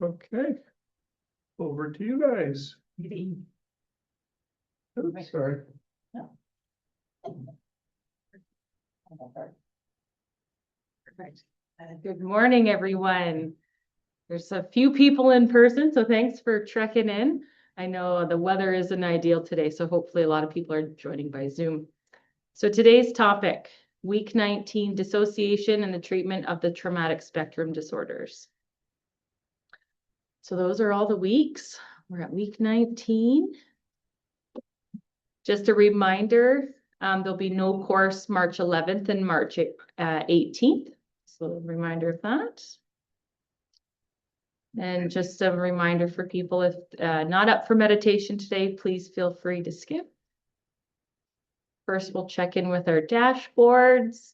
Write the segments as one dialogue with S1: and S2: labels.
S1: Okay. Over to you guys. Oops, sorry.
S2: Perfect. Good morning, everyone. There's a few people in person, so thanks for trekking in. I know the weather isn't ideal today, so hopefully a lot of people are joining by Zoom. So today's topic, week 19, dissociation and the treatment of the traumatic spectrum disorders. So those are all the weeks. We're at week 19. Just a reminder, there'll be no course March 11th and March 18th. So a reminder of that. And just a reminder for people, if not up for meditation today, please feel free to skip. First, we'll check in with our dashboards.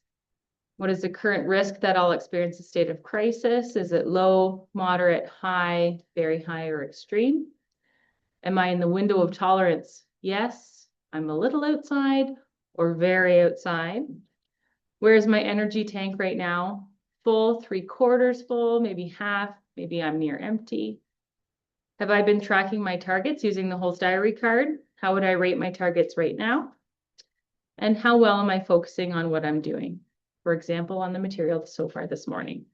S2: What is the current risk that I'll experience a state of crisis? Is it low, moderate, high, very high, or extreme? Am I in the window of tolerance? Yes, I'm a little outside or very outside. Where is my energy tank right now? Full, 3/4 full, maybe half, maybe I'm near empty. Have I been tracking my targets using the Holst Diary card? How would I rate my targets right now? And how well am I focusing on what I'm doing? For example, on the material so far this morning.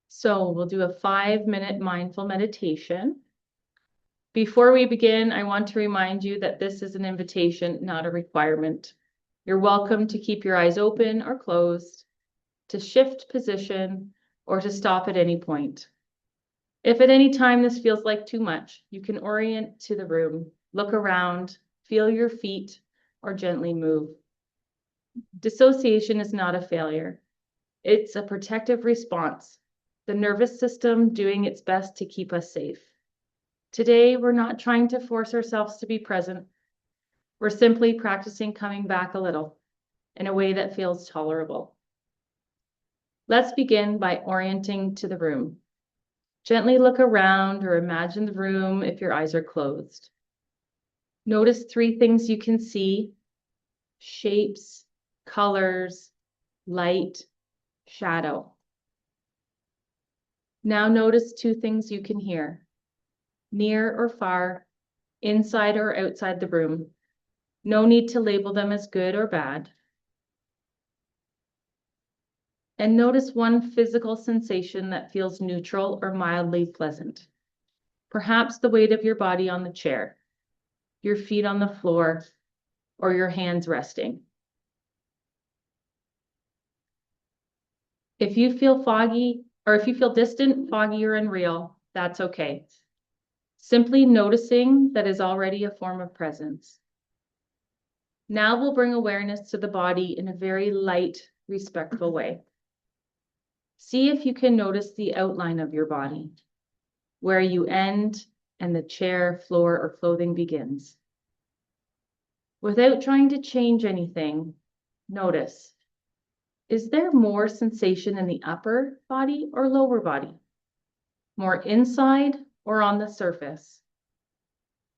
S2: So we'll do a 5-minute mindful meditation. Before we begin, I want to remind you that this is an invitation, not a requirement. You're welcome to keep your eyes open or closed, to shift position, or to stop at any point. If at any time this feels like too much, you can orient to the room, look around, feel your feet, or gently move. Dissociation is not a failure. It's a protective response, the nervous system doing its best to keep us safe. Today, we're not trying to force ourselves to be present. We're simply practicing coming back a little in a way that feels tolerable. Let's begin by orienting to the room. Gently look around or imagine the room if your eyes are closed. Notice 3 things you can see: shapes, colors, light, shadow. Now notice 2 things you can hear: near or far, inside or outside the room. No need to label them as good or bad. And notice 1 physical sensation that feels neutral or mildly pleasant. Perhaps the weight of your body on the chair, your feet on the floor, or your hands resting. If you feel foggy, or if you feel distant, foggy, or unreal, that's okay. Simply noticing that is already a form of presence. Now we'll bring awareness to the body in a very light, respectful way. See if you can notice the outline of your body, where you end and the chair, floor, or clothing begins. Without trying to change anything, notice, is there more sensation in the upper body or lower body? More inside or on the surface?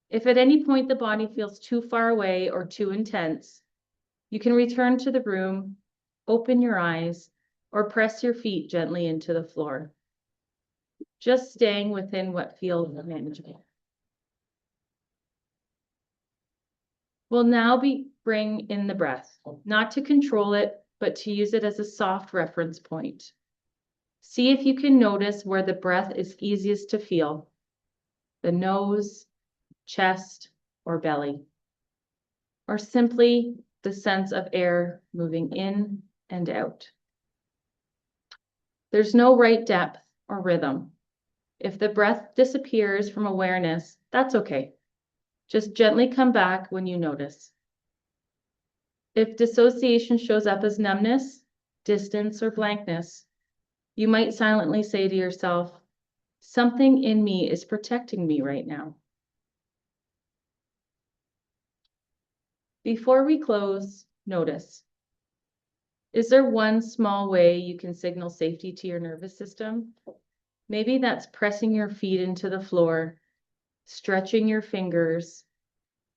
S2: If at any point the body feels too far away or too intense, you can return to the room, open your eyes, or press your feet gently into the floor, just staying within what feels manageable. We'll now bring in the breath, not to control it, but to use it as a soft reference point. See if you can notice where the breath is easiest to feel: the nose, chest, or belly, or simply the sense of air moving in and out. There's no right depth or rhythm. If the breath disappears from awareness, that's okay. Just gently come back when you notice. If dissociation shows up as numbness, distance, or blankness, you might silently say to yourself, something in me is protecting me right now. Before we close, notice. Is there one small way you can signal safety to your nervous system? Maybe that's pressing your feet into the floor, stretching your fingers,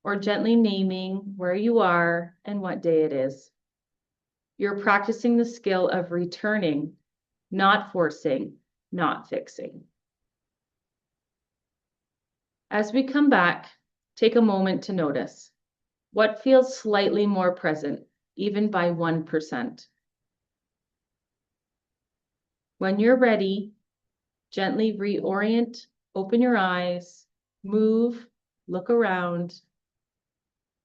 S2: or gently naming where you are and what day it is. You're practicing the skill of returning, not forcing, not fixing. As we come back, take a moment to notice what feels slightly more present, even by 1%. When you're ready, gently reorient, open your eyes, move, look around.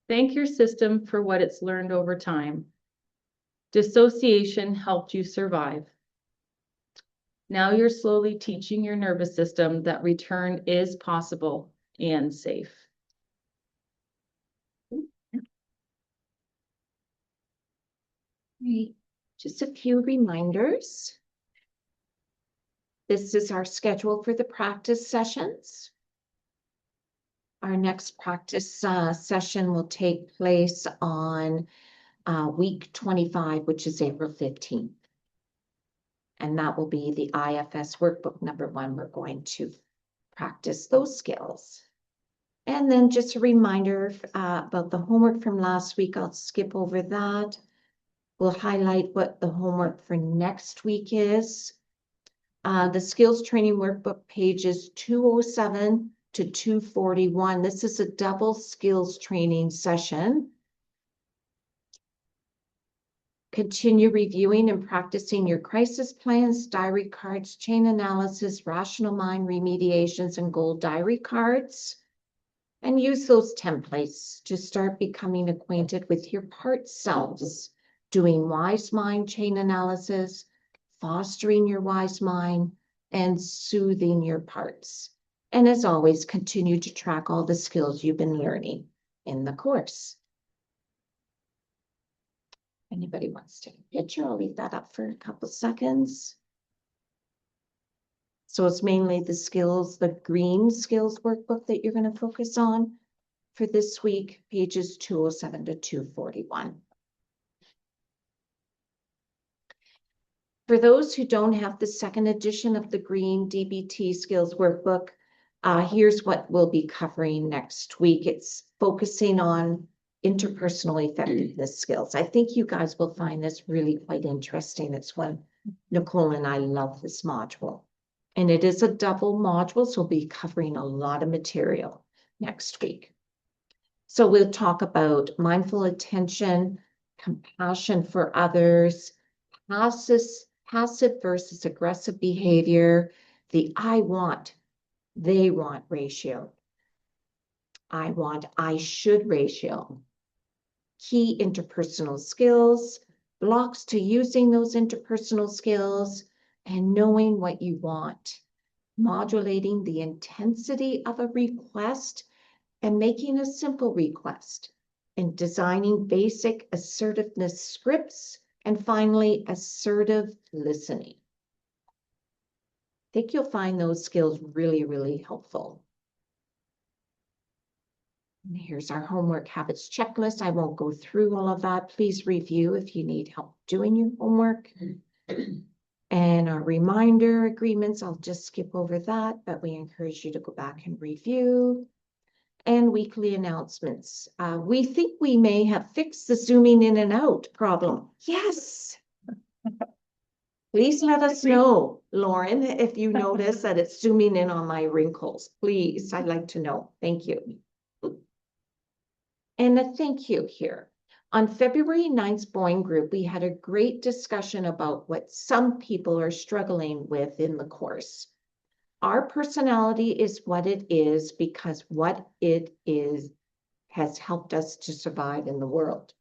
S2: Thank your system for what it's learned over time. Dissociation helped you survive. Now you're slowly teaching your nervous system that return is possible and safe.
S3: Right. Just a few reminders. This is our schedule for the practice sessions. Our next practice session will take place on week 25, which is April 15th. And that will be the IFS workbook number 1. We're going to practice those skills. And then just a reminder about the homework from last week. I'll skip over that. We'll highlight what the homework for next week is. The skills training workbook pages 207 to 241. This is a double skills training session. Continue reviewing and practicing your crisis plans, diary cards, chain analysis, rational mind remediations, and goal diary cards. And use those templates to start becoming acquainted with your part selves, doing wise mind chain analysis, fostering your wise mind, and soothing your parts. And as always, continue to track all the skills you've been learning in the course. Anybody wants to take a picture? I'll leave that up for a couple seconds. So it's mainly the skills, the green skills workbook that you're going to focus on for this week, pages 207 to 241. For those who don't have the second edition of the green DBT skills workbook, here's what we'll be covering next week. It's focusing on interpersonal effectiveness skills. I think you guys will find this really quite interesting. It's when Nicole and I love this module. And it is a double module, so we'll be covering a lot of material next week. So we'll talk about mindful attention, compassion for others, passive versus aggressive behavior, the I want, they want ratio, I want, I should ratio, key interpersonal skills, blocks to using those interpersonal skills, and knowing what you want, modulating the intensity of a request and making a simple request, and designing basic assertiveness scripts, and finally, assertive listening. I think you'll find those skills really, really helpful. And here's our homework habits checklist. I won't go through all of that. Please review if you need help doing your homework. And our reminder agreements, I'll just skip over that, but we encourage you to go back and review. And weekly announcements. We think we may have fixed the zooming in and out problem. Yes. Please let us know, Lauren, if you notice that it's zooming in on my wrinkles. Please, I'd like to know. Thank you. And a thank you here. On February 9th Boeing Group, we had a great discussion about what some people are struggling with in the course. Our personality is what it is because what it is has helped us to survive in the world.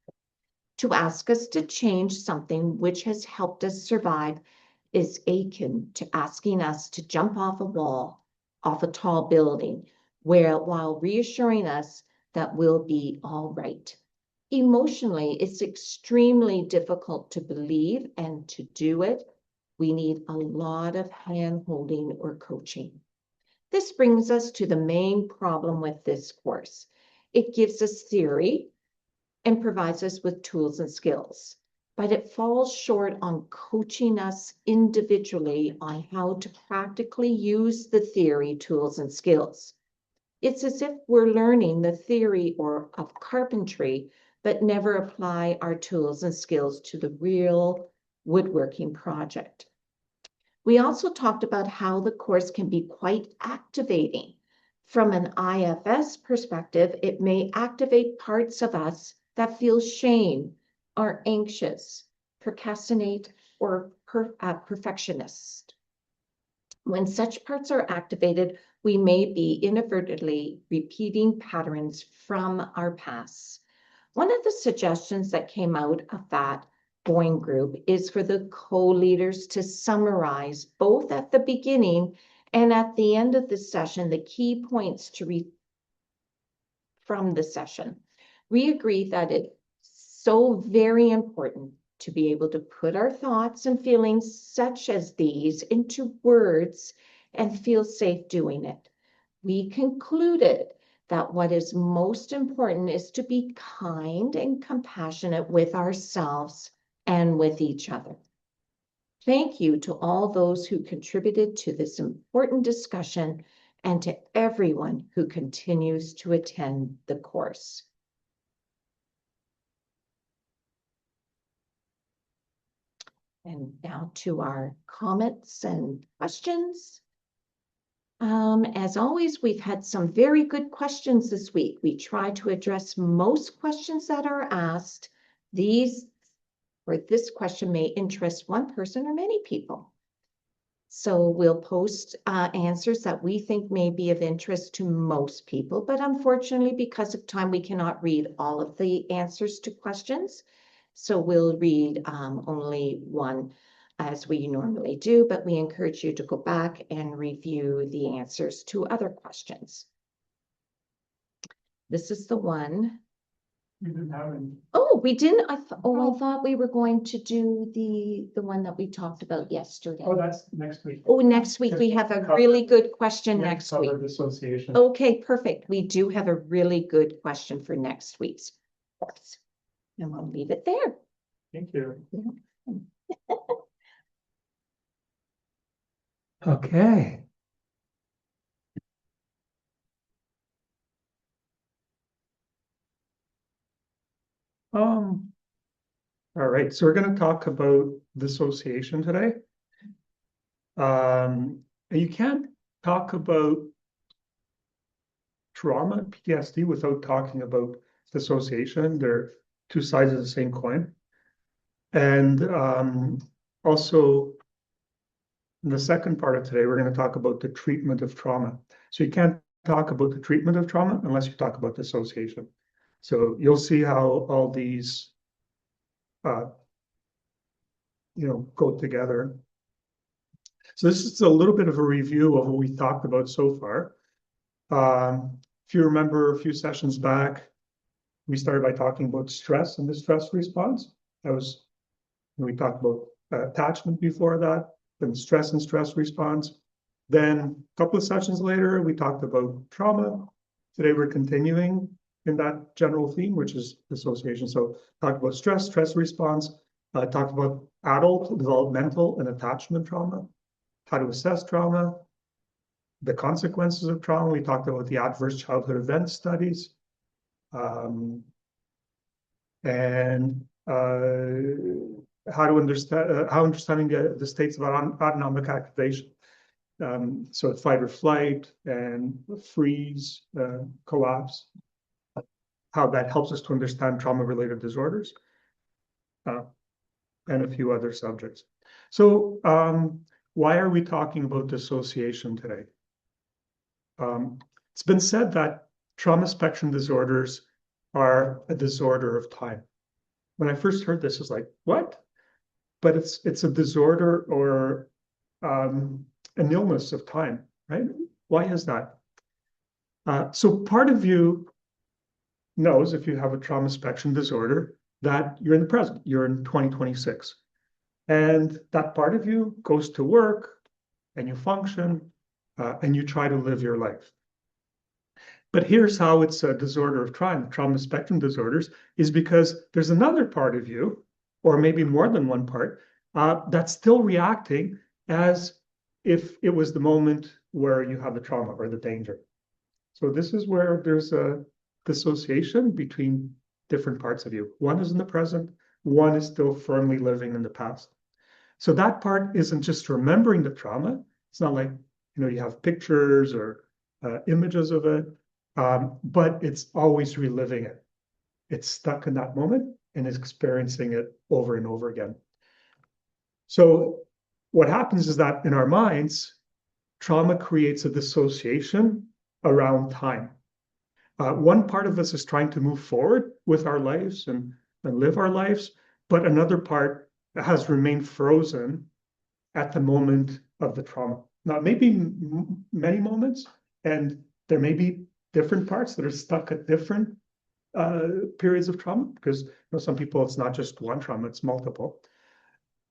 S3: To ask us to change something which has helped us survive is akin to asking us to jump off a wall, off a tall building, while reassuring us that we'll be all right. Emotionally, it's extremely difficult to believe and to do it. We need a lot of hand-holding or coaching. This brings us to the main problem with this course. It gives us theory and provides us with tools and skills, but it falls short on coaching us individually on how to practically use the theory, tools, and skills. It's as if we're learning the theory of carpentry, but never apply our tools and skills to the real woodworking project. We also talked about how the course can be quite activating. From an IFS perspective, it may activate parts of us that feel shame, are anxious, procrastinate, or perfectionist. When such parts are activated, we may be inadvertently repeating patterns from our past. One of the suggestions that came out of that going group is for the co-leaders to summarize both at the beginning and at the end of the session, the key points to read from the session. We agree that it's so very important to be able to put our thoughts and feelings such as these into words and feel safe doing it. We concluded that what is most important is to be kind and compassionate with ourselves and with each other. Thank you to all those who contributed to this important discussion and to everyone who continues to attend the course. And now to our comments and questions. As always, we've had some very good questions this week. We try to address most questions that are asked. This question may interest one person or many people. So we'll post answers that we think may be of interest to most people, but unfortunately, because of time, we cannot read all of the answers to questions. So we'll read only one as we normally do, but we encourage you to go back and review the answers to other questions. This is the one.
S1: We didn't have any.
S3: Oh, we didn't. I thought we were going to do the one that we talked about yesterday.
S1: Oh, that's next week.
S3: Oh, next week we have a really good question next week.
S1: Covered association.
S3: Okay, perfect. We do have a really good question for next week's course. And we'll leave it there.
S1: Thank you. Okay. All right, so we're going to talk about dissociation today. You can't talk about trauma, PTSD, without talking about dissociation. They're two sides of the same coin. And also, in the second part of today, we're going to talk about the treatment of trauma. So you can't talk about the treatment of trauma unless you talk about dissociation. So you'll see how all these, go together. So this is a little bit of a review of what we talked about so far. If you remember a few sessions back, we started by talking about stress and the stress response. We talked about attachment before that, then stress and stress response. Then a couple of sessions later, we talked about trauma. Today, we're continuing in that general theme, which is dissociation. So talked about stress response, talked about adult, developmental, and attachment trauma, how to assess trauma, the consequences of trauma. We talked about the adverse childhood event studies, and how understanding the states of autonomic activation. So fight or flight and freeze, collapse, how that helps us to understand trauma-related disorders, and a few other subjects. So why are we talking about dissociation today? It's been said that trauma spectrum disorders are a disorder of time. When I first heard this, I was like, what? But it's a disorder or an illness of time, right? Why is that? So part of you knows, if you have a trauma spectrum disorder, that you're in the present, you're in 2026. And that part of you goes to work and you function and you try to live your life. But here's how it's a disorder of time, trauma spectrum disorders, is because there's another part of you, or maybe more than one part, that's still reacting as if it was the moment where you have the trauma or the danger. So this is where there's a dissociation between different parts of you. One is in the present, one is still firmly living in the past. So that part isn't just remembering the trauma. It's not like, you have pictures or images of it, but it's always reliving it. It's stuck in that moment and is experiencing it over and over again. So what happens is that in our minds, trauma creates a dissociation around time. One part of us is trying to move forward with our lives and live our lives, but another part has remained frozen at the moment of the trauma. Now, maybe many moments, and there may be different parts that are stuck at different periods of trauma, because some people, it's not just one trauma, it's multiple.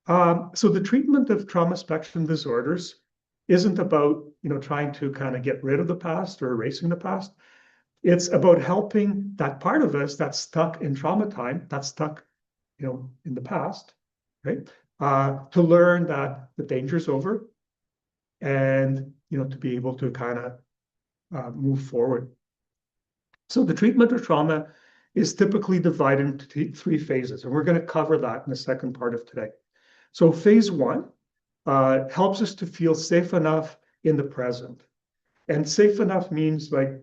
S1: So the treatment of trauma spectrum disorders isn't about trying to kind of get rid of the past or erasing the past. It's about helping that part of us that's stuck in trauma time, that's stuck in the past, right? To learn that the danger's over, and to be able to kind of move forward. So the treatment of trauma is typically divided into 3 phases, and we're going to cover that in the second part of today. So phase 1 helps us to feel safe enough in the present. And safe enough means like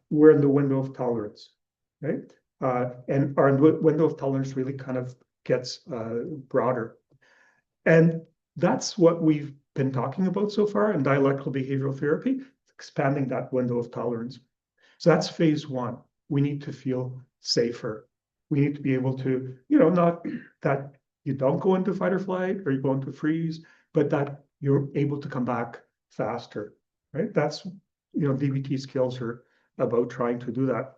S1: we're in the window of tolerance, right? And our window of tolerance really kind of gets broader. And that's what we've been talking about so far in dialectical behavioral therapy, expanding that window of tolerance. So that's phase 1. We need to feel safer. We need to be able to, not that you don't go into fight or flight or you go into freeze, but that you're able to come back faster, right? That's, DBT skills are about trying to do that.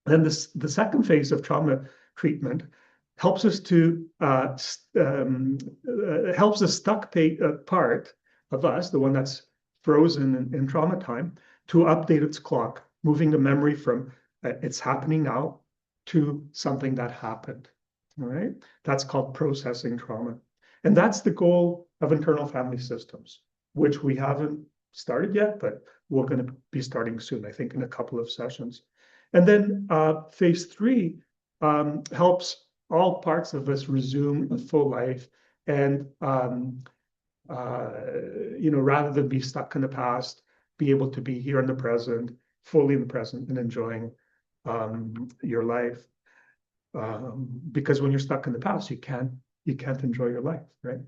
S1: Then the second phase of trauma treatment helps us to helps the stuck part of us, the one that's frozen in trauma time, to update its clock, moving the memory from it's happening now to something that happened. All right, that's called processing trauma, and that's the goal of internal family systems, which we haven't started yet, but we're going to be starting soon, I think, in a couple of sessions. And then phase 3 helps all parts of us resume a full life, and rather than be stuck in the past, be able to be here in the present, fully in the present, and enjoying your life. Because when you're stuck in the past, you can't enjoy your life, right?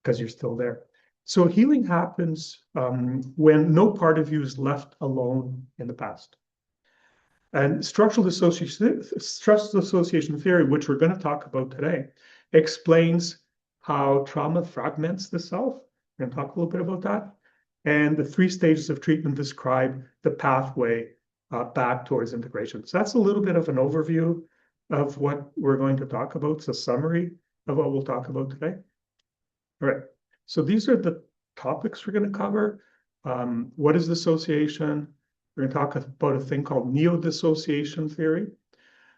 S1: Because you're still there. So healing happens when no part of you is left alone in the past. And structural dissociation theory, which we're going to talk about today, explains how trauma fragments the self. We're going to talk a little bit about that. And the 3 stages of treatment describe the pathway back towards integration. So that's a little bit of an overview of what we're going to talk about. It's a summary of what we'll talk about today. All right. So these are the topics we're going to cover. What is dissociation? We're going to talk about a thing called neo-dissociation theory.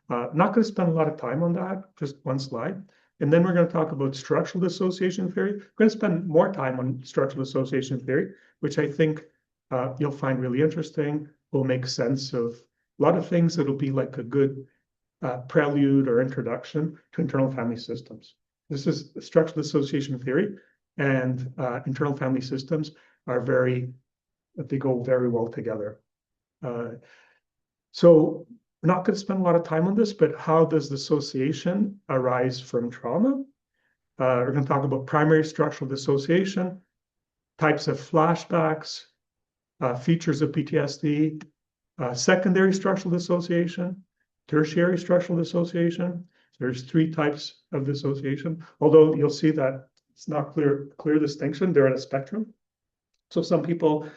S1: Not going to spend a lot of time on that, just one slide. And then we're going to talk about structural dissociation theory. We're going to spend more time on structural dissociation theory, which I think you'll find really interesting, will make sense of a lot of things. It'll be like a good prelude or introduction to internal family systems. This is structural dissociation theory, and internal family systems are they go very well together. So we're not going to spend a lot of time on this, but how does dissociation arise from trauma? We're going to talk about primary structural dissociation, types of flashbacks, features of PTSD, secondary structural dissociation, tertiary structural dissociation. There's 3 types of dissociation, although you'll see that it's not clear distinction. They're in a spectrum. So some people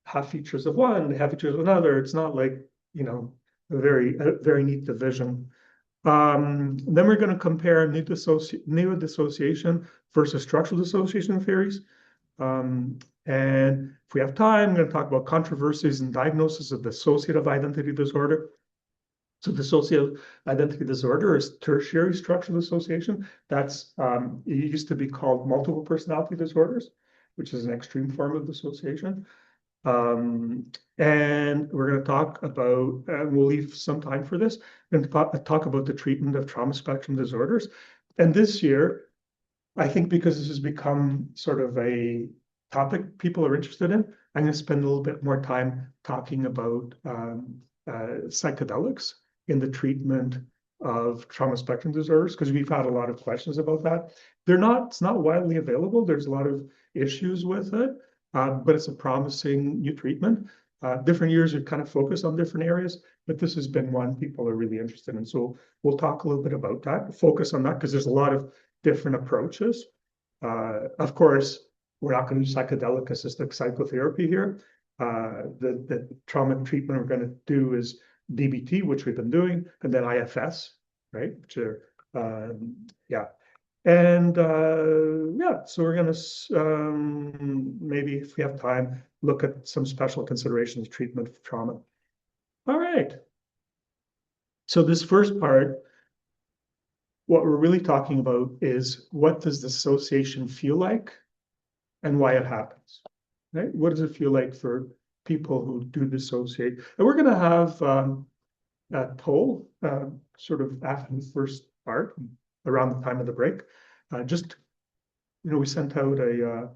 S1: have features of one, they have features of another. It's not like, a very neat division. Then we're going to compare neo-dissociation versus structural dissociation theories. And if we have time, I'm going to talk about controversies and diagnosis of dissociative identity disorder. So dissociative identity disorder is tertiary structural dissociation. That's it used to be called multiple personality disorders, which is an extreme form of dissociation. And we're going to talk about, and we'll leave some time for this, and talk about the treatment of trauma spectrum disorders. And this year, I think because this has become sort of a topic people are interested in, I'm going to spend a little bit more time talking about psychedelics in the treatment of trauma spectrum disorders, because we've had a lot of questions about that. It's not widely available. There's a lot of issues with it, but it's a promising new treatment. Different years are kind of focused on different areas, but this has been one people are really interested in. So we'll talk a little bit about that, focus on that, because there's a lot of different approaches. Of course, we're not going to do psychedelic assisted psychotherapy here. The trauma treatment we're going to do is DBT, which we've been doing, and then IFS, right? Which are, yeah. And yeah, so we're going to maybe, if we have time, look at some special considerations of treatment of trauma. All right. So this first part, what we're really talking about is what does dissociation feel like and why it happens, right? What does it feel like for people who do dissociate? And we're going to have a poll sort of after the first part, around the time of the break. Just, we sent out a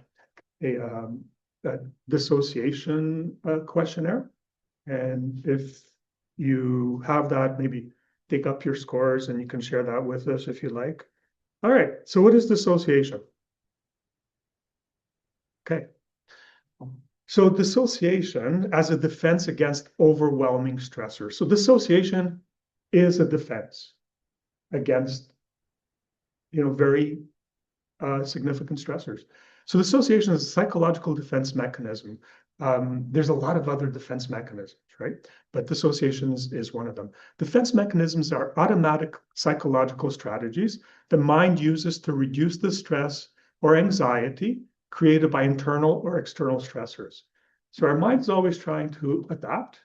S1: dissociation questionnaire. And if you have that, maybe take up your scores and you can share that with us if you like. All right, so what is dissociation? Okay. So dissociation as a defense against overwhelming stressors. So dissociation is a defense against, very significant stressors. So dissociation is a psychological defense mechanism. There's a lot of other defense mechanisms, right? But dissociation is one of them. Defense mechanisms are automatic psychological strategies the mind uses to reduce the stress or anxiety created by internal or external stressors. So our mind's always trying to adapt,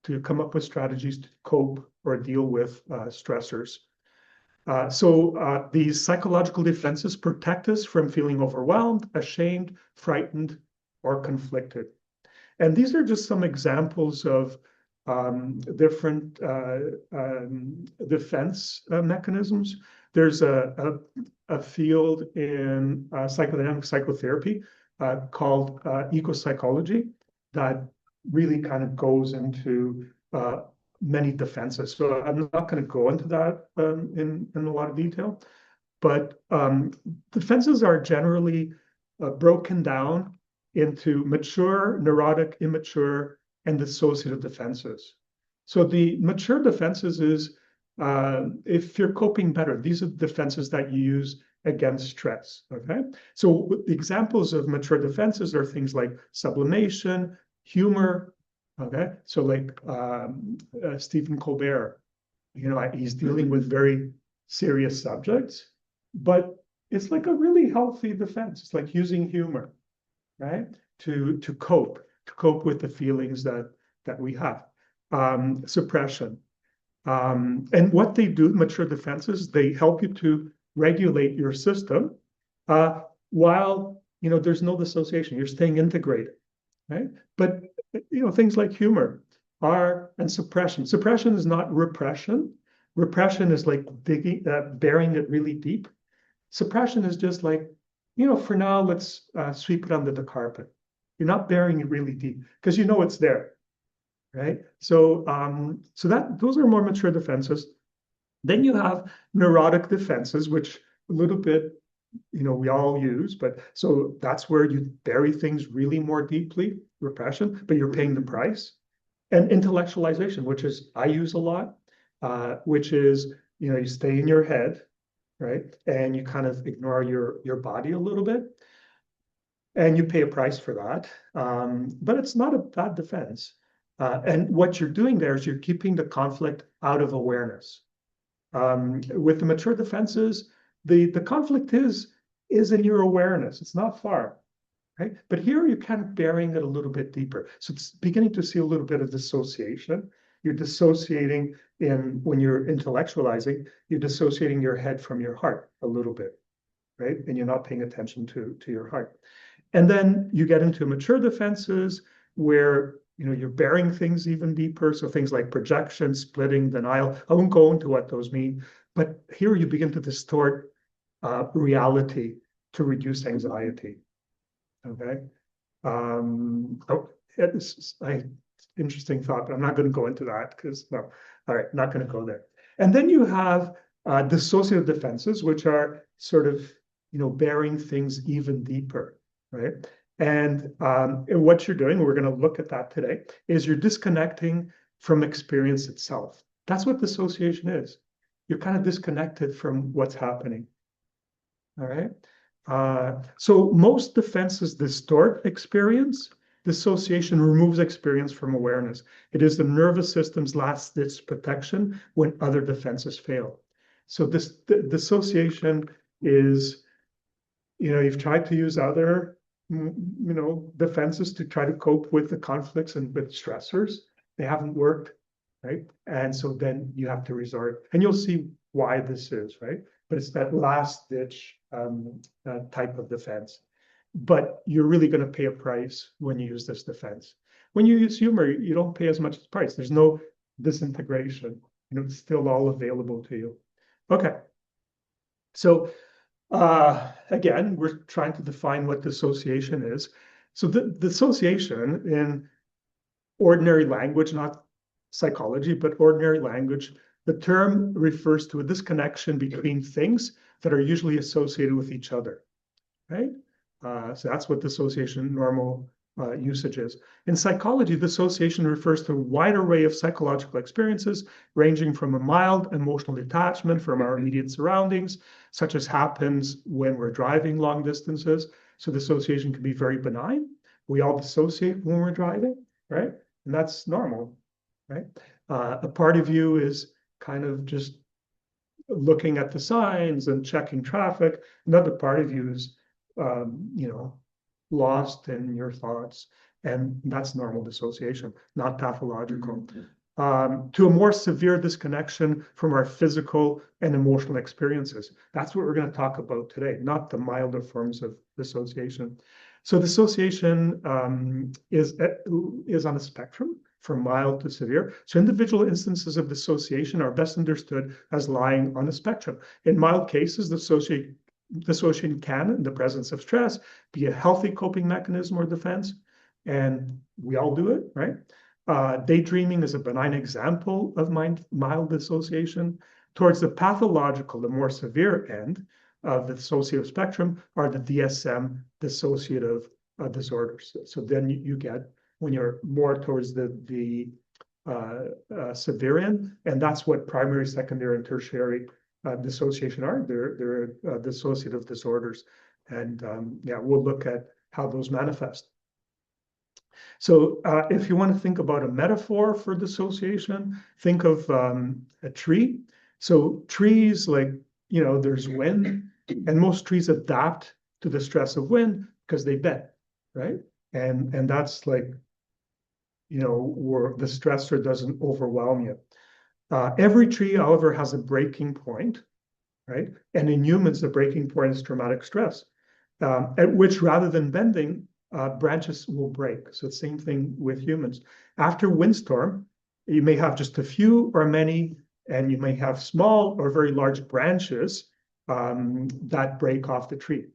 S1: to come up with strategies to cope or deal with stressors. So these psychological defenses protect us from feeling overwhelmed, ashamed, frightened, or conflicted. And these are just some examples of different defense mechanisms. There's a field in psychodynamic psychotherapy called ecopsychology that really kind of goes into many defenses. So I'm not going to go into that in a lot of detail, but defenses are generally broken down into mature, neurotic, immature, and dissociative defenses. So the mature defenses is if you're coping better, these are the defenses that you use against stress, okay? So the examples of mature defenses are things like sublimation, humor, okay? So like Stephen Colbert, he's dealing with very serious subjects, but it's like a really healthy defense. It's like using humor, right? To cope with the feelings that we have. Suppression. And what they do, mature defenses, they help you to regulate your system while, there's no dissociation. You're staying integrated, right? But, things like humor and suppression. Suppression is not repression. Repression is like burying it really deep. Suppression is just like, for now, let's sweep it under the carpet. You're not burying it really deep because it's there, right? So, those are more mature defenses. Then you have neurotic defenses, which a little bit, we all use, but so that's where you bury things really more deeply, repression, but you're paying the price. And intellectualization, which is I use a lot, which is, you stay in your head, right? And you kind of ignore your body a little bit. And you pay a price for that. But it's not a bad defense. And what you're doing there is you're keeping the conflict out of awareness. With the mature defenses, the conflict is in your awareness. It's not far, right? But here you're kind of burying it a little bit deeper. So it's beginning to see a little bit of dissociation. You're dissociating when you're intellectualizing, you're dissociating your head from your heart a little bit, right? And you're not paying attention to your heart. And then you get into mature defenses where you're burying things even deeper. So things like projection, splitting, denial. I won't go into what those mean, but here you begin to distort reality to reduce anxiety. Okay. Oh, interesting thought, but I'm not going to go into that because no. All right, not going to go there. And then you have dissociative defenses, which are sort of, burying things even deeper, right? And what you're doing, we're going to look at that today, is you're disconnecting from experience itself. That's what dissociation is. You're kind of disconnected from what's happening. All right. So most defenses distort experience. Dissociation removes experience from awareness. It is the nervous system's last-ditch protection when other defenses fail. So this dissociation is, you've tried to use other, defenses to try to cope with the conflicts and with stressors. They haven't worked, right? And so then you have to resort, and you'll see why this is, right? But it's that last-ditch type of defense. But you're really going to pay a price when you use this defense. When you use humor, you don't pay as much price. There's no disintegration. It's still all available to you. Okay. So again, we're trying to define what dissociation is. So the dissociation in ordinary language, not psychology, but ordinary language, the term refers to a disconnection between things that are usually associated with each other, right? So that's what dissociation normal usage is. In psychology, dissociation refers to a wide array of psychological experiences, ranging from a mild emotional detachment from our immediate surroundings, such as happens when we're driving long distances. So dissociation can be very benign. We all dissociate when we're driving, right? And that's normal, right? A part of you is kind of just looking at the signs and checking traffic. Another part of you is lost in your thoughts, and that's normal dissociation, not pathological. To a more severe disconnection from our physical and emotional experiences. That's what we're going to talk about today, not the milder forms of dissociation. So dissociation is on a spectrum from mild to severe. So individual instances of dissociation are best understood as lying on a spectrum. In mild cases, dissociation can, in the presence of stress, be a healthy coping mechanism or defense, and we all do it, right? Daydreaming is a benign example of mild dissociation. Towards the pathological, the more severe end of the dissociative spectrum are the DSM dissociative disorders. So then you get, when you're more towards the severe end, and that's what primary, secondary, and tertiary dissociation are. They're dissociative disorders, and we'll look at how those manifest. So if you want to think about a metaphor for dissociation, think of a tree. So trees, like, there's wind, and most trees adapt to the stress of wind because they bend, right? And that's like, where the stressor doesn't overwhelm you. Every tree, however, has a breaking point, right? And in humans, the breaking point is traumatic stress, at which, rather than bending, branches will break. So same thing with humans. After windstorm, you may have just a few or many, and you may have small or very large branches that break off the tree,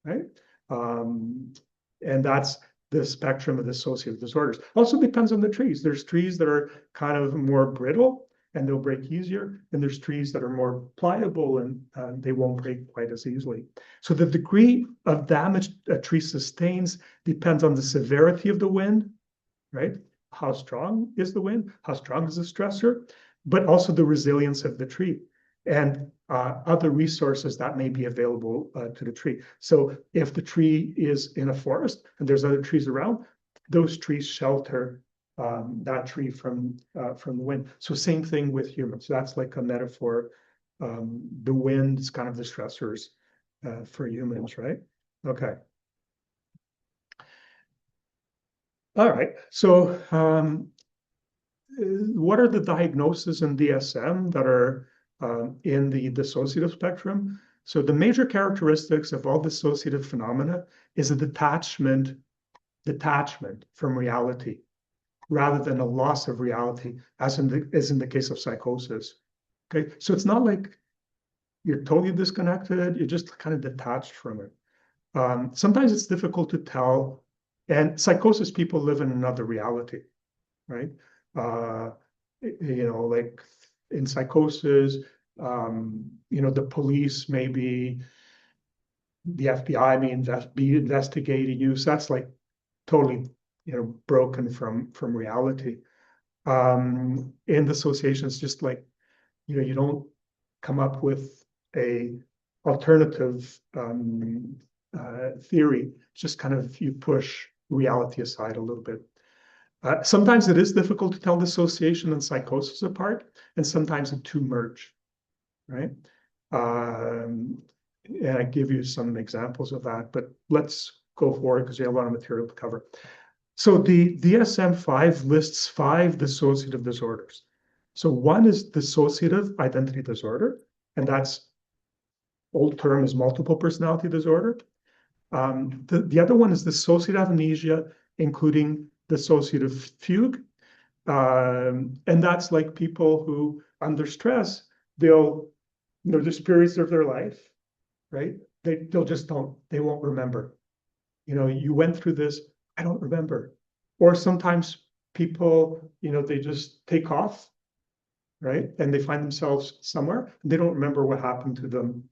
S1: right? And that's the spectrum of dissociative disorders. Also depends on the trees. There's trees that are kind of more brittle and they'll break easier. And there's trees that are more pliable and they won't break quite as easily. So the degree of damage a tree sustains depends on the severity of the wind, right? How strong is the wind? How strong is the stressor? But also the resilience of the tree and other resources that may be available to the tree. So if the tree is in a forest and there's other trees around, those trees shelter that tree from the wind. So same thing with humans. So that's like a metaphor. The wind is kind of the stressors for humans, right? Okay. All right. So what are the diagnoses in DSM that are in the dissociative spectrum? So the major characteristics of all dissociative phenomena is a detachment from reality, rather than a loss of reality, as in the case of psychosis. Okay, so it's not like you're totally disconnected, you're just kind of detached from it. Sometimes it's difficult to tell, and psychosis people live in another reality, right? Like in psychosis, the police maybe, the FBI may be investigating you. So that's like totally, broken from reality. In dissociation, it's just like, you don't come up with a alternative theory. It's just kind of you push reality aside a little bit. Sometimes it is difficult to tell dissociation and psychosis apart, and sometimes the two merge, right? And I give you some examples of that, but let's go forward because we have a lot of material to cover. So the DSM-5 lists 5 dissociative disorders. So one is dissociative identity disorder, and that's old term is multiple personality disorder. The other one is dissociative amnesia, including dissociative fugue. And that's like people who, under stress, they'll, there's periods of their life, right? They won't remember. You went through this, I don't remember. Or sometimes people, they just take off, right? And they find themselves somewhere, and they don't remember what happened to them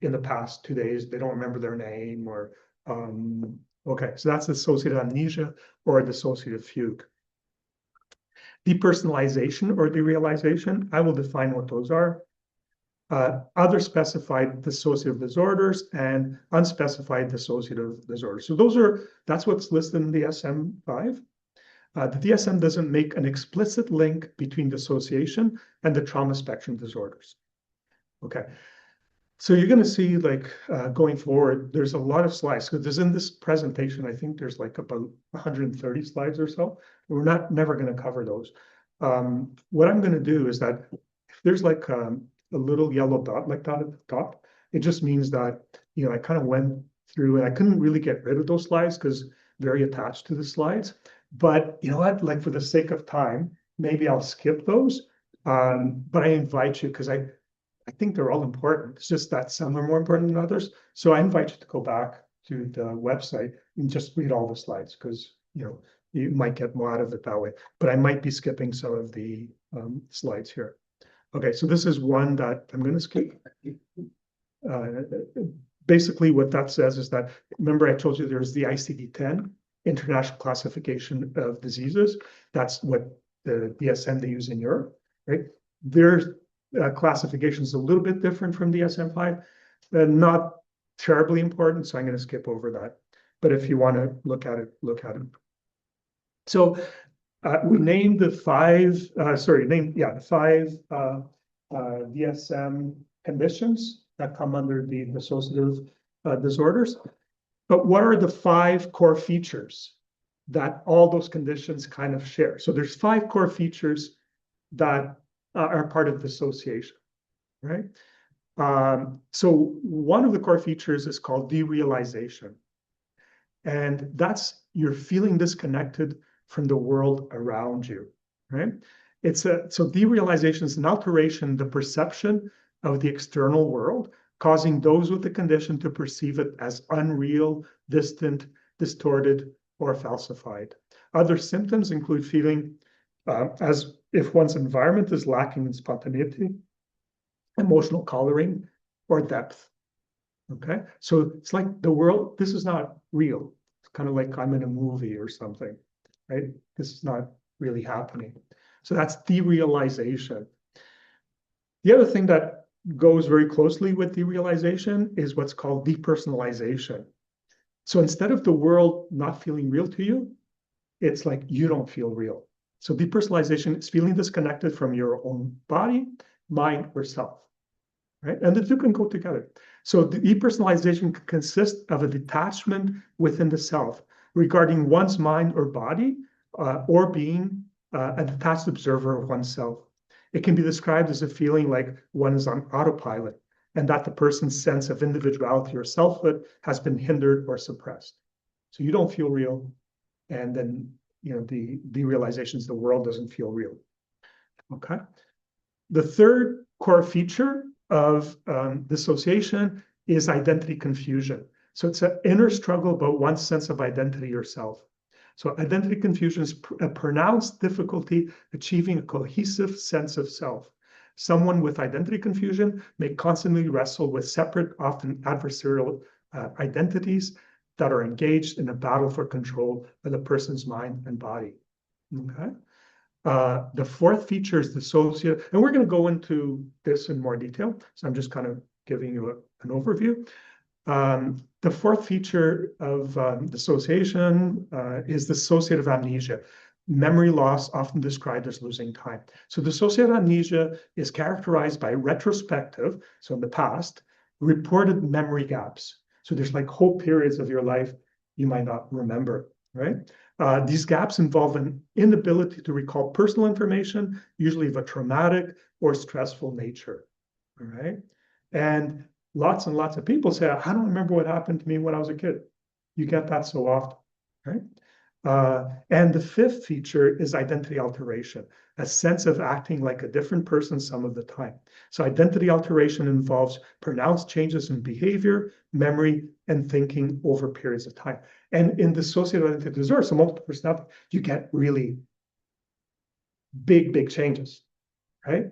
S1: in the past 2 days. They don't remember their name or, okay, so that's dissociative amnesia or dissociative fugue. Depersonalization or derealization, I will define what those are. Other specified dissociative disorders and unspecified dissociative disorders. So that's what's listed in the DSM-5. The DSM doesn't make an explicit link between dissociation and the trauma spectrum disorders. Okay, so you're going to see, like, going forward, there's a lot of slides. So there's in this presentation, I think there's like about 130 slides or so. We're never going to cover those. What I'm going to do is that if there's like a little yellow dot like that at the top, it just means that, I kind of went through and I couldn't really get rid of those slides because very attached to the slides. But you know what, like for the sake of time, maybe I'll skip those. But I invite you, because I think they're all important. It's just that some are more important than others. So I invite you to go back to the website and just read all the slides, because you might get more out of it that way. But I might be skipping some of the slides here. Okay, so this is one that I'm going to skip. Basically, what that says is that, remember I told you there's the ICD-10, International Classification of Diseases. That's what the DSM they use in Europe, right? Their classification is a little bit different from DSM-5, not terribly important, so I'm going to skip over that. But if you want to look at it, look at it. So we named the five DSM conditions that come under the dissociative disorders. But what are the 5 core features that all those conditions kind of share? So there's 5 core features that are part of dissociation, right? So one of the core features is called derealization. And that's you're feeling disconnected from the world around you, right? So derealization is an alteration in the perception of the external world, causing those with the condition to perceive it as unreal, distant, distorted, or falsified. Other symptoms include feeling as if one's environment is lacking in spontaneity, emotional coloring, or depth. Okay, so it's like the world, this is not real. It's kind of like I'm in a movie or something, right? This is not really happening. So that's derealization. The other thing that goes very closely with derealization is what's called depersonalization. So instead of the world not feeling real to you, it's like you don't feel real. So depersonalization is feeling disconnected from your own body, mind, or self, right? And the two can go together. So the depersonalization can consist of a detachment within the self regarding one's mind or body, or being a detached observer of oneself. It can be described as a feeling like one is on autopilot, and that the person's sense of individuality or selfhood has been hindered or suppressed. So you don't feel real, and then the derealization is the world doesn't feel real. Okay. The third core feature of dissociation is identity confusion. So it's an inner struggle about one's sense of identity or self. So identity confusion is a pronounced difficulty achieving a cohesive sense of self. Someone with identity confusion may constantly wrestle with separate, often adversarial identities that are engaged in a battle for control of the person's mind and body. Okay. The fourth feature is dissociative, and we're going to go into this in more detail. So I'm just kind of giving you an overview. The fourth feature of dissociation is dissociative amnesia, memory loss, often described as losing time. So dissociative amnesia is characterized by retrospective, so in the past, reported memory gaps. So there's like whole periods of your life you might not remember, right? These gaps involve an inability to recall personal information, usually of a traumatic or stressful nature, all right? And lots and lots of people say, I don't remember what happened to me when I was a kid. You get that so often, right? And the fifth feature is identity alteration, a sense of acting like a different person some of the time. So identity alteration involves pronounced changes in behavior, memory, and thinking over periods of time. And in dissociative identity disorder, so multiple personality, you get really big changes, right?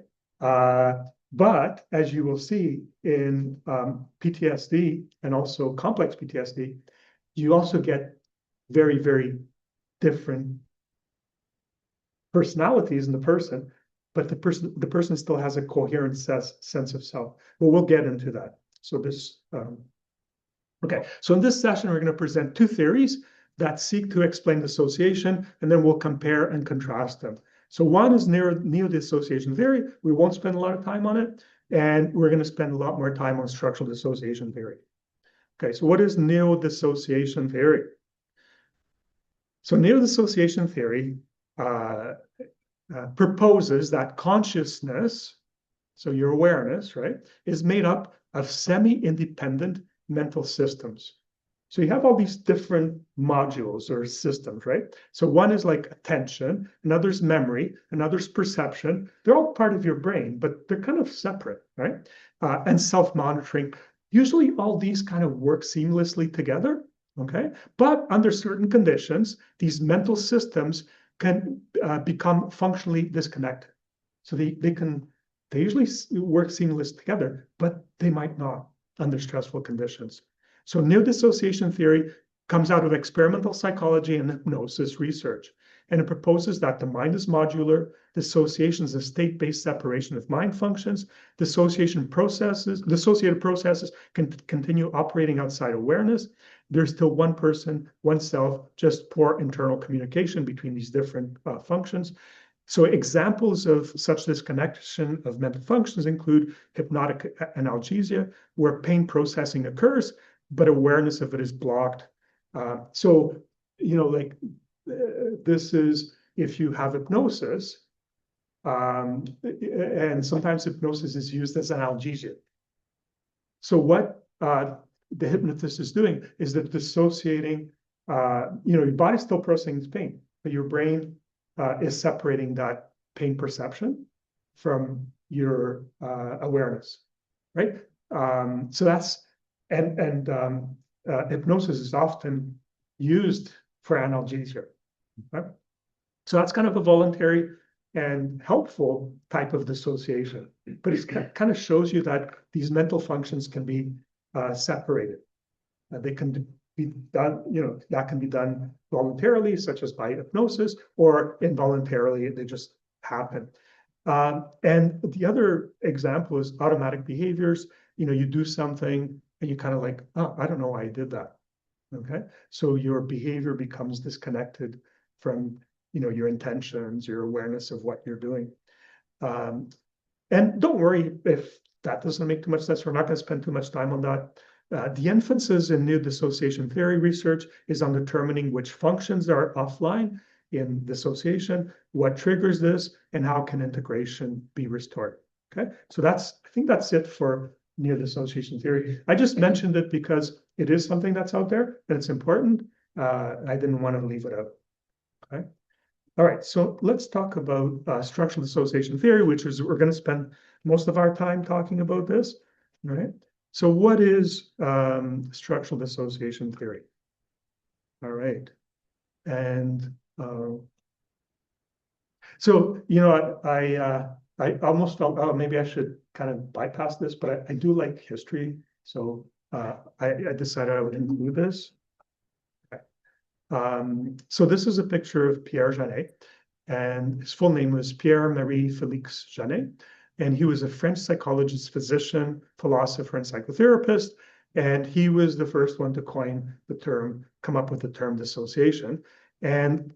S1: But as you will see in PTSD and also complex PTSD, you also get very different personalities in the person, but the person still has a coherent sense of self. Well, we'll get into that. So this, okay. So in this session, we're going to present two theories that seek to explain dissociation, and then we'll compare and contrast them. So one is neo-dissociation theory. We won't spend a lot of time on it, and we're going to spend a lot more time on structural dissociation theory. Okay, so what is neo-dissociation theory? So neo-dissociation theory proposes that consciousness, so your awareness, right, is made up of semi-independent mental systems. So you have all these different modules or systems, right? So one is like attention, another's memory, another's perception. They're all part of your brain, but they're kind of separate, right? And self-monitoring. Usually all these kind of work seamlessly together, okay? But under certain conditions, these mental systems can become functionally disconnected. So they usually work seamlessly together, but they might not under stressful conditions. So neo-dissociation theory comes out of experimental psychology and hypnosis research, and it proposes that the mind is modular, dissociation is a state-based separation of mind functions, dissociated processes can continue operating outside awareness. There's still one person, one self, just poor internal communication between these different functions. So examples of such disconnection of mental functions include hypnotic analgesia, where pain processing occurs, but awareness of it is blocked. So, this is if you have hypnosis, and sometimes hypnosis is used as analgesia. So what the hypnotist is doing is that dissociating, your body's still processing pain, but your brain is separating that pain perception from your awareness, right? So that's, and hypnosis is often used for analgesia, right? So that's kind of a voluntary and helpful type of dissociation, but it kind of shows you that these mental functions can be separated. They can be done, that can be done voluntarily, such as by hypnosis, or involuntarily, they just happen. And the other example is automatic behaviors. You do something and you kind of like, oh, I don't know why I did that. Okay, so your behavior becomes disconnected from, your intentions, your awareness of what you're doing. And don't worry if that doesn't make too much sense. We're not going to spend too much time on that. The emphasis in neo-dissociation theory research is on determining which functions are offline in dissociation, what triggers this, and how can integration be restored. Okay, so I think that's it for neo-dissociation theory. I just mentioned it because it is something that's out there and it's important. I didn't want to leave it out. Okay. All right, so let's talk about structural dissociation theory, which is we're going to spend most of our time talking about this. Right. So what is structural dissociation theory? All right. And so, you know, I almost felt, oh, maybe I should kind of bypass this, but I do like history. So I decided I would include this. Okay. So this is a picture of Pierre Janet, and his full name was Pierre-Marie Félix Janet. And he was a French psychologist, physician, philosopher, and psychotherapist. And he was the first one to coin the term, come up with the term dissociation, and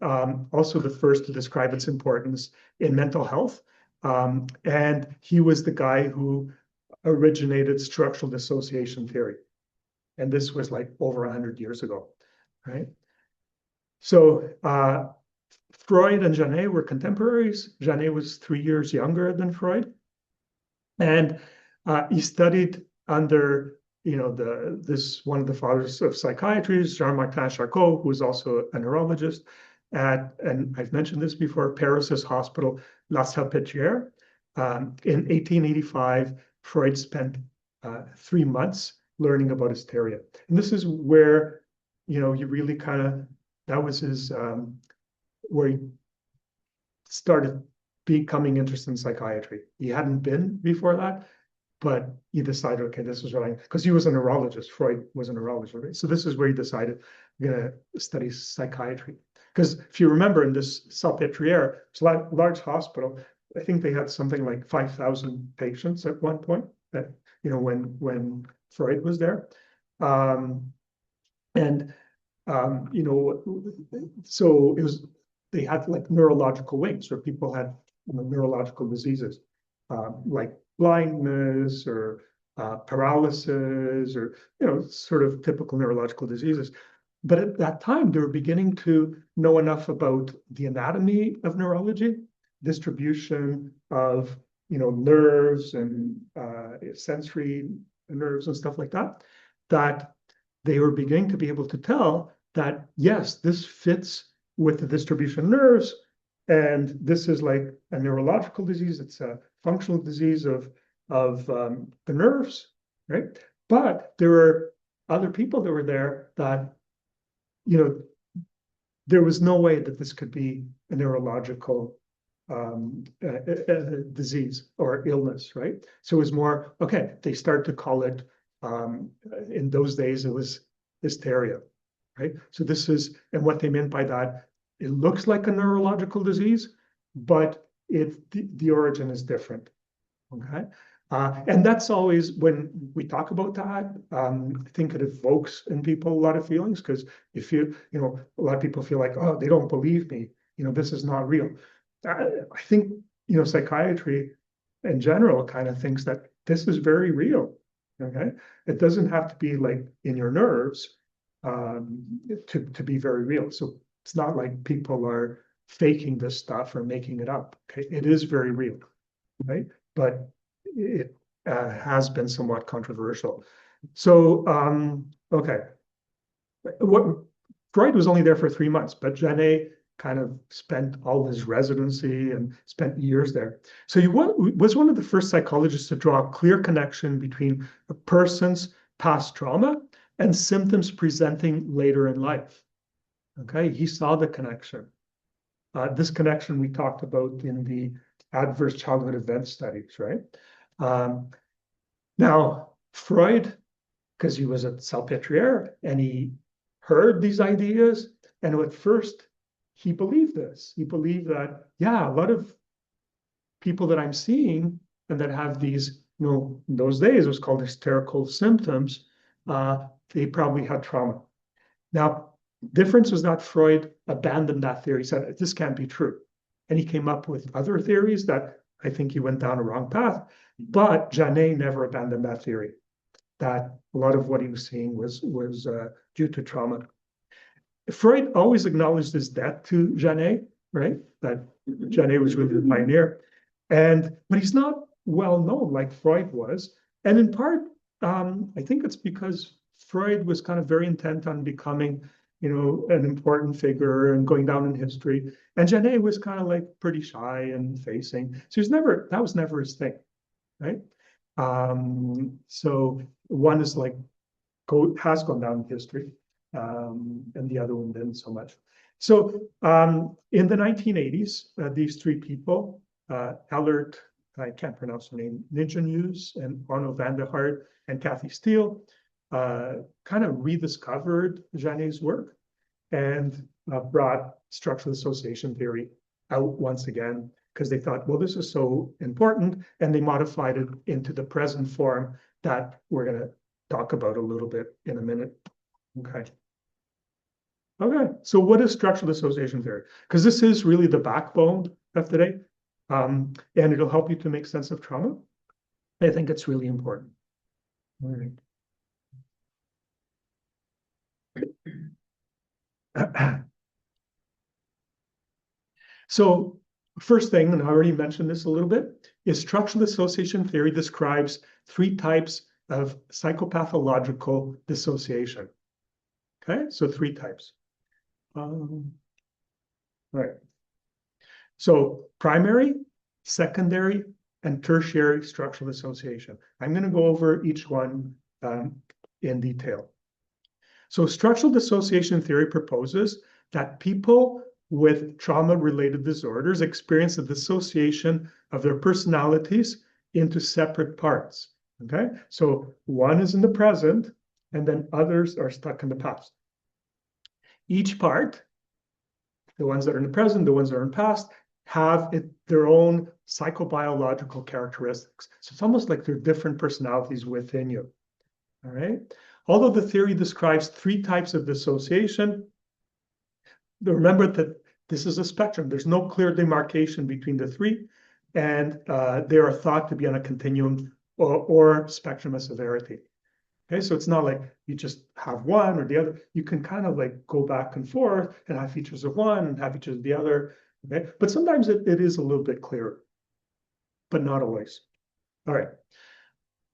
S1: also the first to describe its importance in mental health. And he was the guy who originated structural dissociation theory. And this was like over 100 years ago, right? So Freud and Janet were contemporaries. Janet was 3 years younger than Freud. And he studied under, you know, this one of the fathers of psychiatry, Jean-Martin Charcot, who was also a neurologist at, and I've mentioned this before, Paris's hospital, La Salpêtrière. In 1885, Freud spent 3 months learning about hysteria. And this is where, you know, you really kind of, that was his, where he started becoming interested in psychiatry. He hadn't been before that, but he decided, okay, this is what I, because he was a neurologist. Freud was a neurologist, right? So this is where he decided, I'm going to study psychiatry. Because if you remember, in this Salpêtrière, it's a large hospital. I think they had something like 5,000 patients at one point. That, you know, when Freud was there, you know, so it was, they had like neurological wings where people had, you know, neurological diseases, like blindness or paralysis, or, you know, sort of typical neurological diseases. But at that time, they were beginning to know enough about the anatomy of neurology, distribution of, you know, nerves and sensory nerves and stuff like that, that they were beginning to be able to tell that, yes, this fits with the distribution of nerves, and this is like a neurological disease. It's a functional disease of the nerves, right? But there were other people that were there that, you know, there was no way that this could be a neurological disease or illness, right? So it was more, okay, they start to call it, in those days, it was hysteria, right? So this is, and what they meant by that, it looks like a neurological disease, but the origin is different, okay? And that's always, when we talk about that, I think it evokes in people a lot of feelings, because if you know, a lot of people feel like, oh, they don't believe me, you know, this is not real. I think, you know, psychiatry in general kind of thinks that this is very real, okay? It doesn't have to be like in your nerves to be very real. So it's not like people are faking this stuff or making it up, okay? It is very real, right? But it has been somewhat controversial. So, okay. What Freud was only there for 3 months, but Janet kind of spent all his residency and spent years there. So he was one of the first psychologists to draw a clear connection between a person's past trauma and symptoms presenting later in life. Okay, he saw the connection. This connection we talked about in the adverse childhood event studies, right? Now, Freud, because he was at Salpêtrière and he heard these ideas, and at first he believed this. He believed that, yeah, a lot of people that I'm seeing and that have these, you know, in those days it was called hysterical symptoms, they probably had trauma. Now, difference was that Freud abandoned that theory. He said, this can't be true. And he came up with other theories that I think he went down a wrong path. But Janet never abandoned that theory, that a lot of what he was seeing was due to trauma. Freud always acknowledged his debt to Janet, right? That Janet was really the pioneer. But he's not well known like Freud was. And in part, I think it's because Freud was kind of very intent on becoming, you know, an important figure and going down in history. And Janet was kind of like pretty shy and facing. So that was never his thing, right? So one is like has gone down in history, and the other one didn't so much. So in the 1980s, these three people, Allert, I can't pronounce her name, Ninja News, and Arno van der Hart and Kathy Steele, kind of rediscovered Janet's work and brought structural association theory out once again, because they thought, well, this is so important, and they modified it into the present form that we're going to talk about a little bit in a minute. Okay. Okay, so what is structural association theory? Because this is really the backbone of today, and it'll help you to make sense of trauma. I think it's really important. All right. So first thing, and I already mentioned this a little bit, is structural association theory describes three types of psychopathological dissociation. Okay, so three types. Right. So primary, secondary, and tertiary structural association. I'm going to go over each one in detail. So structural dissociation theory proposes that people with trauma-related disorders experience a dissociation of their personalities into separate parts. Okay, so one is in the present, and then others are stuck in the past. Each part, the ones that are in the present, the ones that are in the past, have their own psychobiological characteristics. So it's almost like they're different personalities within you. All right. Although the theory describes three types of dissociation, remember that this is a spectrum. There's no clear demarcation between the three, and they are thought to be on a continuum or spectrum of severity. Okay, so it's not like you just have one or the other. You can kind of like go back and forth and have features of one and have features of the other. Okay, but sometimes it is a little bit clearer, but not always. All right.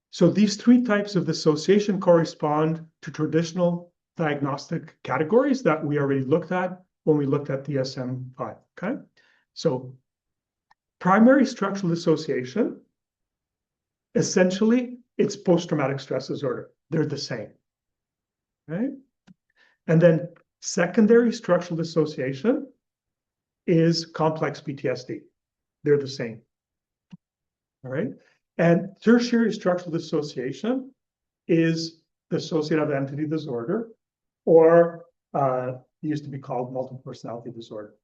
S1: So these three types of dissociation correspond to traditional diagnostic categories that we already looked at when we looked at DSM-5. Okay, so primary structural dissociation, essentially, it's post-traumatic stress disorder. They're the same, right? And then secondary structural dissociation is complex PTSD. They're the same, all right? And tertiary structural dissociation is dissociative identity disorder, or it used to be called multiple personality disorder.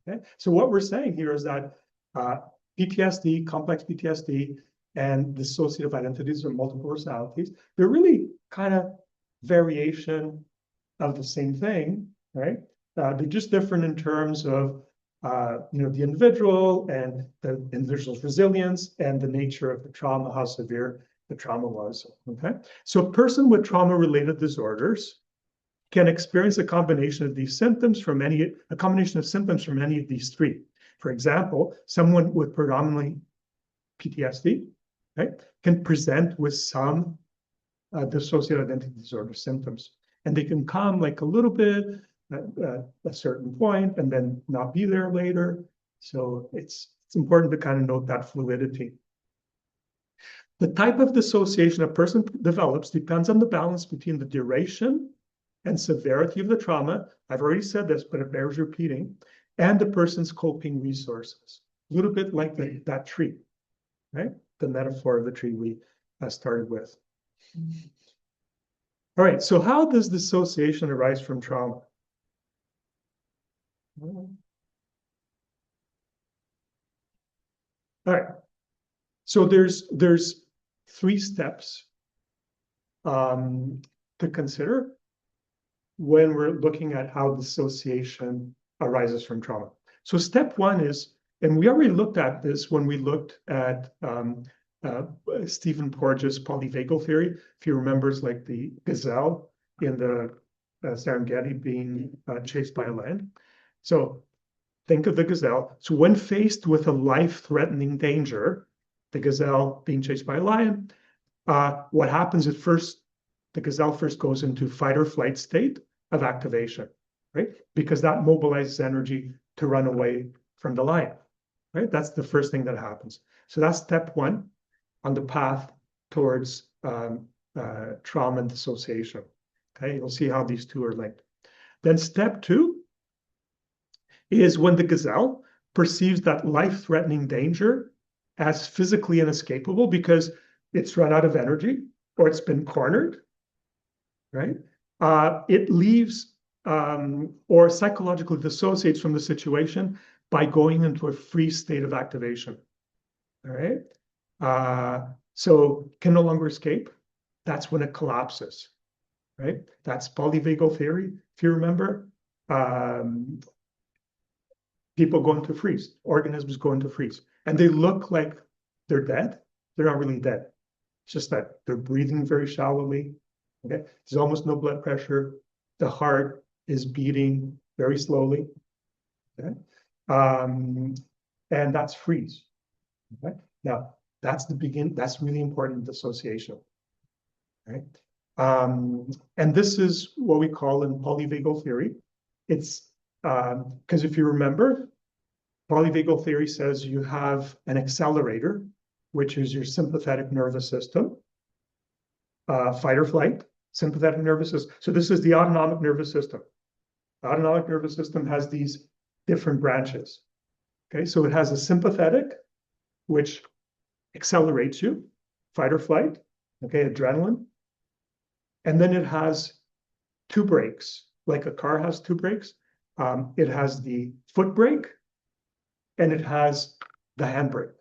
S1: Okay, so what we're saying here is that PTSD, complex PTSD, and dissociative identities or multiple personalities, they're really kind of variation of the same thing, right? They're just different in terms of the individual and the individual's resilience and the nature of the trauma, how severe the trauma was. Okay, so a person with trauma-related disorders can experience a combination of these symptoms from any of these three. For example, someone with predominantly PTSD, right, can present with some dissociative identity disorder symptoms, and they can come like a little bit at a certain point and then not be there later. So it's important to kind of note that fluidity. The type of dissociation a person develops depends on the balance between the duration and severity of the trauma. I've already said this, but it bears repeating, and the person's coping resources. A little bit like that tree, right? The metaphor of the tree we started with. All right, so how does dissociation arise from trauma? All right, so there's three steps to consider when we're looking at how dissociation arises from trauma. So step one is, and we already looked at this when we looked at Stephen Porges' polyvagal theory. If you remember, it's like the gazelle in the Serengeti being chased by a lion. So think of the gazelle. So when faced with a life-threatening danger, the gazelle being chased by a lion, what happens at first, the gazelle first goes into fight or flight state of activation, right? Because that mobilizes energy to run away from the lion, right? That's the first thing that happens. So that's step one on the path towards trauma and dissociation. Okay, you'll see how these two are linked. Then step 2 is when the gazelle perceives that life-threatening danger as physically inescapable because it's run out of energy or it's been cornered, right? It leaves or psychologically dissociates from the situation by going into a freeze state of activation, all right? So can no longer escape. That's when it collapses, right? That's polyvagal theory. If you remember, people go into freeze, organisms go into freeze, and they look like they're dead. They're not really dead. It's just that they're breathing very shallowly. Okay, there's almost no blood pressure. The heart is beating very slowly. Okay, and that's freeze. Okay, now that's the begin. That's really important in dissociation. Right, and this is what we call in polyvagal theory. It's because if you remember, polyvagal theory says you have an accelerator, which is your sympathetic nervous system, fight or flight, sympathetic nervous system. So this is the autonomic nervous system. The autonomic nervous system has these different branches. Okay, so it has a sympathetic, which accelerates you, fight or flight, okay, adrenaline. And then it has 2 brakes, like a car has 2 brakes. It has the foot brake and it has the handbrake.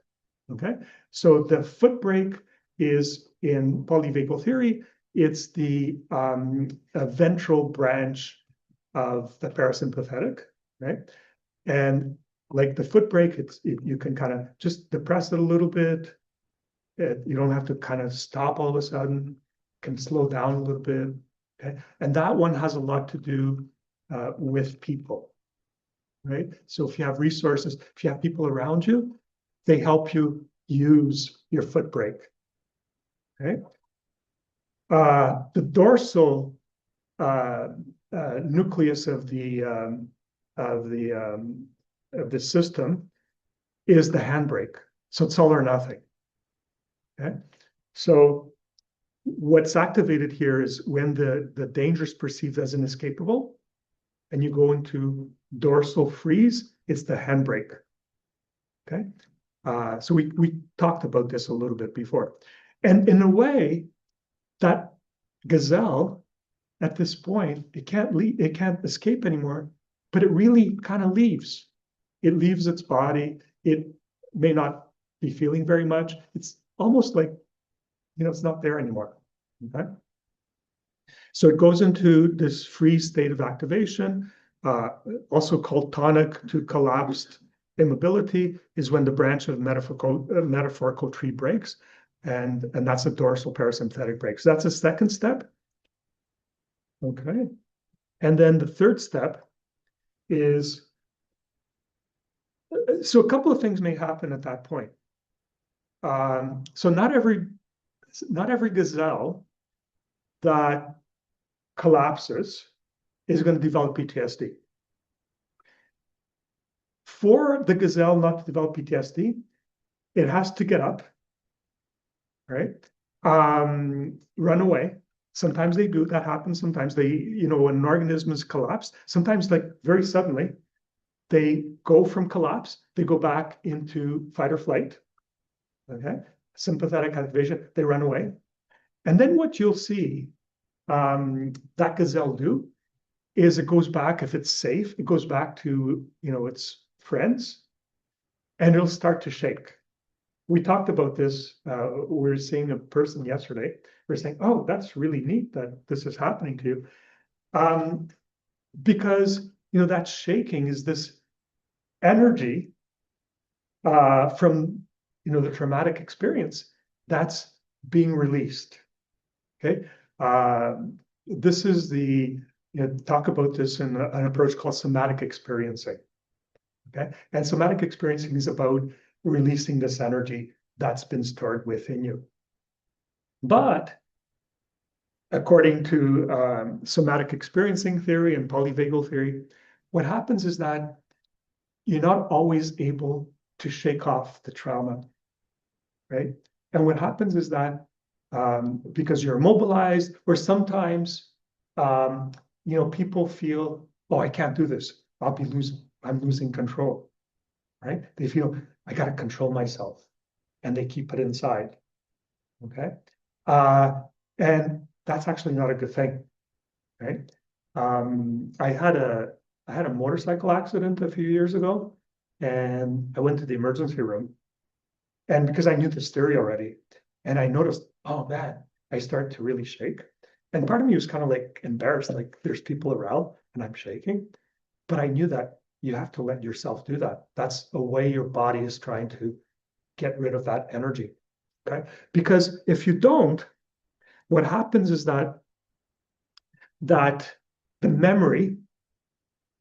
S1: Okay, so the foot brake is in polyvagal theory, it's the ventral branch of the parasympathetic, right? And like the foot brake, you can kind of just depress it a little bit. You don't have to kind of stop all of a sudden, can slow down a little bit. Okay, and that one has a lot to do with people, right? So if you have resources, if you have people around you, they help you use your foot brake. Okay. The dorsal nucleus of the system is the handbrake. So it's all or nothing. Okay. So what's activated here is when the danger is perceived as inescapable, and you go into dorsal freeze, it's the handbrake. Okay. So we talked about this a little bit before. And in a way, that gazelle at this point, it can't escape anymore, but it really kind of leaves. It leaves its body. It may not be feeling very much. It's almost like, it's not there anymore. Okay. So it goes into this freeze state of activation, also called tonic to collapsed immobility, is when the branch of metaphorical tree breaks, and that's a dorsal parasympathetic break. So that's a second step. Okay, and then the third step is, so a couple of things may happen at that point. So not every gazelle that collapses is going to develop PTSD. For the gazelle not to develop PTSD, it has to get up, right? Run away. Sometimes they do, that happens. Sometimes they, when an organism is collapsed, sometimes like very suddenly, they go from collapse, they go back into fight or flight, okay? Sympathetic activation, they run away. And then what you'll see that gazelle do is it goes back, if it's safe, it goes back to, its friends, and it'll start to shake. We talked about this. We were seeing a person yesterday. We're saying, oh, that's really neat that this is happening to you. Because, that shaking is this energy from, the traumatic experience that's being released. Okay. This is talk about this in an approach called somatic experiencing. Okay. And somatic experiencing is about releasing this energy that's been stored within you. But according to somatic experiencing theory and polyvagal theory, what happens is that you're not always able to shake off the trauma, right? And what happens is that because you're immobilized, or sometimes, people feel, oh, I can't do this. I'm losing control, right? They feel, I got to control myself, and they keep it inside, okay? And that's actually not a good thing, right? I had a motorcycle accident a few years ago, and I went to the emergency room, and because I knew the theory already, and I noticed, oh man, I start to really shake. And part of me was kind of like embarrassed, like there's people around and I'm shaking. But I knew that you have to let yourself do that. That's a way your body is trying to get rid of that energy. Okay. Because if you don't, what happens is that the memory,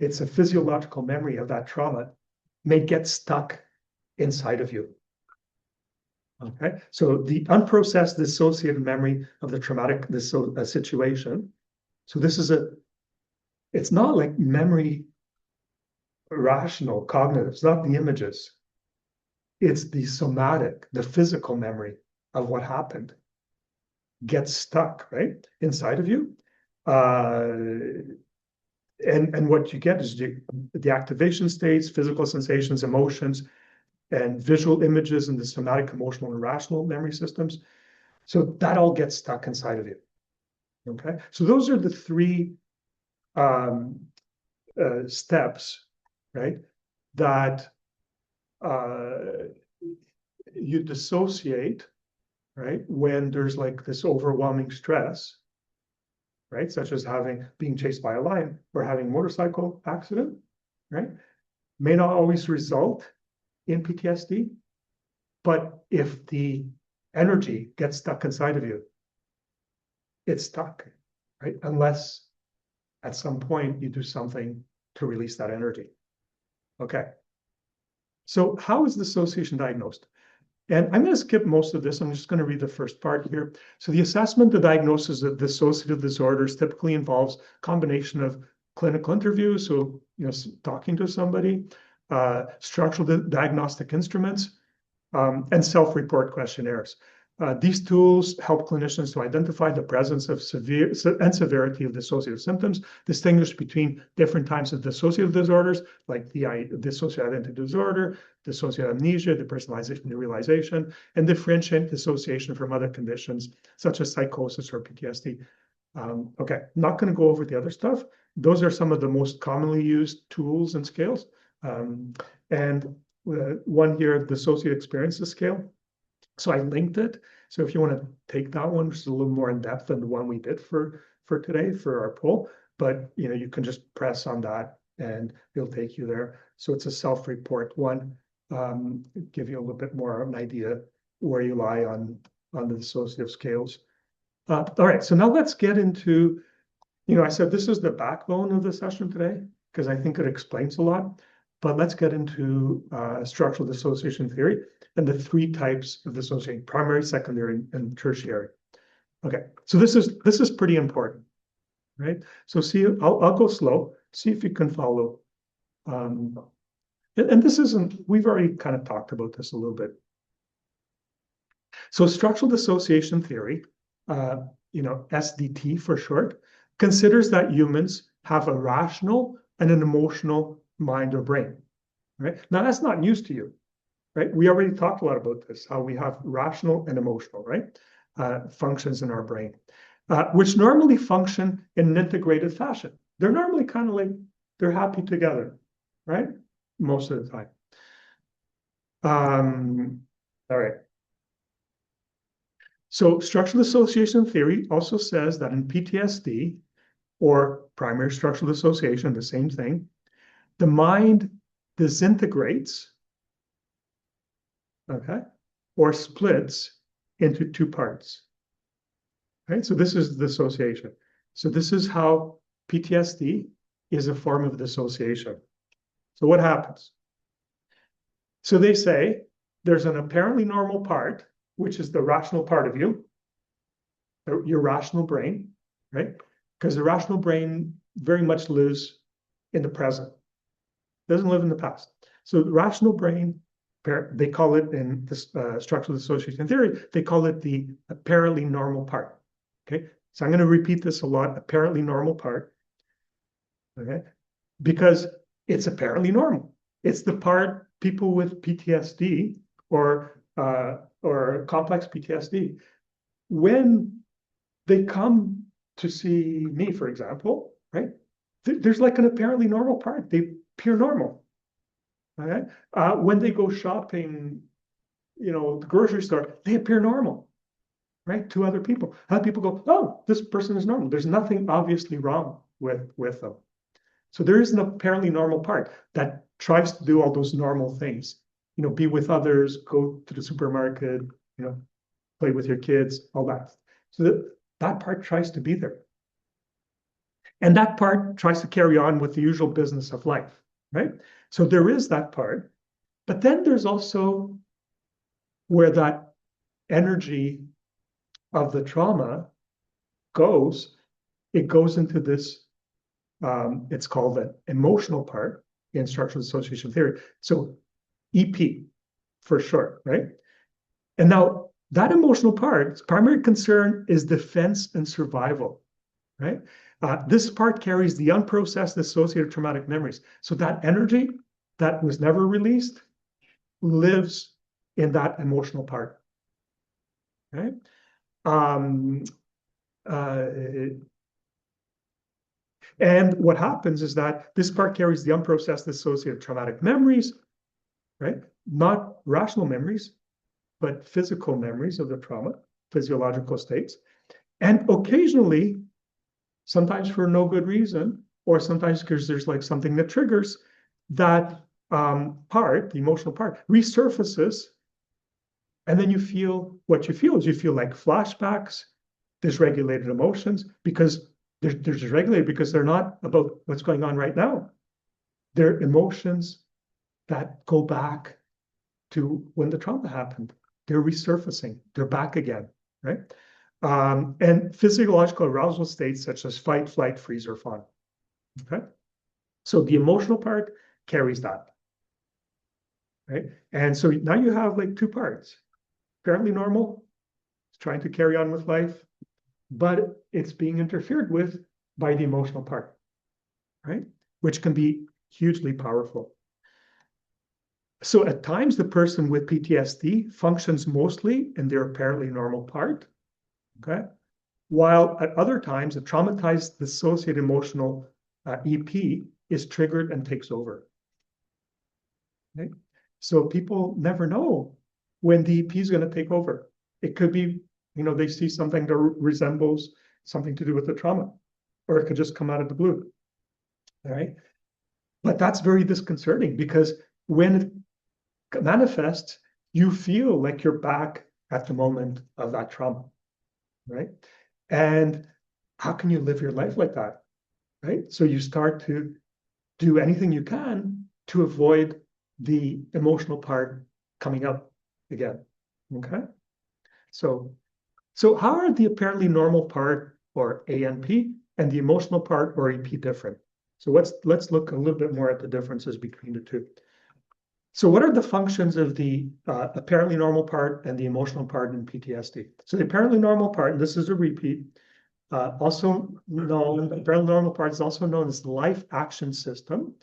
S1: it's a physiological memory of that trauma, may get stuck inside of you. Okay, so the unprocessed dissociated memory of the traumatic situation. So this is it's not like memory, rational, cognitive. It's not the images. It's the somatic, the physical memory of what happened gets stuck, right, inside of you. And what you get is the activation states, physical sensations, emotions, and visual images in the somatic, emotional, and rational memory systems. So that all gets stuck inside of you. Okay, so those are the three steps, right? That you dissociate, right? When there's like this overwhelming stress, right? Such as being chased by a lion or having a motorcycle accident, right? May not always result in PTSD, but if the energy gets stuck inside of you, it's stuck, right? Unless at some point you do something to release that energy. Okay. So how is dissociation diagnosed? And I'm going to skip most of this. I'm just going to read the first part here. So the assessment, the diagnosis of dissociative disorders typically involves a combination of clinical interviews, so talking to somebody, structural diagnostic instruments, and self-report questionnaires. These tools help clinicians to identify the presence of severe and severity of dissociative symptoms, distinguish between different types of dissociative disorders, like the dissociative identity disorder, dissociative amnesia, depersonalization, derealization, and differentiate dissociation from other conditions, such as psychosis or PTSD. Okay, not going to go over the other stuff. Those are some of the most commonly used tools and scales. And one here, dissociative experiences scale. So I linked it. So if you want to take that one, which is a little more in depth than the one we did for today for our poll, but you can just press on that and it'll take you there. So it's a self-report one, give you a little bit more of an idea where you lie on the dissociative scales. All right, so now let's get into, I said this is the backbone of the session today because I think it explains a lot. But let's get into structural dissociation theory and the three types of dissociation: primary, secondary, and tertiary. Okay, so this is pretty important, right? So see, I'll go slow. See if you can follow. And this isn't. We've already kind of talked about this a little bit. So structural dissociation theory, SDT for short, considers that humans have a rational and an emotional mind or brain, right? Now that's not news to you, right? We already talked a lot about this, how we have rational and emotional, right? Functions in our brain, which normally function in an integrated fashion. They're normally kind of like, they're happy together, right? Most of the time. All right. So structural dissociation theory also says that in PTSD or primary structural dissociation, the same thing, the mind disintegrates, okay, or splits into two parts, right? So this is dissociation. So this is how PTSD is a form of dissociation. So what happens? So they say there's an apparently normal part, which is the rational part of you, your rational brain, right? Because the rational brain very much lives in the present. Doesn't live in the past. So the rational brain They call it in this structural dissociation theory, they call it the apparently normal part. Okay, so I'm going to repeat this a lot, apparently normal part. Okay, because it's apparently normal. It's the part people with PTSD or complex PTSD, when they come to see me, for example, right? There's like an apparently normal part. They appear normal. Okay, when they go shopping, the grocery store, they appear normal, right? To other people. Other people go, oh, this person is normal. There's nothing obviously wrong with them. So there is an apparently normal part that tries to do all those normal things. Be with others, go to the supermarket, play with your kids, all that. So that part tries to be there. And that part tries to carry on with the usual business of life, right? So there is that part. But then there's also where that energy of the trauma goes, it goes into this, it's called an emotional part in structural dissociation theory. So EP for short, right? And now that emotional part, its primary concern is defense and survival, right? This part carries the unprocessed associated traumatic memories. So that energy that was never released lives in that emotional part, right? And what happens is that this part carries the unprocessed associated traumatic memories, right? Not rational memories, but physical memories of the trauma, physiological states. And occasionally, sometimes for no good reason, or sometimes because there's like something that triggers, that part, the emotional part, resurfaces. And then you feel what you feel is you feel like flashbacks, dysregulated emotions, because they're dysregulated because they're not about what's going on right now. They're emotions that go back to when the trauma happened. They're resurfacing, they're back again, right? And physiological arousal states such as fight, flight, freeze, or fawn. Okay, so the emotional part carries that, right? And so now you have like two parts. Apparently normal, it's trying to carry on with life, but it's being interfered with by the emotional part, right? Which can be hugely powerful. So at times, the person with PTSD functions mostly in their apparently normal part, okay? While at other times, a traumatized dissociated emotional EP is triggered and takes over. Okay? So people never know when the EP is going to take over. It could be, they see something that resembles something to do with the trauma, or it could just come out of the blue. All right. But that's very disconcerting because when it manifests, you feel like you're back at the moment of that trauma, right? And how can you live your life like that, right? So you start to do anything you can to avoid the emotional part coming up again, okay? So how are the apparently normal part, or ANP, and the emotional part, or EP, different? So let's look a little bit more at the differences between the two. So what are the functions of the apparently normal part and the emotional part in PTSD? So the apparently normal part, and this is a repeat, apparently normal part is also known as the life action system.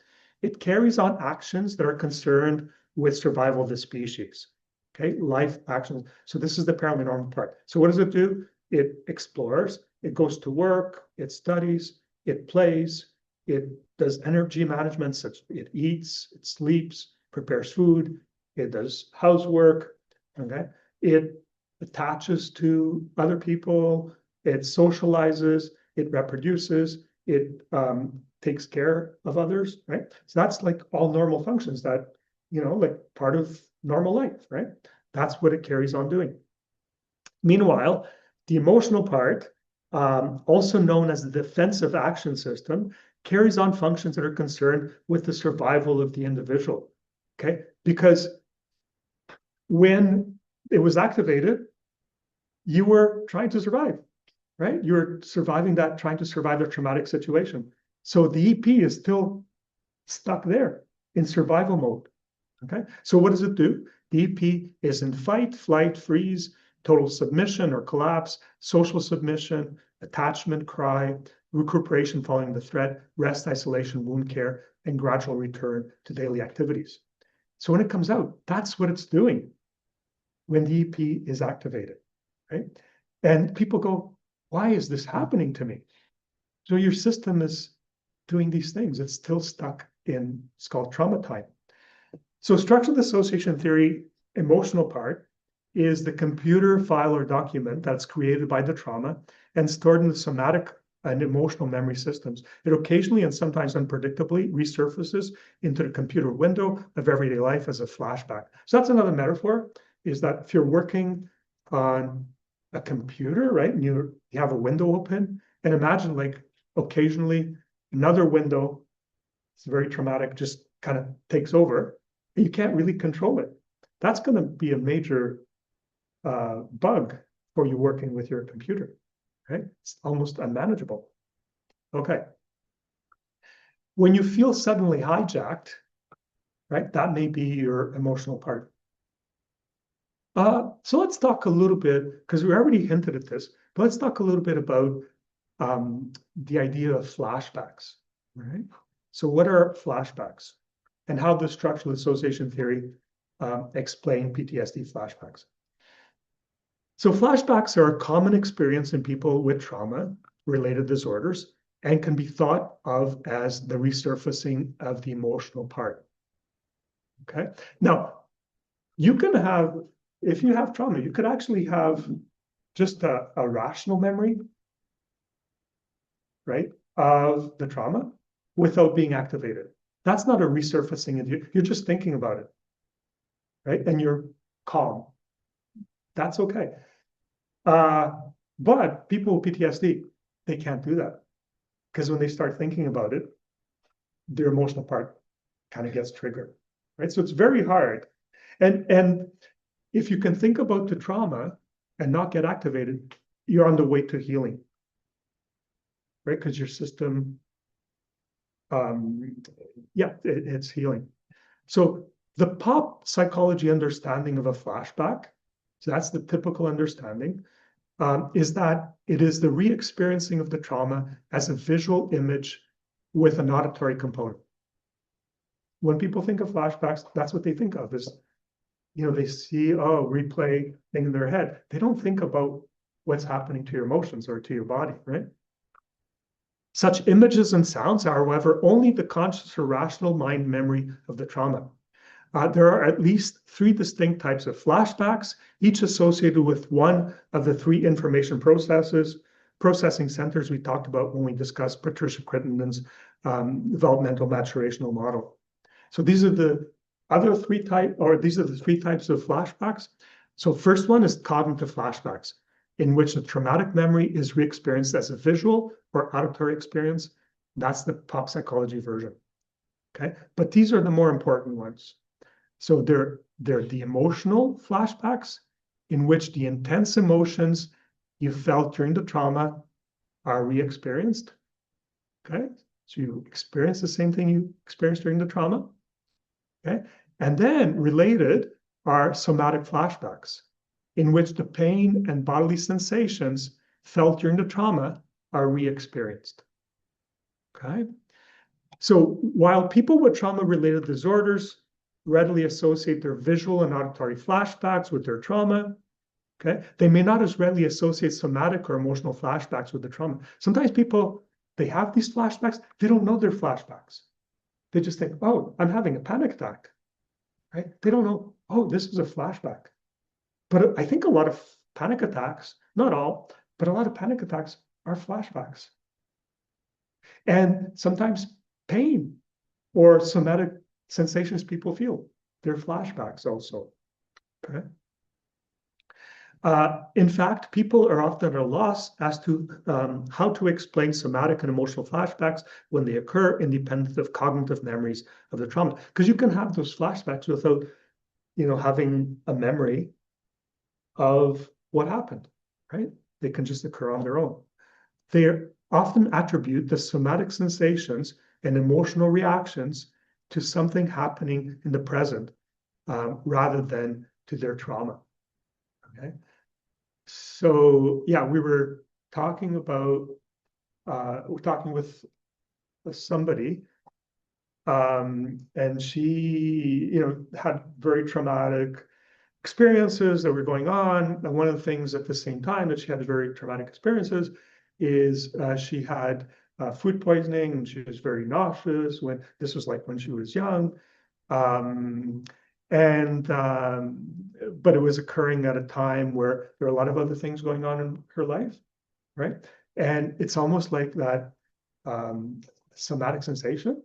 S1: It carries on actions that are concerned with survival of the species. Okay, life actions. So this is the apparently normal part. So what does it do? It explores, it goes to work, it studies, it plays, it does energy management, such it eats, it sleeps, prepares food, it does housework, okay? It attaches to other people, it socializes, it reproduces, it takes care of others, right? So that's like all normal functions that, like part of normal life, right? That's what it carries on doing. Meanwhile, the emotional part, also known as the defensive action system, carries on functions that are concerned with the survival of the individual, okay? Because when it was activated, you were trying to survive, right? You're surviving that, trying to survive the traumatic situation. So the EP is still stuck there in survival mode. Okay, so what does it do? The EP is in fight, flight, freeze, total submission or collapse, social submission, attachment, cry, recuperation following the threat, rest, isolation, wound care, and gradual return to daily activities. So when it comes out, that's what it's doing when the EP is activated, right? And people go, why is this happening to me? So your system is doing these things. It's still stuck in, it's called trauma time. So structural dissociation theory, emotional part, is the computer file or document that's created by the trauma and stored in the somatic and emotional memory systems. It occasionally and sometimes unpredictably resurfaces into the computer window of everyday life as a flashback. So that's another metaphor, is that if you're working on a computer, right, and you have a window open, and imagine like occasionally another window, it's very traumatic, just kind of takes over, and you can't really control it. That's going to be a major bug for you working with your computer, right? It's almost unmanageable. Okay. When you feel suddenly hijacked, right, that may be your emotional part. So let's talk a little bit, because we already hinted at this, but let's talk a little bit about the idea of flashbacks, right? So what are flashbacks, and how does structural association theory explain PTSD flashbacks? So flashbacks are a common experience in people with trauma-related disorders and can be thought of as the resurfacing of the emotional part. Okay. Now, you can have, if you have trauma, you could actually have just a rational memory, right, of the trauma without being activated. That's not a resurfacing. You're just thinking about it, right? And you're calm. That's okay. But people with PTSD, they can't do that, because when they start thinking about it, their emotional part kind of gets triggered, right? So it's very hard. And if you can think about the trauma and not get activated, you're on the way to healing, right? Because your system, it's healing. So the pop psychology understanding of a flashback, so that's the typical understanding, is that it is the re-experiencing of the trauma as a visual image with an auditory component. When people think of flashbacks, that's what they think of, is, they see, replay thing in their head. They don't think about what's happening to your emotions or to your body, right? Such images and sounds are, however, only the conscious or rational mind memory of the trauma. There are at least 3 distinct types of flashbacks, each associated with one of the 3 information processing centers we talked about when we discussed Patricia Crittenden's developmental maturational model. So these are the 3 types of flashbacks. So first one is cognitive flashbacks, in which the traumatic memory is re-experienced as a visual or auditory experience. That's the pop psychology version. Okay, but these are the more important ones. So they're the emotional flashbacks, in which the intense emotions you felt during the trauma are re-experienced. Okay, so you experience the same thing you experienced during the trauma. Okay, and then related are somatic flashbacks, in which the pain and bodily sensations felt during the trauma are re-experienced. Okay, so while people with trauma-related disorders readily associate their visual and auditory flashbacks with their trauma, okay, they may not as readily associate somatic or emotional flashbacks with the trauma. Sometimes people, they have these flashbacks, they don't know they're flashbacks. They just think, oh, I'm having a panic attack, right? They don't know, oh, this is a flashback. But I think a lot of panic attacks, not all, but a lot of panic attacks are flashbacks. And sometimes pain or somatic sensations people feel, they're flashbacks also. Okay. In fact, people are often at a loss as to how to explain somatic and emotional flashbacks when they occur independent of cognitive memories of the trauma. Because you can have those flashbacks without, having a memory of what happened, right? They can just occur on their own. They often attribute the somatic sensations and emotional reactions to something happening in the present rather than to their trauma. Okay. So yeah, we were talking about, we're talking with somebody, and she, had very traumatic experiences that were going on. And one of the things at the same time that she had very traumatic experiences is she had food poisoning, and she was very nauseous when this was like when she was young. But it was occurring at a time where there were a lot of other things going on in her life, right? And it's almost like that somatic sensation,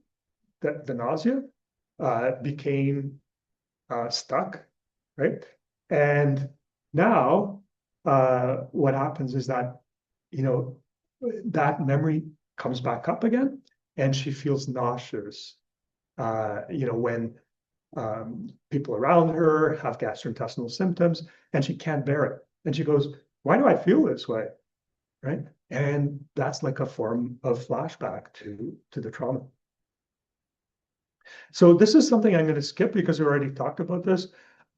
S1: that the nausea became stuck, right? And now what happens is that, that memory comes back up again, and she feels nauseous, when people around her have gastrointestinal symptoms, and she can't bear it. And she goes, why do I feel this way? Right? And that's like a form of flashback to the trauma. So this is something I'm going to skip because we already talked about this.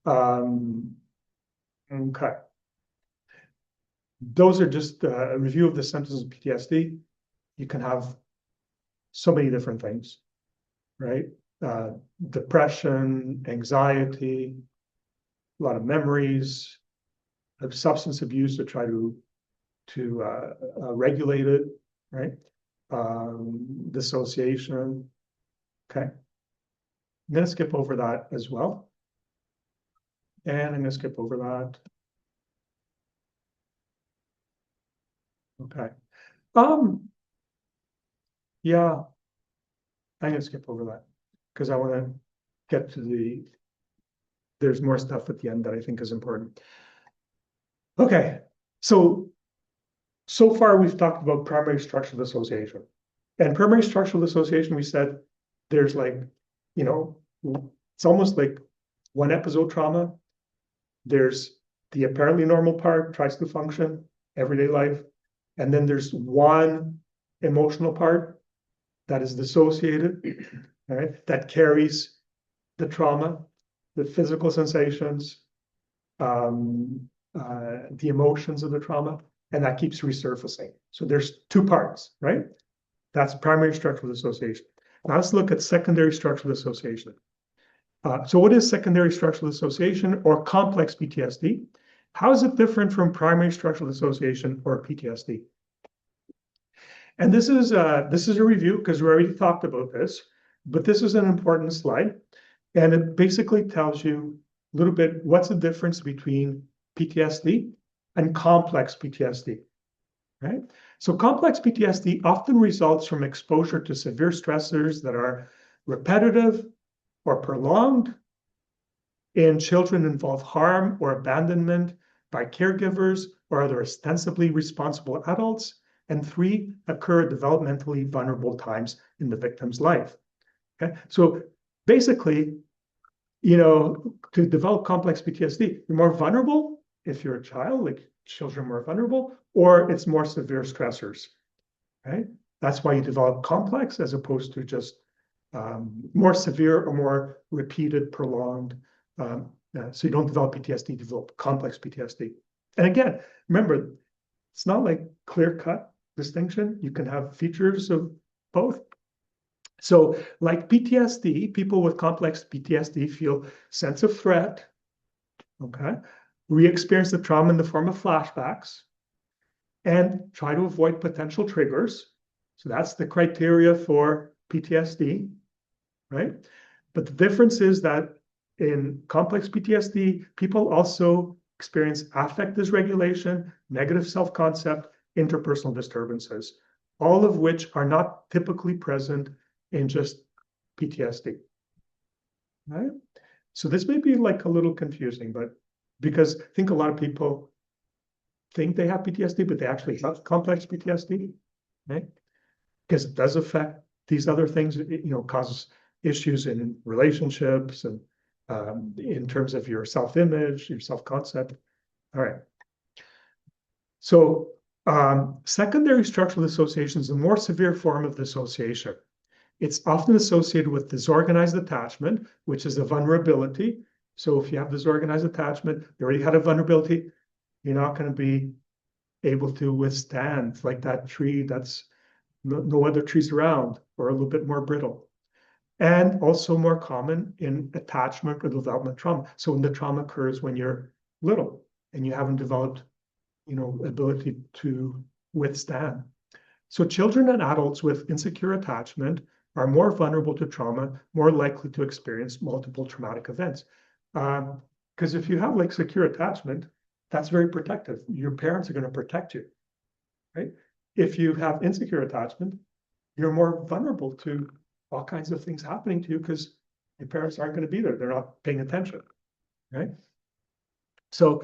S1: Okay. Those are just a review of the symptoms of PTSD. You can have so many different things, right? Depression, anxiety, a lot of memories, of substance abuse to try to regulate it, right? Dissociation. Okay. I'm going to skip over that as well. And I'm going to skip over that. Okay. Yeah, I'm going to skip over that because I want to get to there's more stuff at the end that I think is important. Okay. So far we've talked about primary structural dissociation. And primary structural dissociation, we said there's like, it's almost like one episode trauma. There's the apparently normal part, tries to function, everyday life. And then there's one emotional part that is dissociated, right? That carries the trauma, the physical sensations, the emotions of the trauma, and that keeps resurfacing. So there's two parts, right? That's primary structural dissociation. Now let's look at secondary structural dissociation. So what is secondary structural dissociation or complex PTSD? How is it different from primary structural dissociation or PTSD? And this is a review because we already talked about this, but this is an important slide. And it basically tells you a little bit what's the difference between PTSD and complex PTSD, right? So complex PTSD often results from exposure to severe stressors that are repetitive or prolonged. In children involve harm or abandonment by caregivers or other ostensibly responsible adults. And 3, occur at developmentally vulnerable times in the victim's life. Okay, so basically, to develop complex PTSD, you're more vulnerable if you're a child, like children are more vulnerable, or it's more severe stressors, right? That's why you develop complex as opposed to just more severe or more repeated, prolonged. So you don't develop PTSD, you develop complex PTSD. And again, remember, it's not like clear-cut distinction. You can have features of both. So like PTSD, people with complex PTSD feel sense of threat, okay? Re-experience the trauma in the form of flashbacks and try to avoid potential triggers. So that's the criteria for PTSD, right? But the difference is that in complex PTSD, people also experience affect dysregulation, negative self-concept, interpersonal disturbances, all of which are not typically present in just PTSD, right? So this may be like a little confusing, but because I think a lot of people think they have PTSD, but they actually have complex PTSD, right? Because it does affect these other things, causes issues in relationships and in terms of your self-image, your self-concept. All right. So secondary structural dissociation is a more severe form of dissociation. It's often associated with disorganized attachment, which is a vulnerability So if you have disorganized attachment, you already had a vulnerability, you're not going to be able to withstand like that tree that's no other trees around, or a little bit more brittle. And also more common in attachment or development trauma. So when the trauma occurs when you're little and you haven't developed, ability to withstand. So children and adults with insecure attachment are more vulnerable to trauma, more likely to experience multiple traumatic events. Because if you have like secure attachment, that's very protective. Your parents are going to protect you, right? If you have insecure attachment, you're more vulnerable to all kinds of things happening to you because your parents aren't going to be there. They're not paying attention, right? So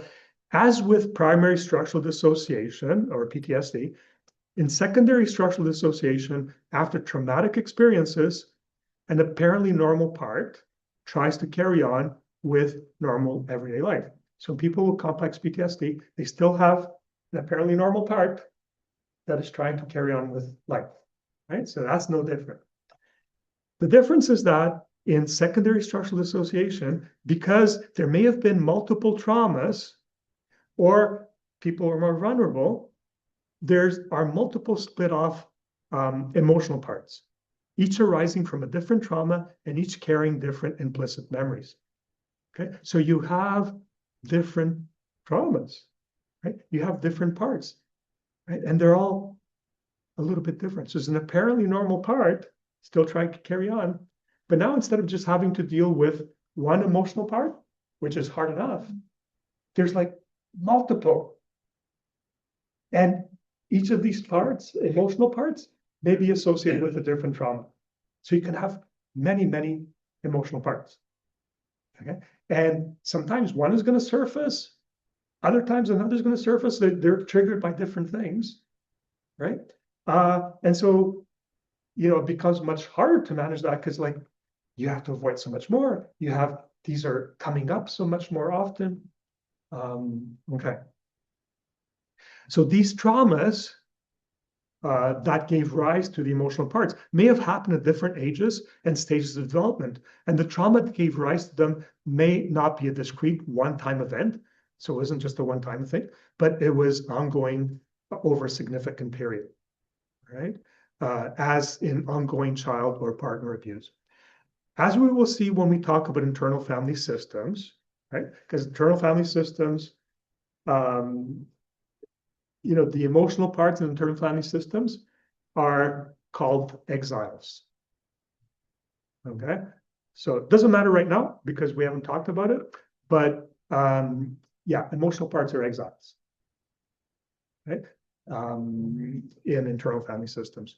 S1: as with primary structural dissociation or PTSD, in secondary structural dissociation, after traumatic experiences, an apparently normal part tries to carry on with normal everyday life. So people with complex PTSD, they still have an apparently normal part that is trying to carry on with life, right? So that's no different. The difference is that in secondary structural dissociation, because there may have been multiple traumas or people are more vulnerable, there are multiple split off emotional parts, each arising from a different trauma and each carrying different implicit memories. Okay, so you have different traumas, right? You have different parts, right? And they're all a little bit different. So it's an apparently normal part still trying to carry on. But now instead of just having to deal with one emotional part, which is hard enough, there's like multiple. And each of these parts, emotional parts, may be associated with a different trauma. So you can have many, many emotional parts. Okay. And sometimes one is going to surface, other times another is going to surface. They're triggered by different things, right? And so, it becomes much harder to manage that because, like, you have to avoid so much more. These are coming up so much more often. Okay. So these traumas that gave rise to the emotional parts may have happened at different ages and stages of development. And the trauma that gave rise to them may not be a discrete one-time event. So it isn't just a one-time thing, but it was ongoing over a significant period, right? As in ongoing child or partner abuse. As we will see when we talk about internal family systems, right? Because internal family systems, the emotional parts in internal family systems are called exiles. Okay, so it doesn't matter right now because we haven't talked about it, but yeah, emotional parts are exiles, right? In internal family systems.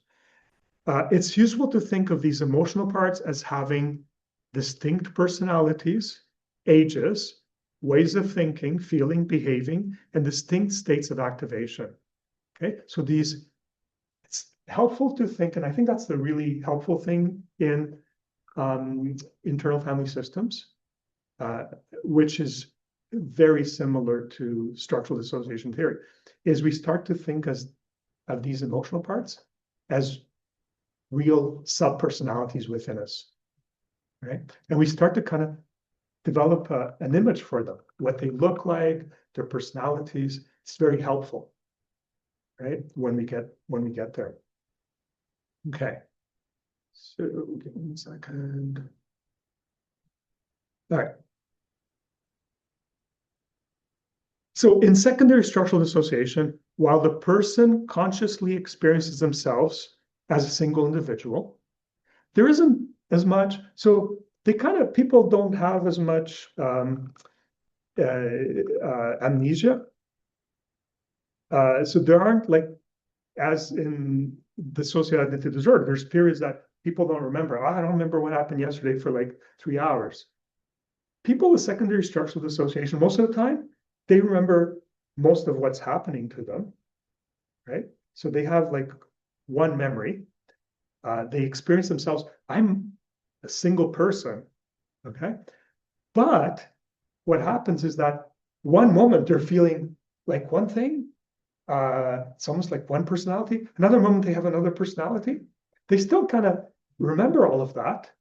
S1: It's useful to think of these emotional parts as having distinct personalities, ages, ways of thinking, feeling, behaving, and distinct states of activation. Okay, so it's helpful to think, and I think that's the really helpful thing in internal family systems, which is very similar to structural dissociation theory, is we start to think of these emotional parts as real sub-personalities within us, right? And we start to kind of develop an image for them, what they look like, their personalities. It's very helpful, right? When we get there. Okay. So give me a second. All right. So in secondary structural dissociation, while the person consciously experiences themselves as a single individual, there isn't as much. So people don't have as much amnesia. So there aren't, like, as in dissociative identity disorder, there's periods that people don't remember. I don't remember what happened yesterday for like 3 hours. People with secondary structural dissociation, most of the time, they remember most of what's happening to them, right? So they have like one memory. They experience themselves, I'm a single person, okay? But what happens is that one moment they're feeling like one thing, it's almost like one personality. Another moment they have another personality. They still kind of remember all of that,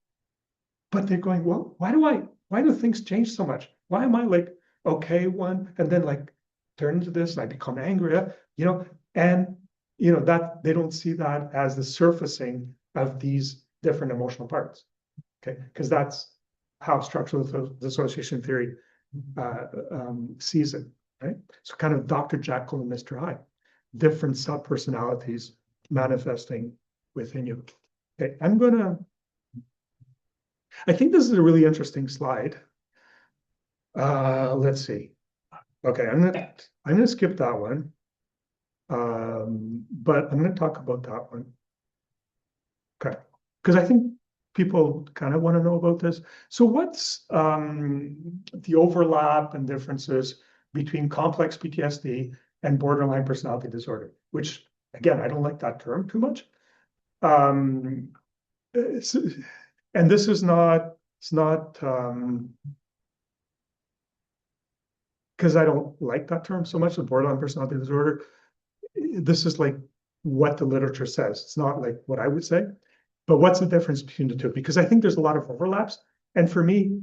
S1: but they're going, well, why do Why do things change so much? Why am I like, okay, one, and then like turn into this, and I become angry, and that they don't see that as the surfacing of these different emotional parts. Okay, because that's how structural dissociation theory sees it, right? So kind of Dr. Jekyll and Mr. Hyde, different sub-personalities manifesting within you. Okay, I think this is a really interesting slide. Let's see. Okay, I'm gonna skip that one. But I'm gonna talk about that one. Okay, because I think people kind of want to know about this. So what's the overlap and differences between complex PTSD and borderline personality disorder? Which, again, I don't like that term too much. And this is not, it's not, because I don't like that term so much, the borderline personality disorder. This is like what the literature says. It's not like what I would say. But what's the difference between the two? Because I think there's a lot of overlaps. And for me,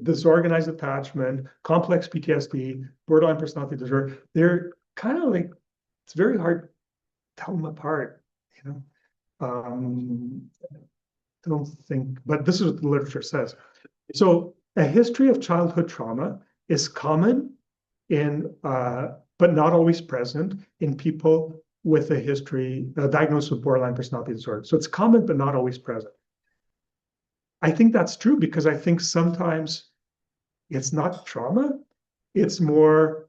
S1: disorganized attachment, complex PTSD, borderline personality disorder, they're kind of like, it's very hard to tell them apart, I don't think, but this is what the literature says. So a history of childhood trauma is common in, but not always present in people with a history diagnosed with borderline personality disorder. So it's common, but not always present. I think that's true because I think sometimes it's not trauma, it's more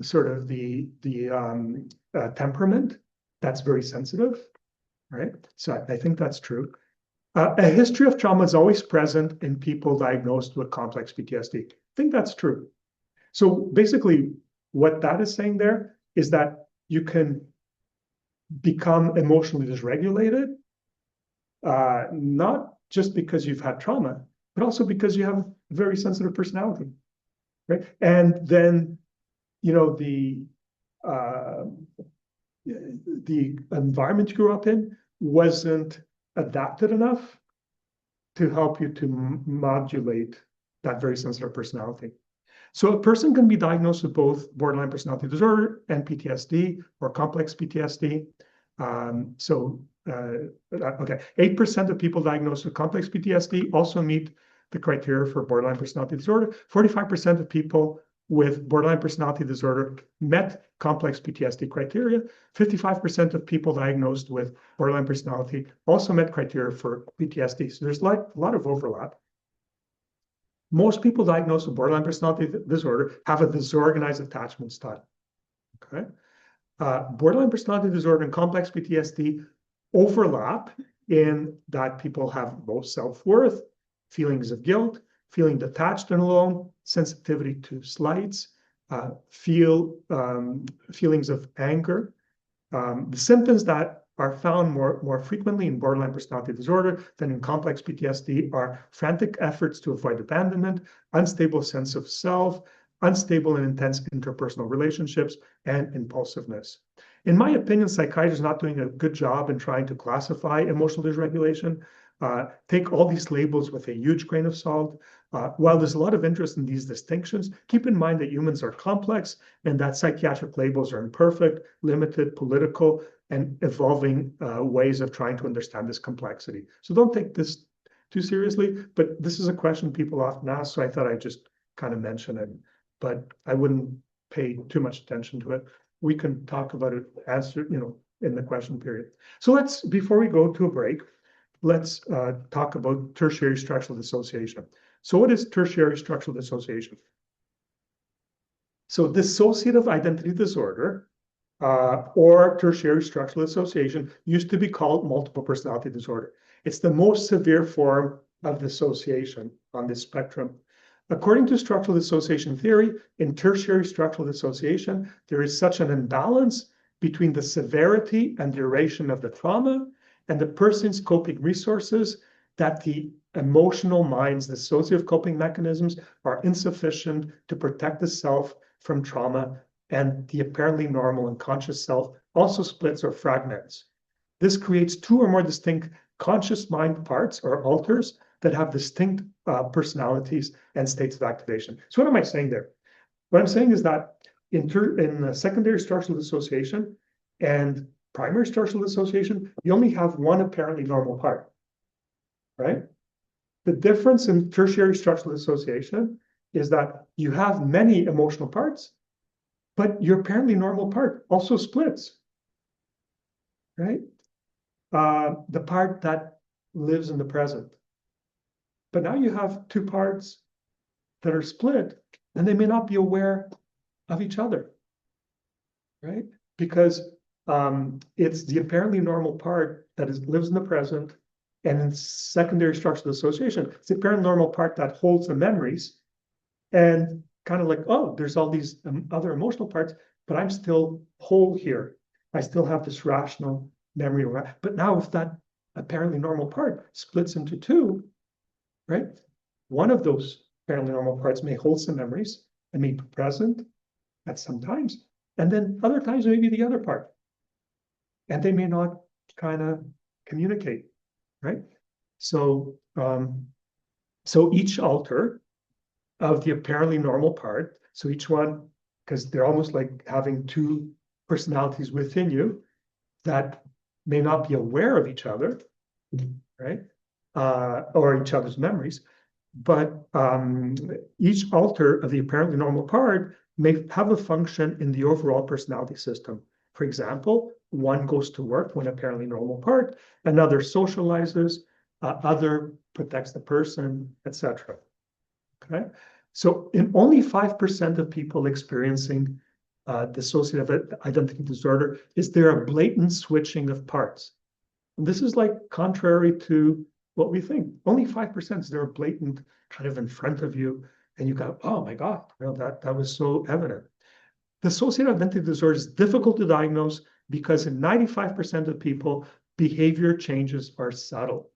S1: sort of the temperament that's very sensitive, right? So I think that's true. A history of trauma is always present in people diagnosed with complex PTSD. I think that's true. So basically, what that is saying there is that you can become emotionally dysregulated, not just because you've had trauma, but also because you have a very sensitive personality, right? And then, the environment you grew up in wasn't adapted enough to help you to modulate that very sensitive personality. So a person can be diagnosed with both borderline personality disorder and PTSD or complex PTSD. Okay, 8% of people diagnosed with complex PTSD also meet the criteria for borderline personality disorder. 45% of people with borderline personality disorder met complex PTSD criteria. 55% of people diagnosed with borderline personality also met criteria for PTSD. So there's like a lot of overlap. Most people diagnosed with borderline personality disorder have a disorganized attachment style. Okay, borderline personality disorder and complex PTSD overlap in that people have low self-worth, feelings of guilt, feeling detached and alone, sensitivity to slights, feelings of anger. The symptoms that are found more frequently in borderline personality disorder than in complex PTSD are frantic efforts to avoid abandonment, unstable sense of self, unstable and intense interpersonal relationships, and impulsiveness. In my opinion, psychiatrists are not doing a good job in trying to classify emotional dysregulation. Take all these labels with a huge grain of salt. While there's a lot of interest in these distinctions, keep in mind that humans are complex and that psychiatric labels are imperfect, limited, political, and evolving ways of trying to understand this complexity. So don't take this too seriously, but this is a question people often ask, so I thought I'd just kind of mention it, but I wouldn't pay too much attention to it. We can talk about it, answer, in the question period. So before we go to a break, let's talk about tertiary structural dissociation. So what is tertiary structural dissociation? So dissociative identity disorder or tertiary structural dissociation used to be called multiple personality disorder. It's the most severe form of dissociation on this spectrum. According to structural dissociation theory, in tertiary structural dissociation, there is such an imbalance between the severity and duration of the trauma and the person's coping resources that the emotional mind's dissociative coping mechanisms are insufficient to protect the self from trauma, and the apparently normal and conscious self also splits or fragments. This creates two or more distinct conscious mind parts or alters that have distinct personalities and states of activation. So what am I saying there? What I'm saying is that in secondary structural dissociation and primary structural dissociation, you only have one apparently normal part, right? The difference in tertiary structural dissociation is that you have many emotional parts, but your apparently normal part also splits, right? The part that lives in the present. But now you have two parts that are split, and they may not be aware of each other, right? Because it's the apparently normal part that lives in the present, and in secondary structural dissociation, it's the apparent normal part that holds the memories, and kind of like, oh, there's all these other emotional parts, but I'm still whole here. I still have this rational memory. But now if that apparently normal part splits into two, right? One of those apparently normal parts may hold some memories and may be present at some times, and then other times maybe the other part. And they may not kind of communicate, right? So, so each alter of the apparently normal part, so each one, because they're almost like having two personalities within you that may not be aware of each other, right? Or each other's memories, but each alter of the apparently normal part may have a function in the overall personality system. For example, one goes to work when apparently normal part, another socializes, other protects the person, etc. Okay, so in only 5% of people experiencing dissociative identity disorder is there a blatant switching of parts. And this is like contrary to what we think. Only 5% is there a blatant kind of in front of you, and you go, oh my God, you know, that was so evident. Dissociative identity disorder is difficult to diagnose because in 95% of people, behavior changes are subtle.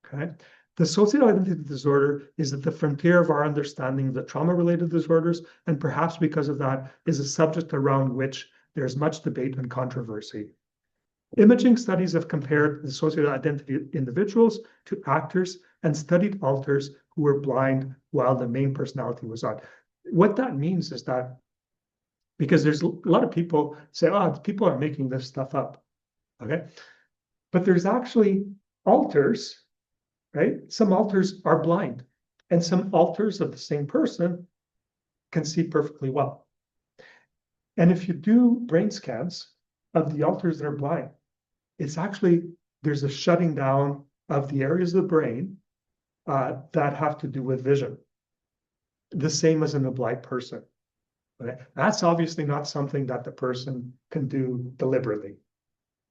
S1: Okay. Dissociative identity disorder is at the frontier of our understanding of the trauma-related disorders, and perhaps because of that, is a subject around which there's much debate and controversy. Imaging studies have compared dissociative identity individuals to actors and studied alters who were blind while the main personality was on. What that means is that, because there's a lot of people say, oh, people are making this stuff up, okay? But there's actually alters, right? Some alters are blind, and some alters of the same person can see perfectly well. And if you do brain scans of the alters that are blind, it's actually, there's a shutting down of the areas of the brain that have to do with vision. The same as in a blind person. Okay? That's obviously not something that the person can do deliberately,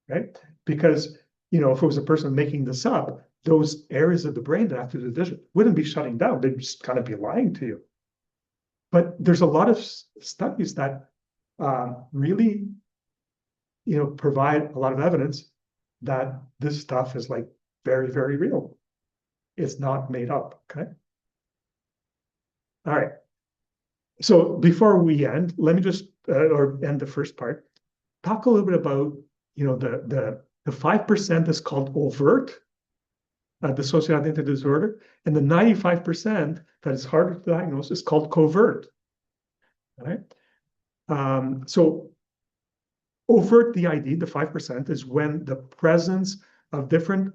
S1: right? Because, you know, if it was a person making this up, those areas of the brain that have to do with vision wouldn't be shutting down. They'd just kind of be lying to you. But there's a lot of studies that really, you know, provide a lot of evidence that this stuff is like very, very real. It's not made up, okay? All right. So before we end, let me just, or end the first part, talk a little bit about, you know, the 5% is called overt dissociative identity disorder, and the 95% that is harder to diagnose is called covert, all right? So overt DID, the 5%, is when the presence of different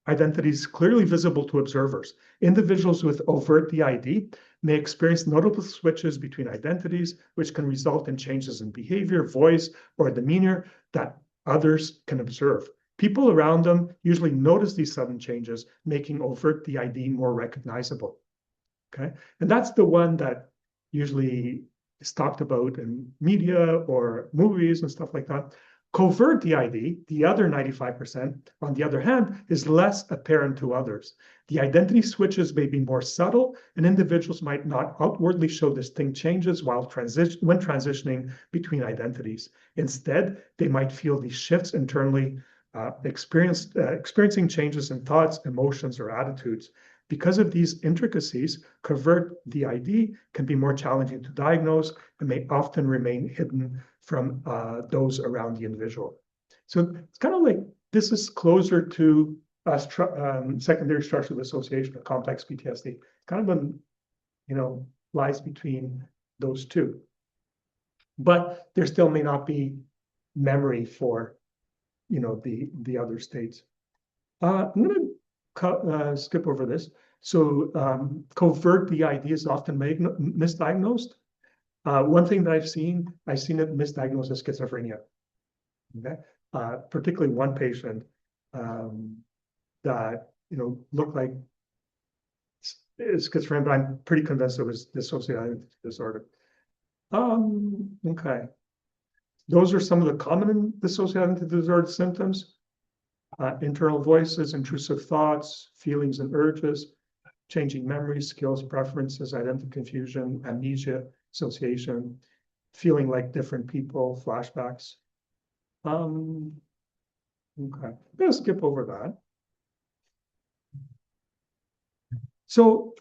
S1: identities clearly visible to observers. Individuals with overt DID may experience notable switches between identities, which can result in changes in behavior, voice, or demeanor that others can observe. People around them usually notice these sudden changes, making overt DID more recognizable. Okay, and that's the one that usually is talked about in media or movies and stuff like that. Covert DID, the other 95%, on the other hand, is less apparent to others. The identity switches may be more subtle, and individuals might not outwardly show distinct changes when transitioning between identities. Instead, they might feel these shifts internally, experiencing changes in thoughts, emotions, or attitudes. Because of these intricacies, covert DID can be more challenging to diagnose and may often remain hidden from those around the individual. So it's kind of like, this is closer to secondary structural dissociation or complex PTSD. Kind of lies between those two. But there still may not be memory for, the other states. I'm gonna skip over this. So covert BID is often misdiagnosed. One thing that I've seen it misdiagnosed as schizophrenia. Okay, particularly one patient that looked like schizophrenia, but I'm pretty convinced it was dissociative identity disorder. Okay. Those are some of the common dissociative identity disorder symptoms. Internal voices, intrusive thoughts, feelings and urges, changing memories, skills, preferences, identity confusion, amnesia, association, feeling like different people, flashbacks. Okay, I'm gonna skip over that. So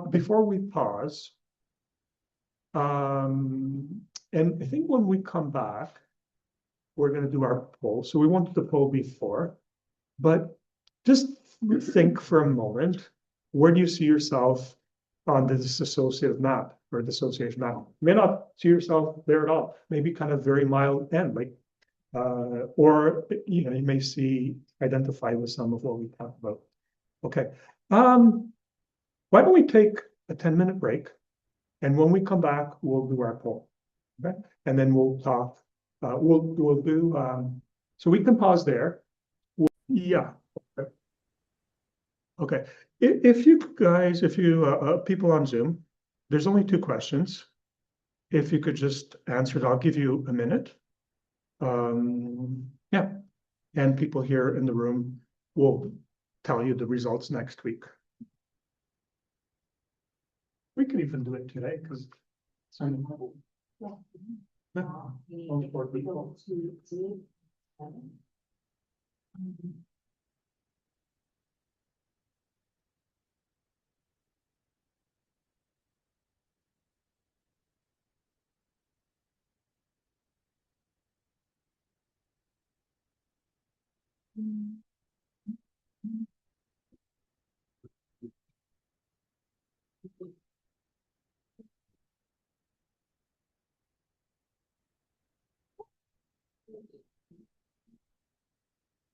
S1: before we pause, and I think when we come back, we're going to do our poll. So we wanted the poll before, but just think for a moment, where do you see yourself on the dissociative map or dissociation map? You may not see yourself there at all, maybe kind of very mild end, like, or you may identify with some of what we talked about. Okay. Why don't we take a 10-minute break? And when we come back, we'll do our poll. Okay. And then we'll talk. We'll do, so we can pause there. Yeah. Okay. If you guys, people on Zoom, there's only 2 questions. If you could just answer it, I'll give you a minute. Yeah. And people here in the room will tell you the results next week. We could even do it today because it's on the mobile. Yeah. Only 4 people.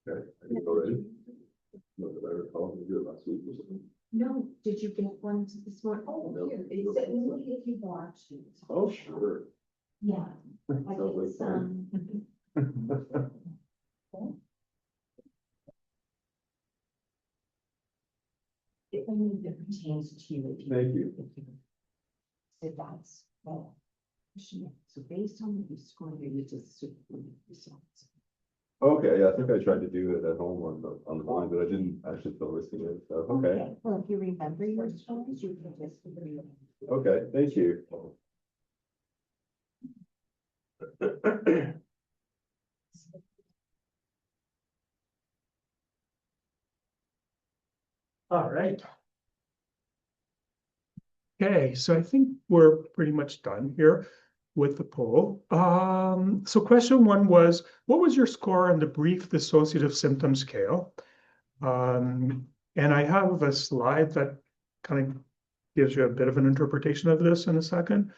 S4: Okay, I think already. Not that I recall, we did it last week or something.
S3: No, did you get one this morning? Oh,
S4: No.
S3: here, it's if you want.
S4: Oh, sure.
S3: Yeah.
S4: Sounds like fun.
S3: It only pertains to you.
S4: Thank you.
S3: So that's, well. So based on what you scored, you just super results.
S4: Okay, yeah, I think I tried to do it at home on the line, but I didn't actually feel listening to it, so, okay.
S3: Well, if you remember your scores, you can just.
S4: Okay, thank you.
S1: All right. Okay, so I think we're pretty much done here with the poll. So question 1 was, what was your score on the brief dissociative symptom scale? And I have a slide that kind of gives you a bit of an interpretation of this in a second.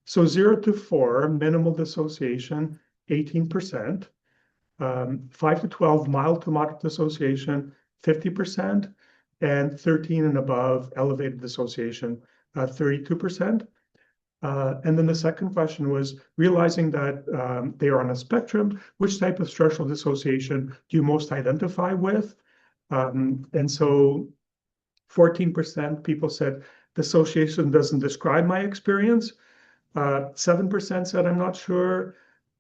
S1: So 0 to 4, minimal dissociation, 18%. 5 to 12, mild to moderate dissociation, 50%. And 13 and above, elevated dissociation, 32%. And then the second question was, realizing that they are on a spectrum, which type of structural dissociation do you most identify with? And so 14% people said dissociation doesn't describe my experience. 7% said I'm not sure.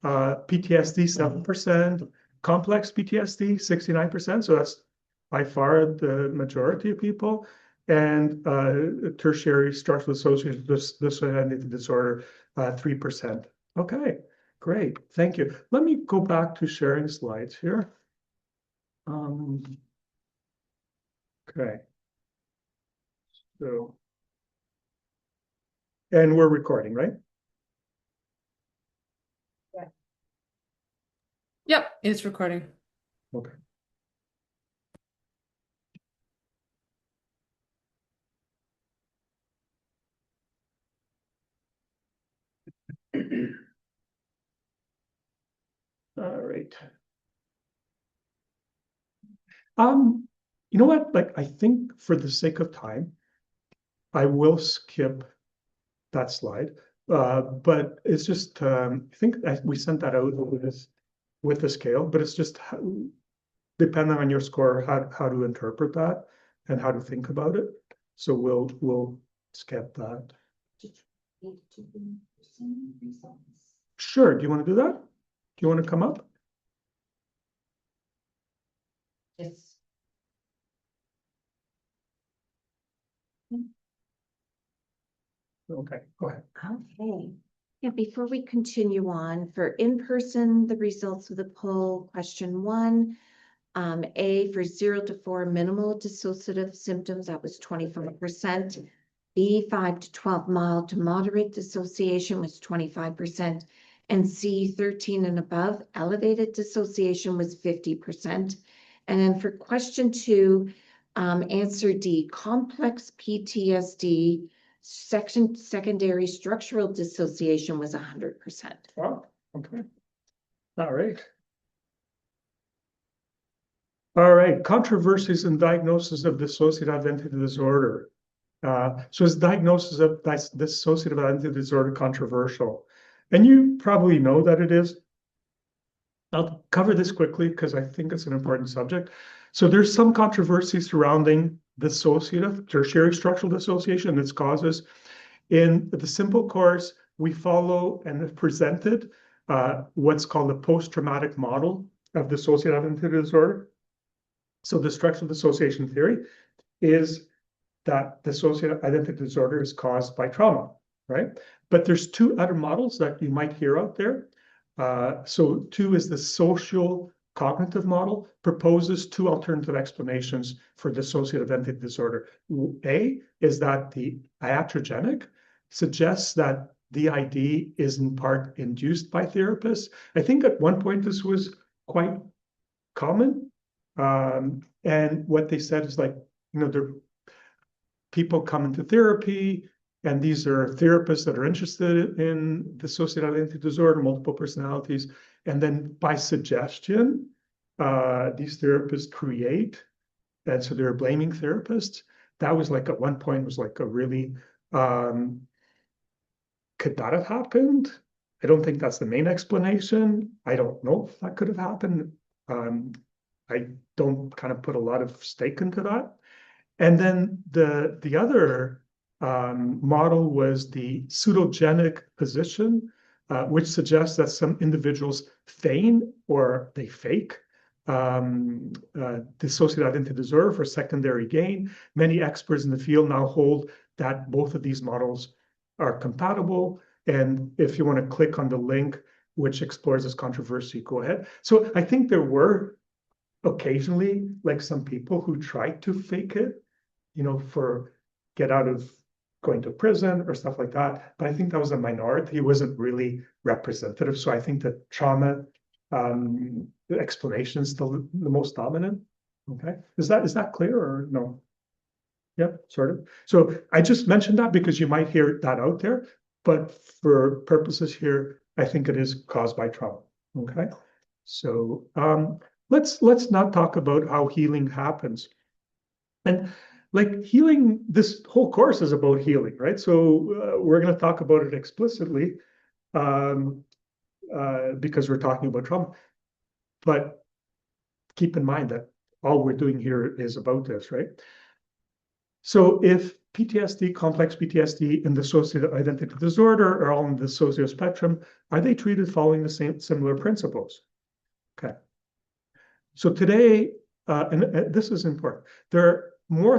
S1: PTSD, 7%. Complex PTSD, 69%. So that's by far the majority of people. And tertiary structural dissociation disorder, 3%. Okay, great. Thank you. Let me go back to sharing slides here. Okay. So, and we're recording, right?
S5: Yep, it's recording.
S1: Okay. All right. You know what, like, I think for the sake of time, I will skip that slide. But it's just, I think we sent that out with the scale, but it's just depending on your score, how to interpret that and how to think about it. So we'll skip that. Sure, do you want to do that? Do you want to come up?
S3: Yes.
S1: Okay, go ahead.
S3: Okay. Yeah, before we continue on, for in-person, the results of the poll, question 1. A for 0 to 4 minimal dissociative symptoms, that was 25%. B 5 to 12 mild to moderate dissociation was 25%. And C 13 and above elevated dissociation was 50%. And then for question 2, answer D, complex PTSD, secondary structural dissociation was 100%.
S1: Wow, okay. All right. All right, controversies in diagnosis of dissociative identity disorder. So is diagnosis of dissociative identity disorder controversial? And you probably know that it is. I'll cover this quickly because I think it's an important subject. So there's some controversy surrounding dissociative, tertiary structural dissociation and its causes. In the simple course, we follow and have presented what's called a post-traumatic model of dissociative identity disorder. So the structural dissociation theory is that dissociative identity disorder is caused by trauma, right? But there's 2 other models that you might hear out there. So 2 is the social cognitive model, proposes 2 alternative explanations for dissociative identity disorder. A is that the iatrogenic suggests that DID is in part induced by therapists. I think at one point this was quite common. And what they said is like, there people come into therapy, and these are therapists that are interested in dissociative identity disorder, multiple personalities. And then by suggestion, these therapists create, and so they're blaming therapists. That was like at one point was like a really, could that have happened? I don't think that's the main explanation. I don't know if that could have happened. I don't kind of put a lot of stake into that. And then the other model was the pseudogenic position, which suggests that some individuals feign or they fake dissociative identity disorder for secondary gain. Many experts in the field now hold that both of these models are compatible. And if you want to click on the link which explores this controversy, go ahead. So I think there were occasionally like some people who tried to fake it, for get out of going to prison or stuff like that. But I think that was a minority. It wasn't really representative. So I think that trauma explanation is still the most dominant. Okay, is that clear or no? Yep, sort of. So I just mentioned that because you might hear that out there, but for purposes here, I think it is caused by trauma. Okay, so let's not talk about how healing happens. And like healing, this whole course is about healing, right? So we're going to talk about it explicitly because we're talking about trauma. But keep in mind that all we're doing here is about this, right? So if PTSD, complex PTSD, and dissociative identity disorder are all in the dissociative spectrum, are they treated following the similar principles? Okay. So today, and this is important, there's more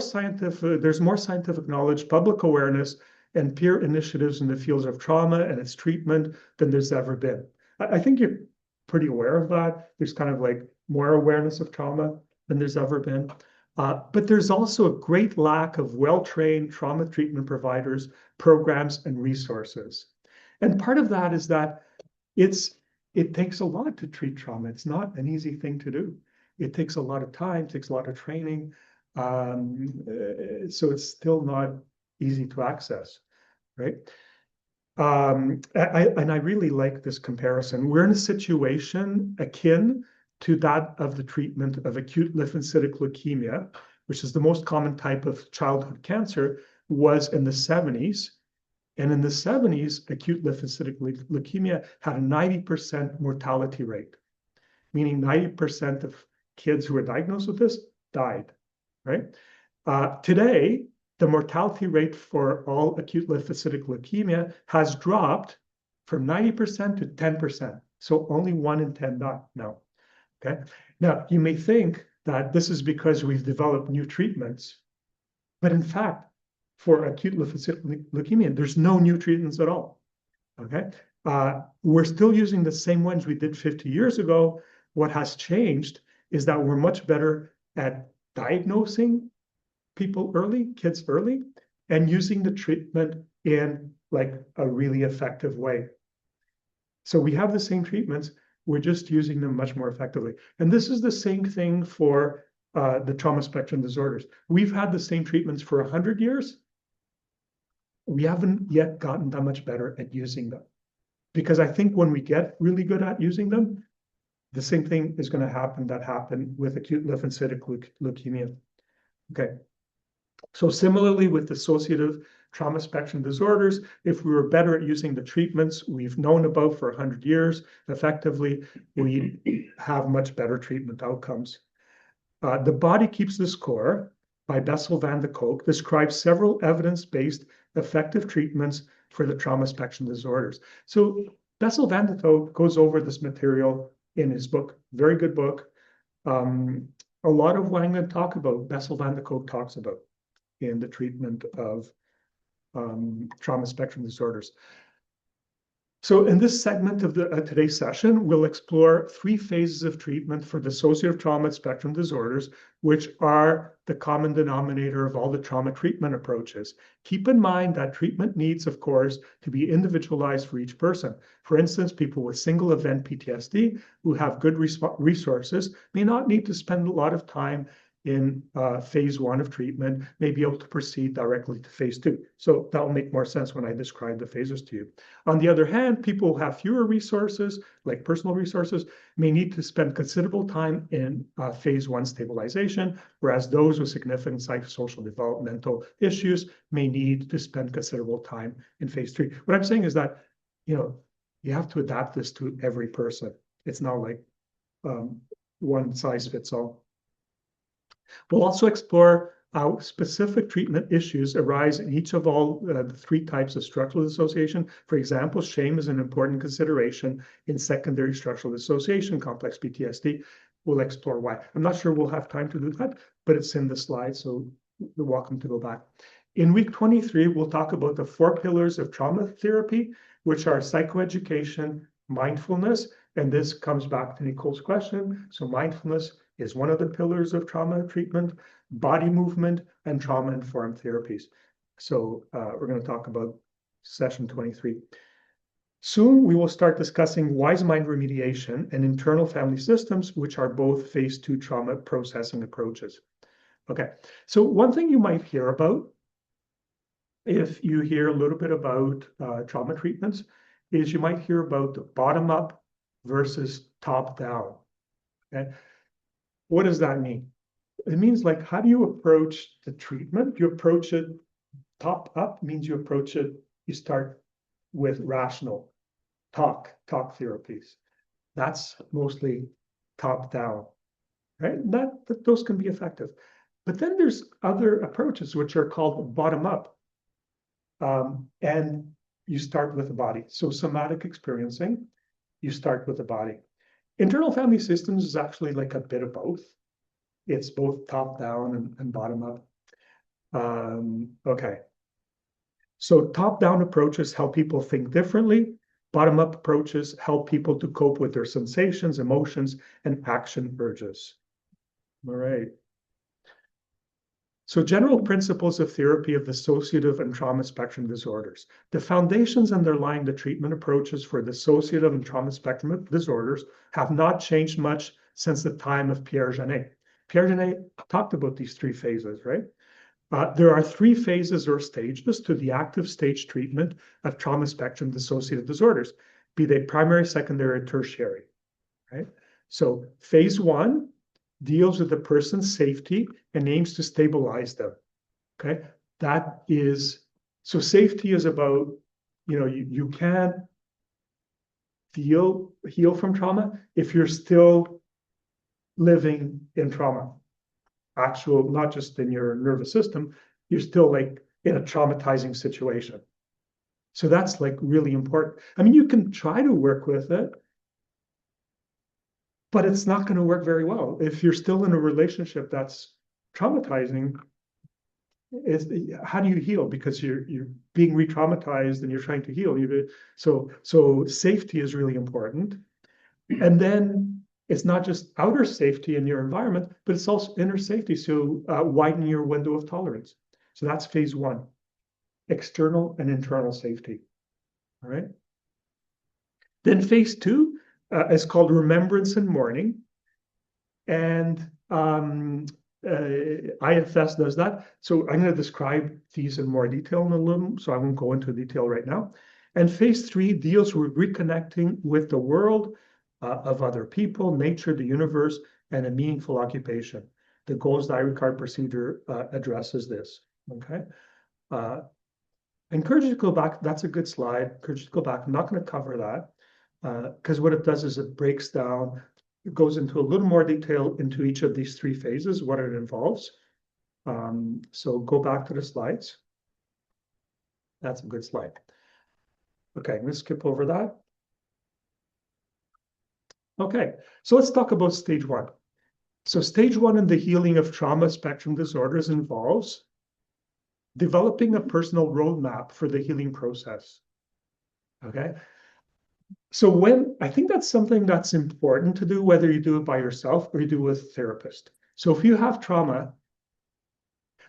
S1: scientific knowledge, public awareness, and peer initiatives in the fields of trauma and its treatment than there's ever been. I think you're pretty aware of that. There's kind of like more awareness of trauma than there's ever been. But there's also a great lack of well-trained trauma treatment providers, programs, and resources. And part of that is that it takes a lot to treat trauma. It's not an easy thing to do. It takes a lot of time, takes a lot of training. So it's still not easy to access, right? And I really like this comparison. We're in a situation akin to that of the treatment of acute lymphocytic leukemia, which is the most common type of childhood cancer, was in the 70s. And in the 70s, acute lymphocytic leukemia had a 90% mortality rate, meaning 90% of kids who were diagnosed with this died, right? Today, the mortality rate for all acute lymphocytic leukemia has dropped from 90% to 10%. So only 1 in 10 die now. Okay. Now, you may think that this is because we've developed new treatments, but in fact, for acute lymphocytic leukemia, there's no new treatments at all. Okay. We're still using the same ones we did 50 years ago. What has changed is that we're much better at diagnosing people early, kids early, and using the treatment in like a really effective way. So we have the same treatments, we're just using them much more effectively. And this is the same thing for the trauma spectrum disorders. We've had the same treatments for 100 years. We haven't yet gotten that much better at using them. Because I think when we get really good at using them, the same thing is going to happen that happened with acute lymphocytic leukemia. Okay. So similarly with dissociative trauma spectrum disorders, if we were better at using the treatments we've known about for 100 years effectively, we have much better treatment outcomes. The Body Keeps the Score by Bessel van der Kolk describes several evidence-based effective treatments for the trauma spectrum disorders. So Bessel van der Kolk goes over this material in his book, very good book. A lot of what I'm going to talk about, Bessel van der Kolk talks about in the treatment of trauma spectrum disorders. So in this segment of today's session, we'll explore 3 phases of treatment for dissociative trauma spectrum disorders, which are the common denominator of all the trauma treatment approaches. Keep in mind that treatment needs, of course, to be individualized for each person. For instance, people with single event PTSD who have good resources may not need to spend a lot of time in phase 1 of treatment, may be able to proceed directly to phase 2. So that will make more sense when I describe the phases to you. On the other hand, people who have fewer resources, like personal resources, may need to spend considerable time in phase 1 stabilization, whereas those with significant psychosocial developmental issues may need to spend considerable time in phase 3. What I'm saying is that, you have to adapt this to every person. It's not like one size fits all. We'll also explore how specific treatment issues arise in each of all the 3 types of structural dissociation. For example, shame is an important consideration in secondary structural dissociation, complex PTSD. We'll explore why. I'm not sure we'll have time to do that, but it's in the slide, so you're welcome to go back. In week 23, we'll talk about the 4 pillars of trauma therapy, which are psychoeducation, mindfulness, and this comes back to Nicole's question. So mindfulness is one of the pillars of trauma treatment, body movement, and trauma-informed therapies. So we're going to talk about session 23. Soon, we will start discussing wise mind remediation and internal family systems, which are both phase 2 trauma processing approaches. Okay, so one thing you might hear about, if you hear a little bit about trauma treatments, is you might hear about the bottom-up versus top-down. Okay? What does that mean? It means like, how do you approach the treatment? You approach it top up, means you approach it, you start with rational talk therapies. That's mostly top down, right? Those can be effective. But then there's other approaches which are called bottom up. And you start with the body. So somatic experiencing, you start with the body. Internal family systems is actually like a bit of both. It's both top down and bottom up. Okay. So top down approaches help people think differently. Bottom up approaches help people to cope with their sensations, emotions, and action urges. All right. So general principles of therapy of dissociative and trauma spectrum disorders. The foundations underlying the treatment approaches for dissociative and trauma spectrum disorders have not changed much since the time of Pierre Janet. Pierre Janet talked about these 3 phases, right? There are 3 phases or stages to the active stage treatment of trauma spectrum dissociative disorders, be they primary, secondary, or tertiary, right? So phase 1 deals with the person's safety and aims to stabilize them, okay? That is, so safety is about, you can't heal from trauma if you're still living in trauma. Not just in your nervous system, you're still like in a traumatizing situation. So that's like really important. I mean, you can try to work with it, but it's not going to work very well. If you're still in a relationship that's traumatizing, how do you heal? Because you're being re-traumatized and you're trying to heal. So safety is really important. And then it's not just outer safety in your environment, but it's also inner safety. So widen your window of tolerance. So that's phase 1, external and internal safety. All right. Then phase 2 is called remembrance and mourning. And IFS does that. So I'm going to describe these in more detail in a little, so I won't go into detail right now. And phase 3 deals with reconnecting with the world of other people, nature, the universe, and a meaningful occupation. The Goals Diary Card procedure addresses this, okay? I encourage you to go back. That's a good slide. I encourage you to go back. I'm not going to cover that because what it does is it breaks down, it goes into a little more detail into each of these 3 phases, what it involves. So go back to the slides. That's a good slide. Okay, I'm going to skip over that. Okay, so let's talk about stage 1. So stage 1 in the healing of trauma spectrum disorders involves developing a personal roadmap for the healing process. Okay, so I think that's something that's important to do, whether you do it by yourself or you do it with a therapist. So if you have trauma,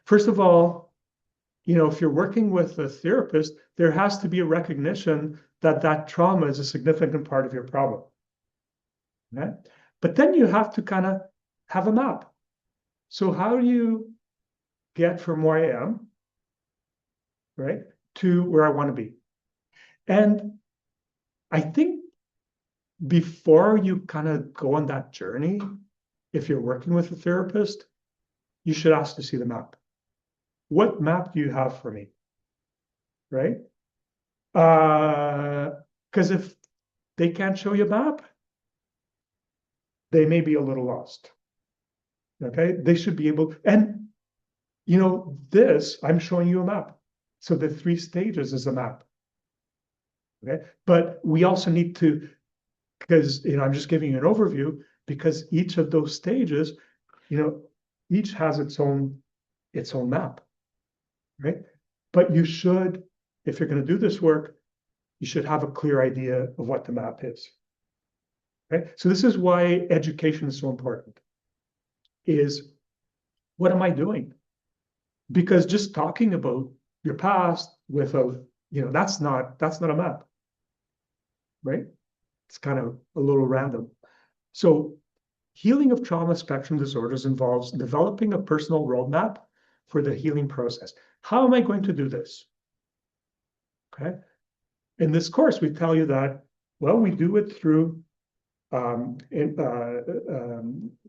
S1: first of all, if you're working with a therapist, there has to be a recognition that that trauma is a significant part of your problem. Okay? But then you have to kind of have a map. So how do you get from where I am, right, to where I want to be? And I think before you kind of go on that journey, if you're working with a therapist, you should ask to see the map. What map do you have for me? Right? Because if they can't show you a map, they may be a little lost. Okay, they should be able, and this, I'm showing you a map. So the 3 stages is a map. Okay, but we also need to, because I'm just giving you an overview, because each of those stages, each has its own map, right? But you should, if you're going to do this work, you should have a clear idea of what the map is. Okay, so this is why education is so important. Is what am I doing? Because just talking about your past without, that's not a map, right? It's kind of a little random. So healing of trauma spectrum disorders involves developing a personal roadmap for the healing process. How am I going to do this? Okay. In this course, we tell you that, well, we do it through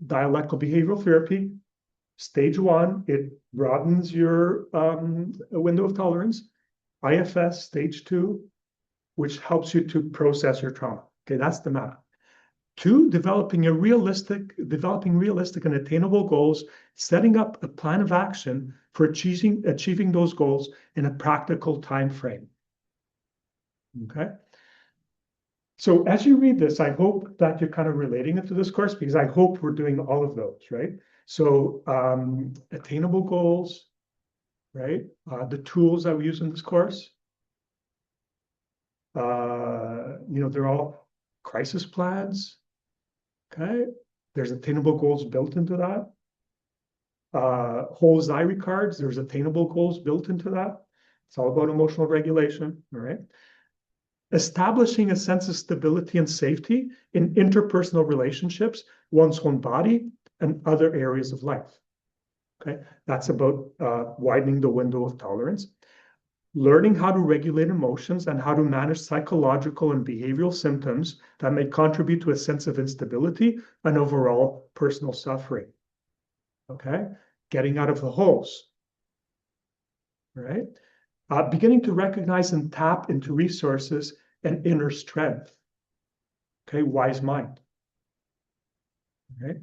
S1: dialectical behavioral therapy. Stage 1, it broadens your window of tolerance. IFS, stage 2, which helps you to process your trauma. Okay, that's the map. 2, developing realistic and attainable goals, setting up a plan of action for achieving those goals in a practical time frame. Okay. So as you read this, I hope that you're kind of relating it to this course, because I hope we're doing all of those, right? So attainable goals, right? The tools that we use in this course, they're all crisis plans, okay? There's attainable goals built into that. Whole diary cards, there's attainable goals built into that. It's all about emotional regulation, all right? Establishing a sense of stability and safety in interpersonal relationships, one's own body, and other areas of life. Okay, that's about widening the window of tolerance. Learning how to regulate emotions and how to manage psychological and behavioral symptoms that may contribute to a sense of instability and overall personal suffering. Okay, getting out of the holes, right? Beginning to recognize and tap into resources and inner strength. Okay, wise mind. Okay.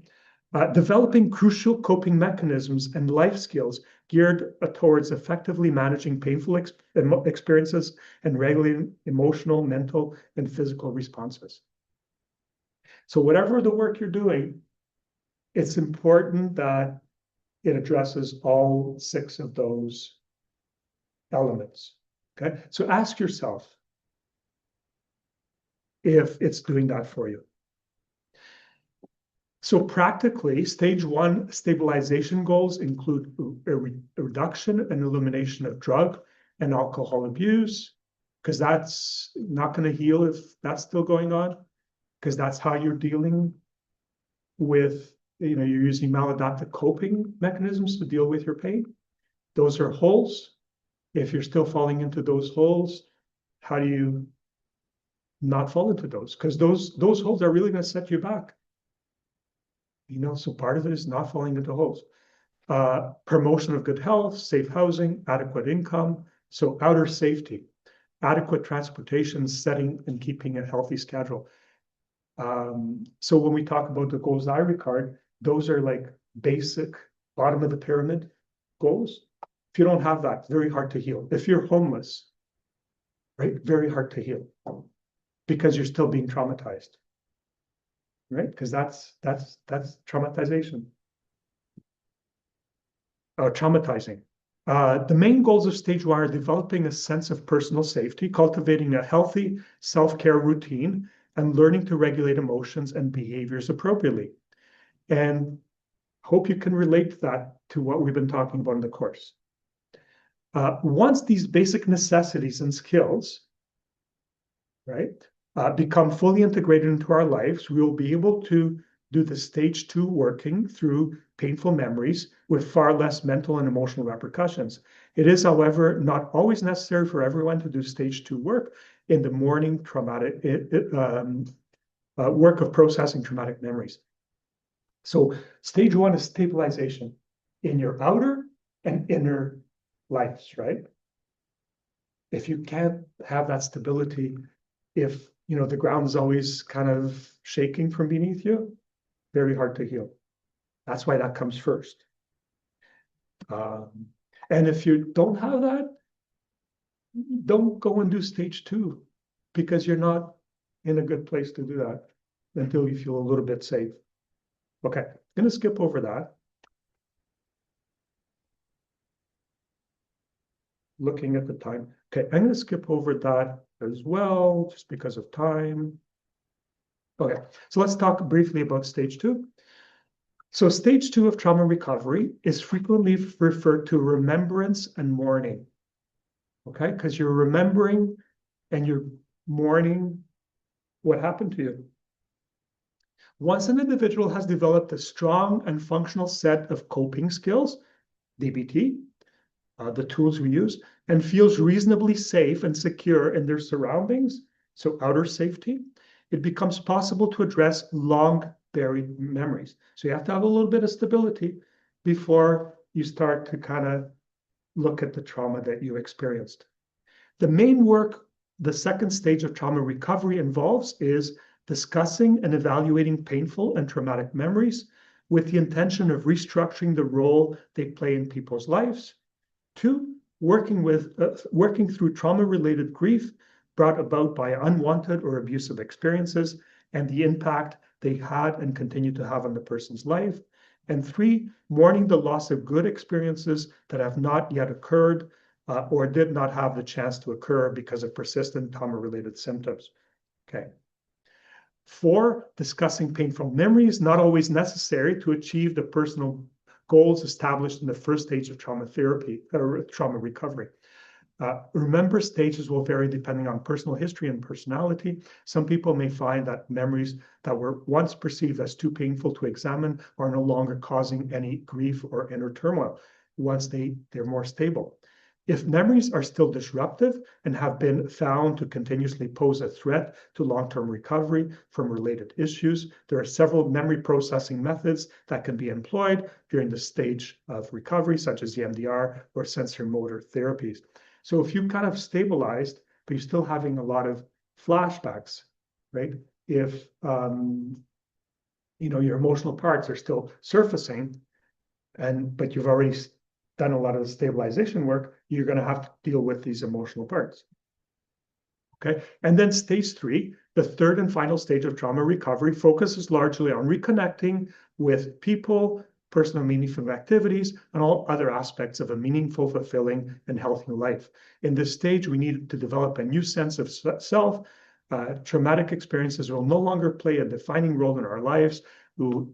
S1: Developing crucial coping mechanisms and life skills geared towards effectively managing painful experiences and regulating emotional, mental, and physical responses. So whatever the work you're doing, it's important that it addresses all 6 of those elements. Okay, so ask yourself if it's doing that for you. So practically, stage 1 stabilization goals include a reduction and elimination of drug and alcohol abuse, because that's not going to heal if that's still going on, because that's how you're dealing with, you're using maladaptive coping mechanisms to deal with your pain. Those are holes. If you're still falling into those holes, how do you not fall into those? Because those holes are really going to set you back. So part of it is not falling into holes. Promotion of good health, safe housing, adequate income. So outer safety, adequate transportation, setting and keeping a healthy schedule. So when we talk about the goals I regard, those are like basic bottom of the pyramid goals. If you don't have that, very hard to heal. If you're homeless, right, very hard to heal because you're still being traumatized. Right? Because that's traumatization. Traumatizing. The main goals of stage 1 are developing a sense of personal safety, cultivating a healthy self-care routine, and learning to regulate emotions and behaviors appropriately. And hope you can relate that to what we've been talking about in the course. Once these basic necessities and skills, right, become fully integrated into our lives, we will be able to do the stage 2 working through painful memories with far less mental and emotional repercussions. It is, however, not always necessary for everyone to do stage 2 work in the morning traumatic work of processing traumatic memories. So stage 1 is stabilization in your outer and inner lives, right? If you can't have that stability, if the ground is always kind of shaking from beneath you, very hard to heal. That's why that comes first. And if you don't have that, don't go and do stage 2 because you're not in a good place to do that until you feel a little bit safe. Okay, I'm going to skip over that. Looking at the time. Okay, I'm going to skip over that as well, just because of time. Okay, so let's talk briefly about stage 2. So stage 2 of trauma recovery is frequently referred to remembrance and mourning. Okay, because you're remembering and you're mourning what happened to you. Once an individual has developed a strong and functional set of coping skills, DBT, the tools we use, and feels reasonably safe and secure in their surroundings, so outer safety, it becomes possible to address long buried memories. So you have to have a little bit of stability before you start to kind of look at the trauma that you experienced. The main work the second stage of trauma recovery involves is discussing and evaluating painful and traumatic memories with the intention of restructuring the role they play in people's lives. 2, working through trauma-related grief brought about by unwanted or abusive experiences and the impact they had and continue to have on the person's life. And 3, mourning the loss of good experiences that have not yet occurred or did not have the chance to occur because of persistent trauma-related symptoms. Okay. 4, discussing painful memories, not always necessary to achieve the personal goals established in the first stage of trauma therapy or trauma recovery. Remember stages will vary depending on personal history and personality. Some people may find that memories that were once perceived as too painful to examine are no longer causing any grief or inner turmoil once they're more stable. If memories are still disruptive and have been found to continuously pose a threat to long-term recovery from related issues, there are several memory processing methods that can be employed during the stage of recovery, such as EMDR or sensory-motor therapies. So if you kind of stabilized, but you're still having a lot of flashbacks, right? If your emotional parts are still surfacing, but you've already done a lot of the stabilization work, you're going to have to deal with these emotional parts. Okay, and then stage 3, the third and final stage of trauma recovery, focuses largely on reconnecting with people, personal meaningful activities, and all other aspects of a meaningful, fulfilling, and healthy life. In this stage, we need to develop a new sense of self. Traumatic experiences will no longer play a defining role in our lives. We'll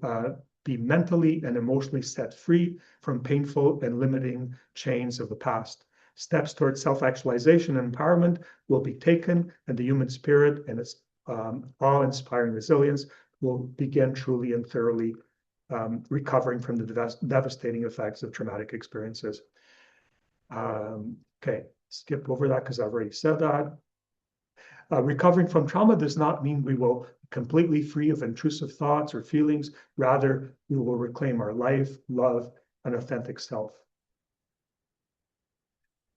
S1: be mentally and emotionally set free from painful and limiting chains of the past. Steps towards self-actualization and empowerment will be taken, and the human spirit and its awe-inspiring resilience will begin truly and thoroughly recovering from the devastating effects of traumatic experiences. Okay, skip over that because I've already said that. Recovering from trauma does not mean we will be completely free of intrusive thoughts or feelings. Rather, we will reclaim our life, love, and authentic self.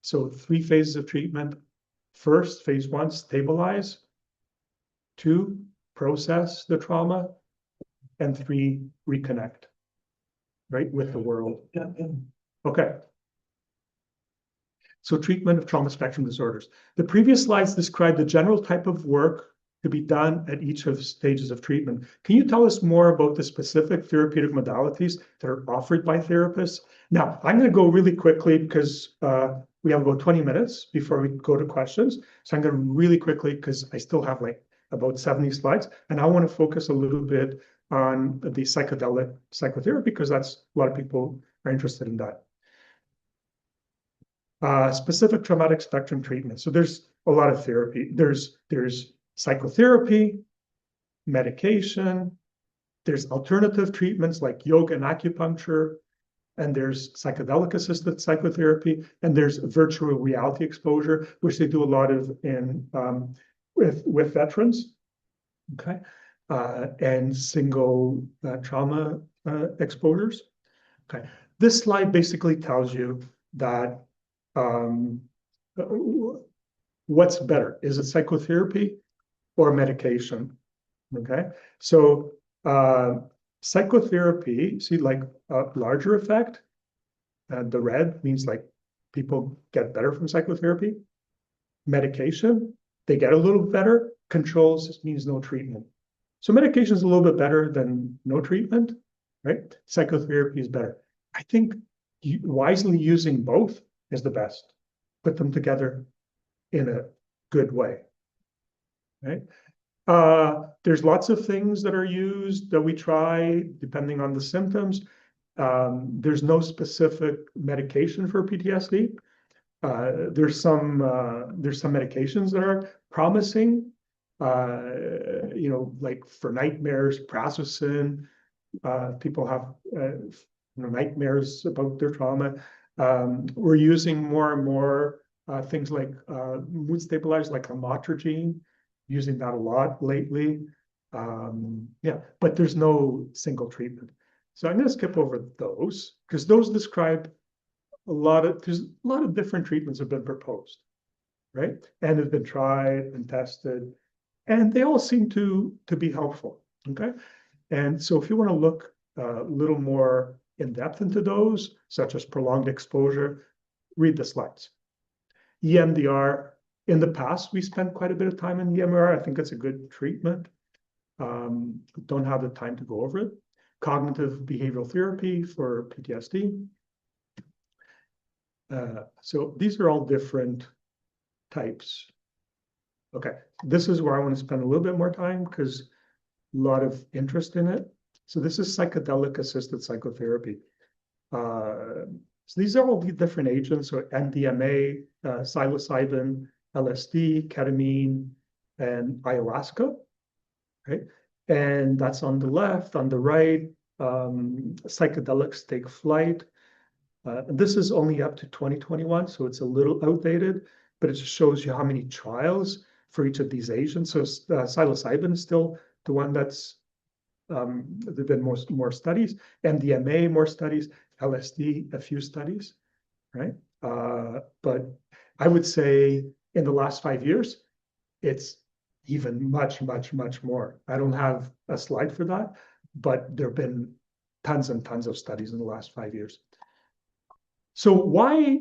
S1: So 3 phases of treatment. First, phase 1, stabilize. 2, process the trauma. And 3, reconnect, right, with the world. Okay. So treatment of trauma spectrum disorders. The previous slides described the general type of work to be done at each of the stages of treatment. Can you tell us more about the specific therapeutic modalities that are offered by therapists? Now, I'm going to go really quickly because we have about 20 minutes before we go to questions. So I'm going to really quickly because I still have like about 70 slides, and I want to focus a little bit on the psychedelic psychotherapy because that's a lot of people are interested in that. Specific traumatic spectrum treatment. So there's a lot of therapy. There's psychotherapy, medication, there's alternative treatments like yoga and acupuncture, and there's psychedelic assisted psychotherapy, and there's virtual reality exposure, which they do a lot of in with veterans, okay, and single trauma exposures. Okay, this slide basically tells you that what's better? Is it psychotherapy or medication? Okay, so psychotherapy, see, like a larger effect, the red means like people get better from psychotherapy. Medication, they get a little better. Controls means no treatment. So medication is a little bit better than no treatment, right? Psychotherapy is better. I think wisely using both is the best. Put them together in a good way, right? There's lots of things that are used that we try depending on the symptoms. There's no specific medication for PTSD. There's some medications that are promising, like for nightmares, prazosin. People have nightmares about their trauma. We're using more and more things like mood stabilizers, like lamotrigine, using that a lot lately. Yeah, but there's no single treatment. So I'm going to skip over those because those describe there's a lot of different treatments have been proposed, right? And have been tried and tested, and they all seem to be helpful, okay? And so if you want to look a little more in depth into those, such as prolonged exposure, read the slides. EMDR, in the past, we spent quite a bit of time in EMDR. I think it's a good treatment. Don't have the time to go over it. Cognitive behavioral therapy for PTSD. So these are all different types. Okay, this is where I want to spend a little bit more time because a lot of interest in it. So this is psychedelic assisted psychotherapy. So these are all the different agents, so MDMA, psilocybin, LSD, ketamine, and ayahuasca, right? And that's on the left. On the right, psychedelics take flight. This is only up to 2021, so it's a little outdated, but it just shows you how many trials for each of these agents. So psilocybin is still the one that's there've been more studies, MDMA more studies, LSD a few studies, right? But I would say in the last 5 years, it's even much more. I don't have a slide for that, but there have been tons and tons of studies in the last 5 years. So why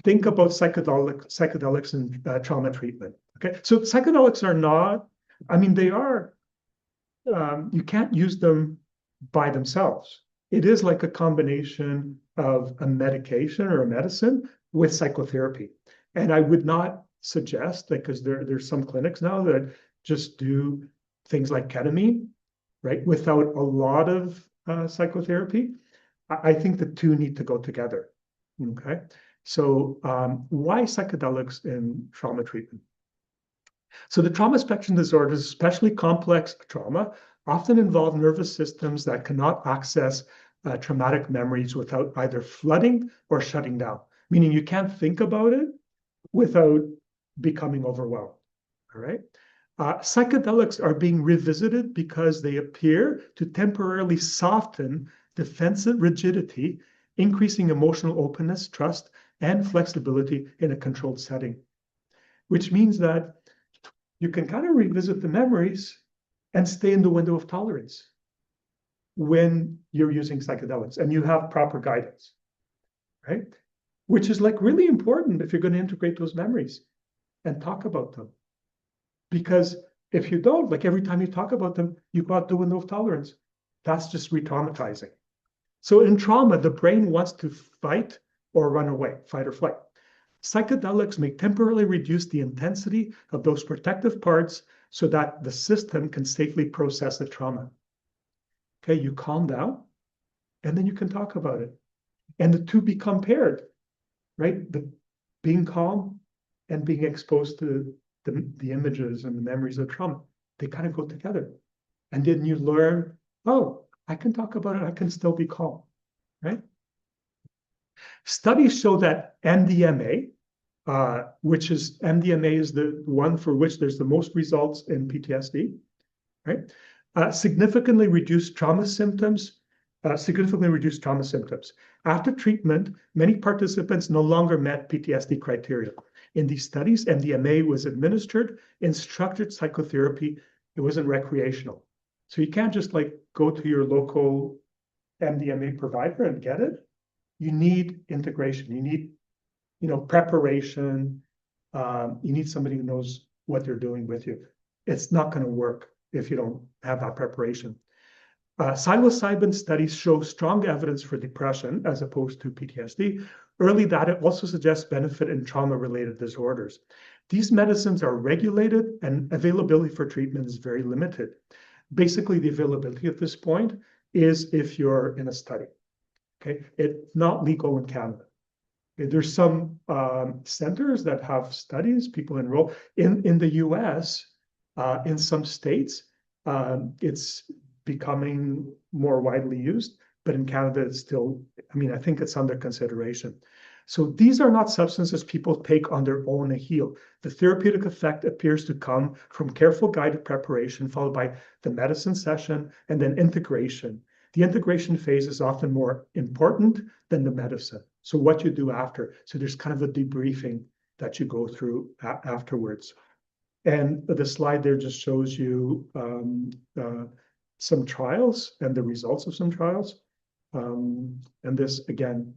S1: think about psychedelics in trauma treatment? Okay, so psychedelics are not, I mean, they are, you can't use them by themselves. It is like a combination of a medication or a medicine with psychotherapy. And I would not suggest, like, because there's some clinics now that just do things like ketamine, right, without a lot of psychotherapy. I think the two need to go together. Okay, so why psychedelics in trauma treatment? So the trauma spectrum disorders, especially complex trauma, often involve nervous systems that cannot access traumatic memories without either flooding or shutting down, meaning you can't think about it without becoming overwhelmed. All right. Psychedelics are being revisited because they appear to temporarily soften defensive rigidity, increasing emotional openness, trust, and flexibility in a controlled setting, which means that you can kind of revisit the memories and stay in the window of tolerance when you're using psychedelics and you have proper guidance, right? Which is like really important if you're going to integrate those memories and talk about them. Because if you don't, like every time you talk about them, you go out the window of tolerance. That's just re-traumatizing. So in trauma, the brain wants to fight or run away, fight or flight. Psychedelics may temporarily reduce the intensity of those protective parts so that the system can safely process the trauma. Okay, you calm down, and then you can talk about it. And the two become paired, right? The being calm and being exposed to the images and the memories of trauma, they kind of go together. And then you learn, oh, I can talk about it, I can still be calm, right? Studies show that MDMA, which is MDMA is the one for which there's the most results in PTSD, right? Significantly reduced trauma symptoms. After treatment, many participants no longer met PTSD criteria. In these studies, MDMA was administered in structured psychotherapy. It wasn't recreational. So you can't just like go to your local MDMA provider and get it. You need integration. You need, preparation. You need somebody who knows what they're doing with you. It's not going to work if you don't have that preparation. Psilocybin studies show strong evidence for depression as opposed to PTSD. Early data also suggests benefit in trauma-related disorders. These medicines are regulated and availability for treatment is very limited. Basically, the availability at this point is if you're in a study. Okay, it's not legal in Canada. Okay, there's some centers that have studies, people enroll. In the US, in some states, it's becoming more widely used, but in Canada, it's still, I think it's under consideration. So these are not substances people take on their own to heal. The therapeutic effect appears to come from careful guided preparation, followed by the medicine session and then integration. The integration phase is often more important than the medicine. So what you do after. So there's kind of a debriefing that you go through afterwards. And the slide there just shows you some trials and the results of some trials. And this, again,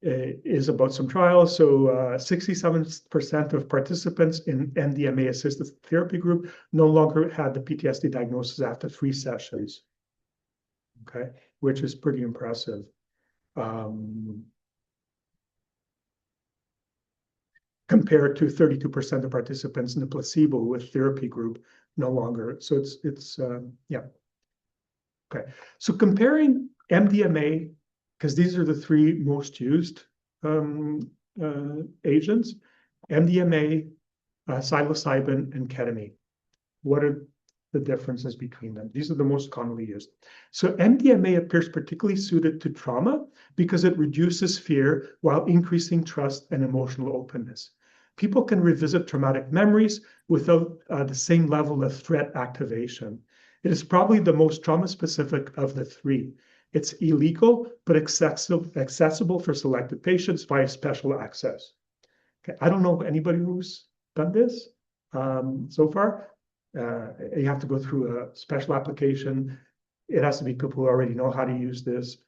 S1: is about some trials. So 67% of participants in MDMA-assisted therapy group no longer had the PTSD diagnosis after 3 sessions. Okay, which is pretty impressive. Compared to 32% of participants in the placebo with therapy group no longer. So it's yeah. Okay, so comparing MDMA because these are the three most used agents: MDMA, psilocybin, and ketamine. What are the differences between them? These are the most commonly used. So MDMA appears particularly suited to trauma because it reduces fear while increasing trust and emotional openness. People can revisit traumatic memories without the same level of threat activation. It is probably the most trauma-specific of the three. It's illegal, but accessible for selected patients via special access. Okay, I don't know anybody who's done this so far. You have to go through a special application. It has to be people who already know how to use this.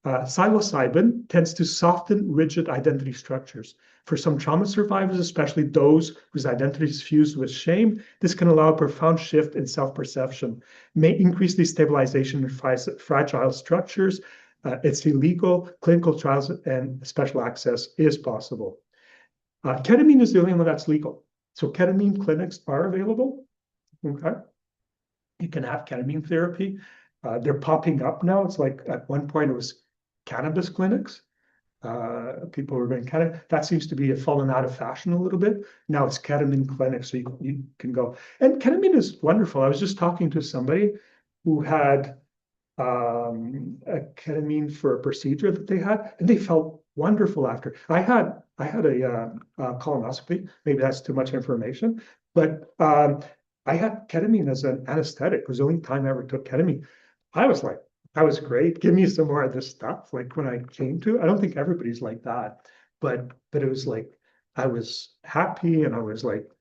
S1: Psilocybin tends to soften rigid identity structures. For some trauma survivors, especially those whose identity is fused with shame, this can allow a profound shift in self-perception, may increase the stabilization of fragile structures. It's illegal. Clinical trials and special access is possible. Ketamine is the only one that's legal. So ketamine clinics are available. Okay. You can have ketamine therapy. They're popping up now. It's like at one point it was cannabis clinics. People were going cannabis. That seems to be fallen out of fashion a little bit. Now it's ketamine clinics, so you can go. And ketamine is wonderful. I was just talking to somebody who had a ketamine for a procedure that they had, and they felt wonderful after. I had a colonoscopy. Maybe that's too much information, but I had ketamine as an anesthetic. It was the only time I ever took ketamine. I was like, that was great. Give me some more of this stuff. Like when I came to, I don't think everybody's like that, but it was like I was happy and I was like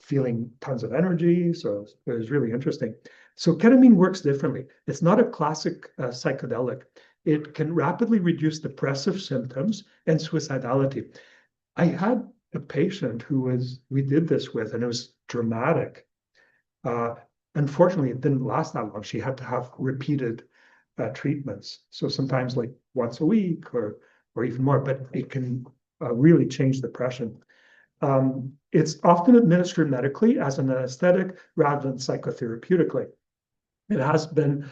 S1: feeling tons of energy. So it was really interesting. So ketamine works differently. It's not a classic psychedelic. It can rapidly reduce depressive symptoms and suicidality. I had a patient we did this with, and it was dramatic. Unfortunately, it didn't last that long. She had to have repeated treatments. So sometimes like once a week or even more, but it can really change depression. It's often administered medically as an anesthetic rather than psychotherapeutically. It has been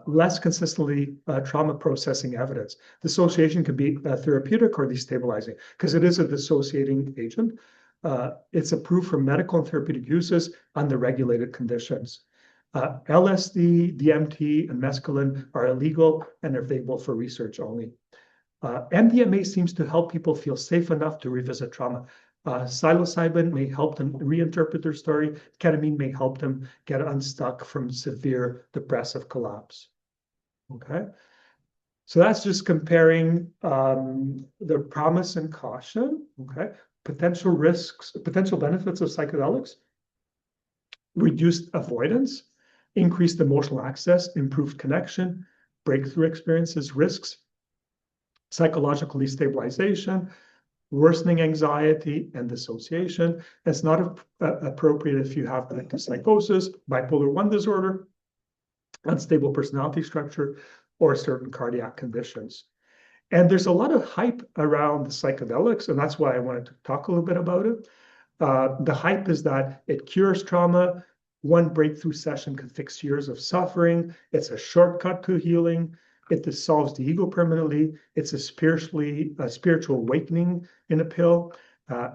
S1: less consistently trauma processing evidence. Dissociation can be therapeutic or destabilizing because it is a dissociating agent. It's approved for medical and therapeutic uses under regulated conditions. LSD, DMT, and mescaline are illegal and are available for research only. MDMA seems to help people feel safe enough to revisit trauma. Psilocybin may help them reinterpret their story. Ketamine may help them get unstuck from severe depressive collapse. Okay, so that's just comparing the promise and caution. Okay, potential risks, potential benefits of psychedelics: reduced avoidance, increased emotional access, improved connection, breakthrough experiences. Risks: psychological destabilization, worsening anxiety and dissociation. It's not appropriate if you have psychosis, bipolar 1 disorder, unstable personality structure, or certain cardiac conditions. And there's a lot of hype around the psychedelics, and that's why I wanted to talk a little bit about it. The hype is that it cures trauma. One breakthrough session can fix years of suffering. It's a shortcut to healing. It dissolves the ego permanently. It's a spiritual awakening in a pill.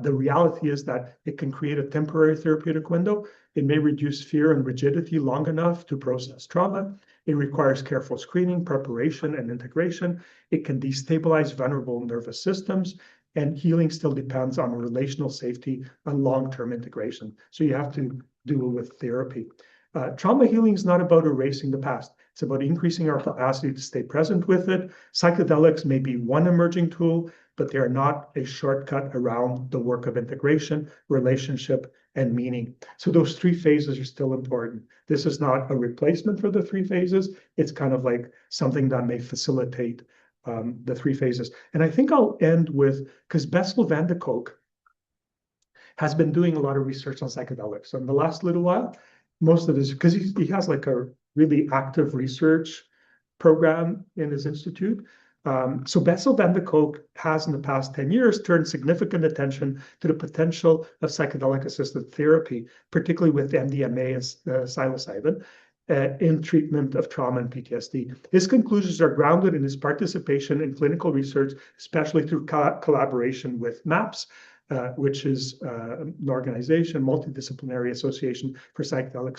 S1: The reality is that it can create a temporary therapeutic window. It may reduce fear and rigidity long enough to process trauma. It requires careful screening, preparation, and integration. It can destabilize vulnerable nervous systems, and healing still depends on relational safety and long-term integration. So you have to do it with therapy. Trauma healing is not about erasing the past. It's about increasing our capacity to stay present with it. Psychedelics may be one emerging tool, but they are not a shortcut around the work of integration, relationship, and meaning. So those three phases are still important. This is not a replacement for the three phases. It's kind of like something that may facilitate the three phases. And I think I'll end with, because Bessel van der Kolk has been doing a lot of research on psychedelics. In the last little while, most of this, because he has like a really active research program in his institute. So Bessel van der Kolk has in the past 10 years turned significant attention to the potential of psychedelic assisted therapy, particularly with MDMA and psilocybin. in treatment of trauma and PTSD. His conclusions are grounded in his participation in clinical research, especially through collaboration with MAPS, which is an organization, multidisciplinary association for psychedelic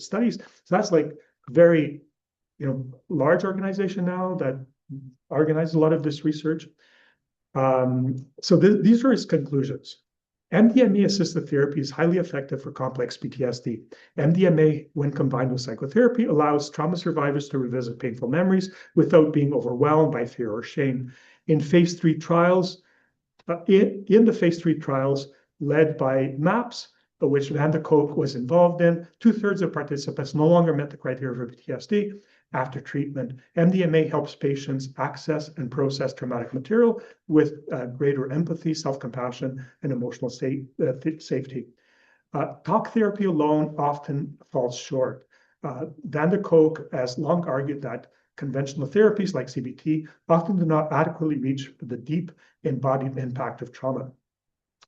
S1: studies. So that's like very, large organization now that organizes a lot of this research. So these are his conclusions. MDMA-assisted therapy is highly effective for complex PTSD. MDMA, when combined with psychotherapy, allows trauma survivors to revisit painful memories without being overwhelmed by fear or shame. In phase 3 trials, in the phase 3 trials led by MAPS, which Van de Kolk was involved in, 2/3 of participants no longer met the criteria for PTSD after treatment. MDMA helps patients access and process traumatic material with greater empathy, self-compassion, and emotional safety. Talk therapy alone often falls short. Van de Kolk has long argued that conventional therapies like CBT often do not adequately reach the deep embodied impact of trauma.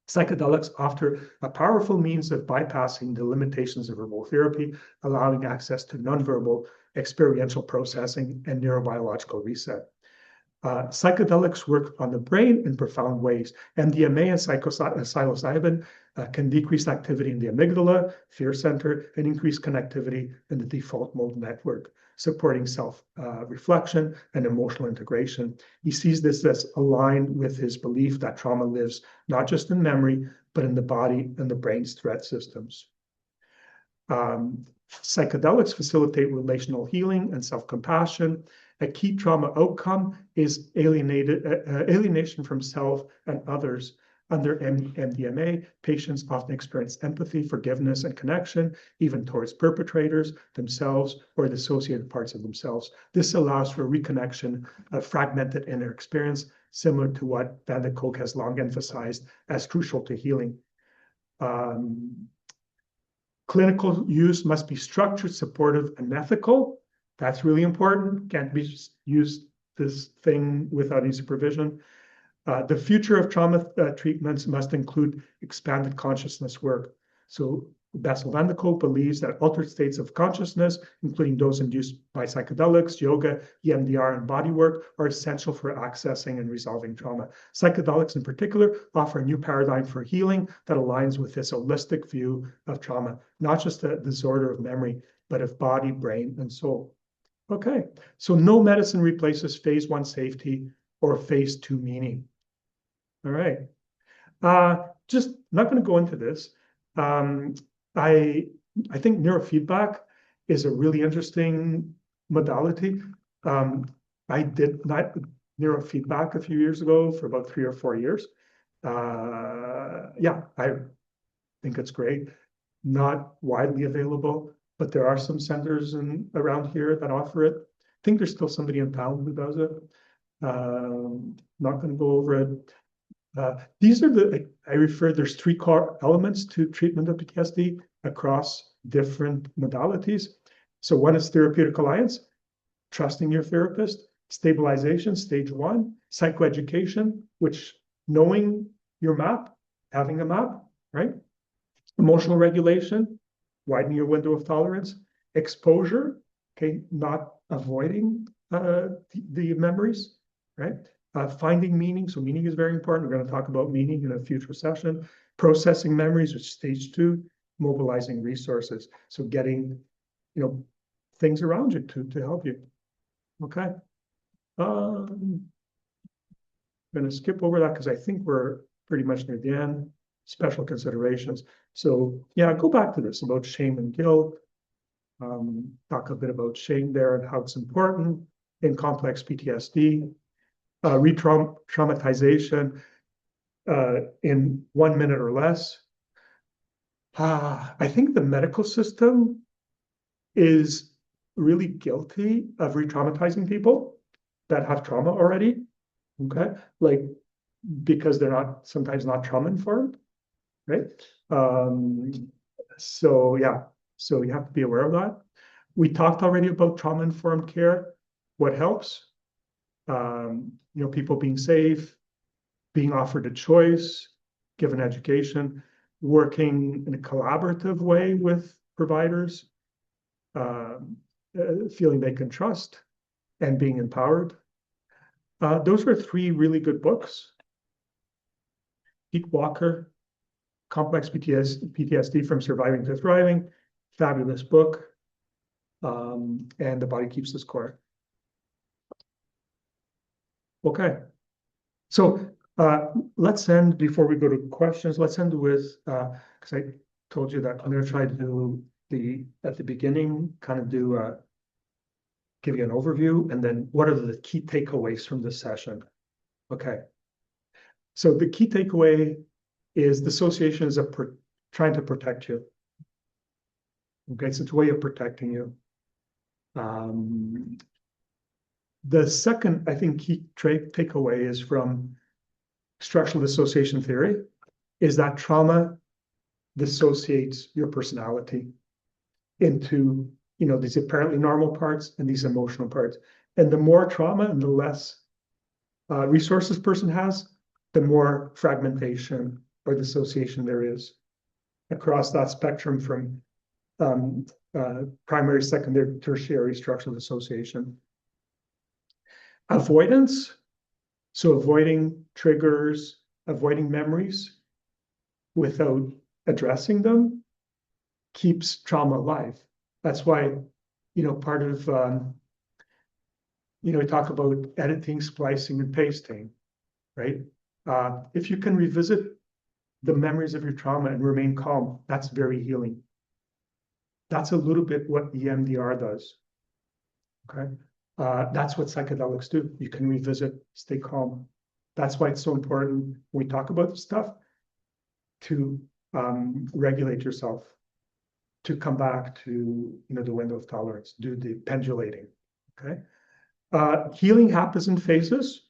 S1: Psychedelics offer a powerful means of bypassing the limitations of verbal therapy, allowing access to nonverbal experiential processing and neurobiological reset. Psychedelics work on the brain in profound ways. MDMA and psilocybin can decrease activity in the amygdala, fear center, and increase connectivity in the default mode network, supporting self-reflection and emotional integration. He sees this as aligned with his belief that trauma lives not just in memory, but in the body and the brain's threat systems. Psychedelics facilitate relational healing and self-compassion. A key trauma outcome is alienation from self and others. Under MDMA, patients often experience empathy, forgiveness, and connection, even towards perpetrators, themselves, or the associated parts of themselves. This allows for reconnection of fragmented inner experience, similar to what Van de Kolk has long emphasized as crucial to healing. Clinical use must be structured, supportive, and ethical. That's really important. Can't be used this thing without any supervision. The future of trauma treatments must include expanded consciousness work. So Bessel van der Kolk believes that altered states of consciousness, including those induced by psychedelics, yoga, EMDR, and body work, are essential for accessing and resolving trauma. Psychedelics in particular offer a new paradigm for healing that aligns with this holistic view of trauma, not just a disorder of memory, but of body, brain, and soul. Okay, so no medicine replaces phase 1 safety or phase 2 meaning. All right. Just not going to go into this. I think neurofeedback is a really interesting modality. I did not neurofeedback a few years ago for about 3 or 4 years. Yeah, I think it's great. Not widely available, but there are some centers around here that offer it. I think there's still somebody in town who does it. Not going to go over it. These are there's 3 core elements to treatment of PTSD across different modalities. So one is therapeutic alliance, trusting your therapist, stabilization, stage 1, psychoeducation, which knowing your map, having a map, right? Emotional regulation, widening your window of tolerance, exposure, okay, not avoiding the memories, right? Finding meaning, so meaning is very important. We're going to talk about meaning in a future session. Processing memories, which is stage 2, mobilizing resources. So getting, things around you to help you. Okay. I'm going to skip over that because I think we're pretty much near the end. Special considerations. So yeah, go back to this about shame and guilt. Talk a bit about shame there and how it's important in complex PTSD. Re-traumatization in 1 minute or less. I think the medical system is really guilty of re-traumatizing people that have trauma already. Okay, like because they're sometimes not trauma informed, right? So yeah, so you have to be aware of that. We talked already about trauma informed care. What helps? People being safe, being offered a choice, given education, working in a collaborative way with providers, feeling they can trust, and being empowered. Those are three really good books. Pete Walker, Complex PTSD from Surviving to Thriving, fabulous book. And The Body Keeps the Score. Okay, so let's end, before we go to questions, let's end with, because I told you that I'm going to try to do at the beginning, kind of give you an overview, and then what are the key takeaways from this session? Okay, so the key takeaway is dissociation is trying to protect you. Okay, so it's a way of protecting you. The second, I think, key takeaway is from structural dissociation theory, is that trauma dissociates your personality into, these apparently normal parts and these emotional parts. And the more trauma and the less resources person has, the more fragmentation or dissociation there is across that spectrum from primary, secondary, tertiary structural dissociation. Avoidance, so avoiding triggers, avoiding memories without addressing them, keeps trauma alive. That's why, part of, we talk about editing, splicing, and pasting, right? If you can revisit the memories of your trauma and remain calm, that's very healing. That's a little bit what EMDR does, okay? That's what psychedelics do. You can revisit, stay calm. That's why it's so important when we talk about this stuff to regulate yourself, to come back to the window of tolerance, do the pendulating. Okay, healing happens in phases,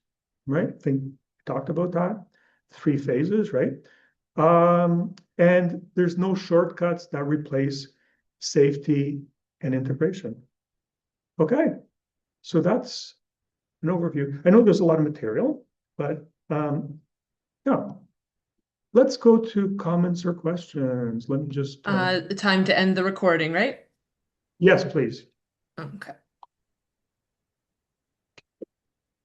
S1: right? I think we talked about that. 3 phases, right? And there's no shortcuts that replace safety and integration. Okay. So that's an overview. I know there's a lot of material, but yeah. Let's go to comments or questions. Let me just.
S5: Time to end the recording, right?
S1: Yes, please.
S5: Okay.